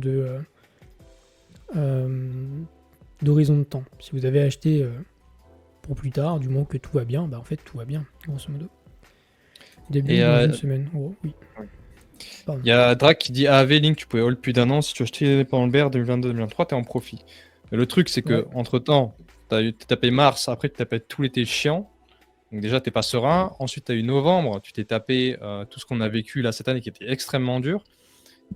d'horizon de temps. Si vous avez acheté pour plus tard, du moment que tout va bien, bah en fait tout va bien, grosso modo. Début dans une semaine, oh, oui. Il y a Drac qui dit AAV Link, tu pouvais hold plus d'un an. Si tu achetais pendant le BR 2022-2023, t'es en profit. Mais le truc, c'est que entre temps, t'as tapé mars, après tu tapé tout l'été chiant. Donc déjà, t'es pas serein. Ensuite, t'as eu novembre, tu t'es tapé tout ce qu'on a vécu là cette année qui était extrêmement dur.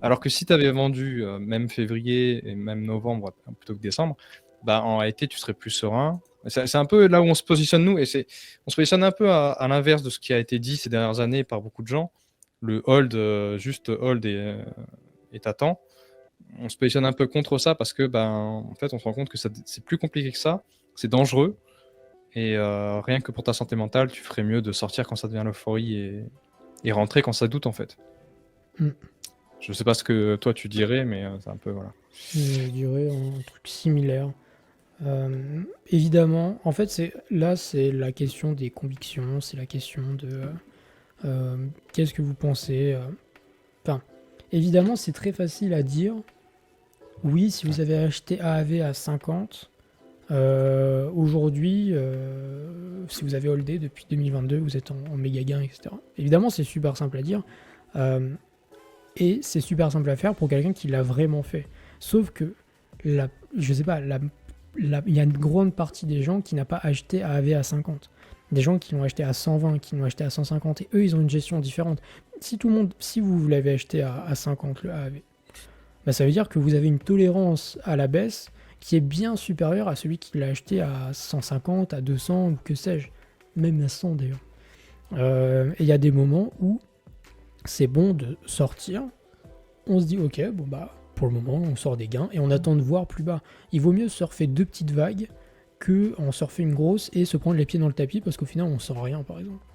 Alors que si t'avais vendu même février et même novembre plutôt que décembre, bah en réalité, tu serais plus serein. C'est un peu là où on se positionne nous, et on se positionne un peu à l'inverse de ce qui a été dit ces dernières années par beaucoup de gens. Le hold, juste hold et t'attends. On se positionne un peu contre ça parce que en fait, on se rend compte que c'est plus compliqué que ça, c'est dangereux. Et rien que pour ta santé mentale, tu ferais mieux de sortir quand ça devient l'euphorie et rentrer quand ça doute en fait. Je sais pas ce que toi tu dirais, mais c'est un peu voilà. Je dirais un truc similaire. Évidemment, en fait, c'est la question des convictions, c'est la question de qu'est-ce que vous pensez. Enfin, évidemment, c'est très facile à dire. Oui, si vous avez acheté AAV à 50, aujourd'hui, si vous avez holdé depuis 2022, vous êtes en méga gain, etc. Évidemment, c'est super simple à dire. Et c'est super simple à faire pour quelqu'un qui l'a vraiment fait. Sauf que, je sais pas, il y a une grande partie des gens qui n'a pas acheté AAV à 50. Des gens qui l'ont acheté à 120, qui l'ont acheté à 150, et eux, ils ont une gestion différente. Si vous l'avez acheté à 50, le AAV, bah, ça veut dire que vous avez une tolérance à la baisse qui est bien supérieure à celui qui l'a acheté à 150, à 200 ou que sais-je, même à 100 d'ailleurs. Et il y a des moments où c'est bon de sortir, on se dit ok, bon bah pour le moment on sort des gains et on attend de voir plus bas. Il vaut mieux surfer 2 petites vagues que en surfer une grosse et se prendre les pieds dans le tapis parce qu'au final on sent rien par exemple.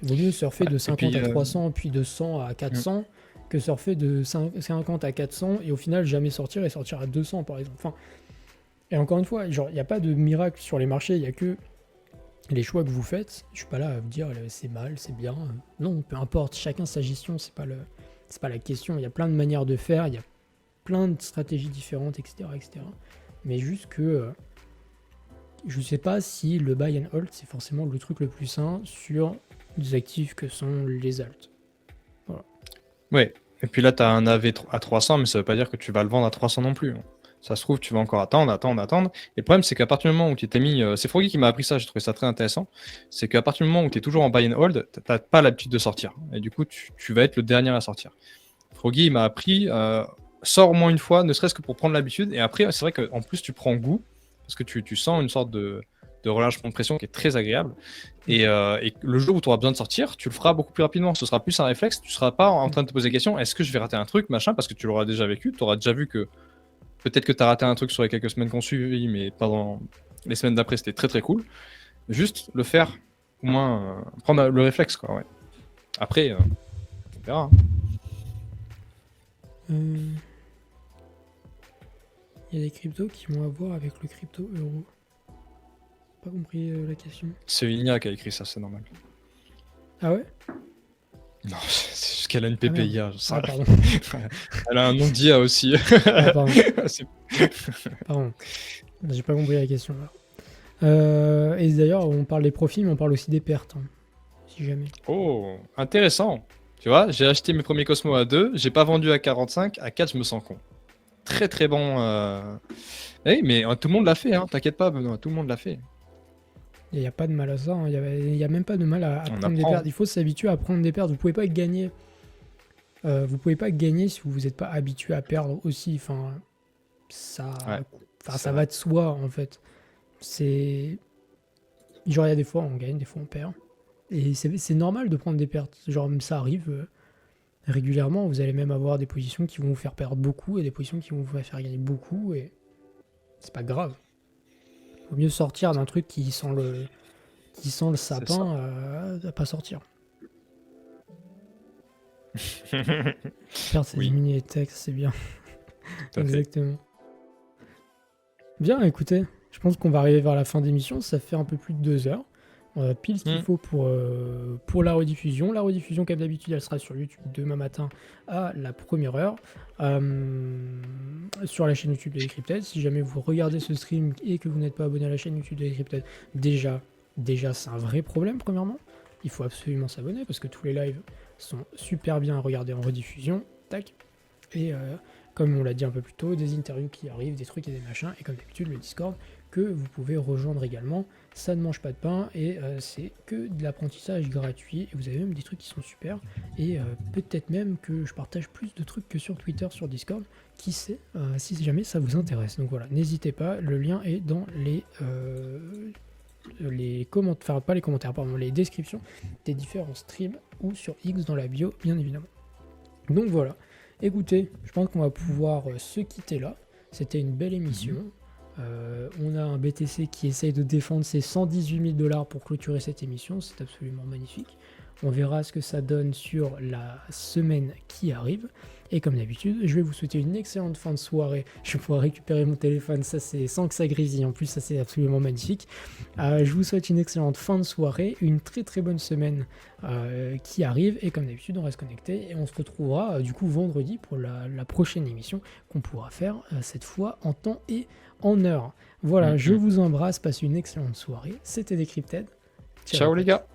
Il vaut mieux surfer de 50 puis, à 300 puis de 100 à 400 que surfer de 50 à 400 et au final jamais sortir et sortir à 200 par exemple. Enfin, et encore une fois, genre il n'y a pas de miracle sur les marchés, il n'y a que les choix que vous faites. Je suis pas là à vous dire c'est mal, c'est bien. Non, peu importe, chacun sa gestion, c'est pas la question. Il y a plein de manières de faire, il y a plein de stratégies différentes, etc. etc. Mais juste que je sais pas si le buy and hold c'est forcément le truc le plus sain sur des actifs que sont les alts. Ouais. Et puis là, tu as un AV à 300, mais ça veut pas dire que tu vas le vendre à 300 non plus. Ça se trouve, tu vas encore attendre. Et le problème, c'est qu'à partir du moment où tu t'es mis. C'est Froggy qui m'a appris ça, j'ai trouvé ça très intéressant. C'est qu'à partir du moment où tu es toujours en buy and hold, tu n'as pas l'habitude de sortir. Et du coup, tu vas être le dernier à sortir. Froggy, il m'a appris sors au moins une fois, ne serait-ce que pour prendre l'habitude. Et après, c'est vrai qu'en plus, tu prends goût, parce que tu sens une sorte de relâchement de pression qui est très agréable. Et le jour où tu auras besoin de sortir, tu le feras beaucoup plus rapidement. Ce sera plus un réflexe. Tu ne seras pas en train de te poser la question est-ce que je vais rater un truc, machin, parce que tu l'auras déjà vécu. Tu auras déjà vu que peut-être que tu as raté un truc sur les quelques semaines qu'on suivi, mais pendant les semaines d'après, c'était très très cool. Juste le faire, au moins prendre le réflexe, quoi. Ouais. Après, on verra. Il y a des cryptos qui vont avoir avec le crypto euro. Pas compris la question. C'est Inia qui a écrit ça, c'est normal. Ah ouais? Non, c'est juste qu'elle a une PPIA. Ah pardon. Elle a un nom d'IA aussi. Ah, pardon. Pardon. J'ai pas compris la question là. Et d'ailleurs, on parle des profits, mais on parle aussi des pertes. Hein, si jamais. Oh, intéressant. Tu vois, j'ai acheté mes premiers Cosmos à 2, j'ai pas vendu à 45, à 4, je me sens con. Très très bon. Oui, mais tout le monde l'a fait, hein. T'inquiète pas, Benoît, tout le monde l'a fait. Il n'y a pas de mal à ça, hein. Il n'y a même pas de mal à prendre des apprend. pertes. Il faut s'habituer à prendre des pertes. Vous pouvez pas gagner. Vous pouvez pas gagner si vous n'êtes pas habitué à perdre aussi. Enfin, ça, ça va de soi en fait. C'est genre il y a des fois on gagne, des fois on perd. Et c'est normal de prendre des pertes. Genre ça arrive régulièrement. Vous allez même avoir des positions qui vont vous faire perdre beaucoup et des positions qui vont vous faire gagner beaucoup. Et c'est pas grave. Vaut mieux sortir d'un truc qui sent le sapin à pas sortir. Faire c'est diminuer les textes, c'est bien. Exactement. Bien, écoutez, je pense qu'on va arriver vers la fin d'émission. Ça fait un peu plus de 2 heures. On a pile ce qu'il faut pour la rediffusion. La rediffusion, comme d'habitude, elle sera sur YouTube demain matin à la 1er heure. Sur la chaîne YouTube de Decrypted. Si jamais vous regardez ce stream et que vous n'êtes pas abonné à la chaîne YouTube de Decrypted, déjà c'est un vrai problème, premièrement. Il faut absolument s'abonner parce que tous les lives sont super bien à regarder en rediffusion. Tac. Et comme on l'a dit un peu plus tôt, des interviews qui arrivent, des trucs et des machins. Et comme d'habitude, le Discord que vous pouvez rejoindre également. Ça ne mange pas de pain et c'est que de l'apprentissage gratuit. Et vous avez même des trucs qui sont super. Et peut-être même que je partage plus de trucs que sur Twitter, sur Discord. Qui sait, si jamais ça vous intéresse. Donc voilà, n'hésitez pas. Le lien est dans les commentaires, enfin pas les commentaires, pardon, les descriptions des différents streams ou sur X dans la bio, bien évidemment. Donc voilà. Écoutez, je pense qu'on va pouvoir se quitter là. C'était une belle émission. On a un BTC qui essaye de défendre ses 118 000 $ pour clôturer cette émission. C'est absolument magnifique. On verra ce que ça donne sur la semaine qui arrive. Et comme d'habitude, je vais vous souhaiter une excellente fin de soirée. Je vais pouvoir récupérer mon téléphone, ça c'est sans que ça grésille. En plus, ça c'est absolument magnifique. Je vous souhaite une excellente fin de soirée, une très très bonne semaine qui arrive. Et comme d'habitude, on reste connecté et on se retrouvera du coup vendredi pour la prochaine émission qu'on pourra faire cette fois en temps et en heure. Voilà, je vous embrasse, passez une excellente soirée. C'était Decrypted. Ciao les gars.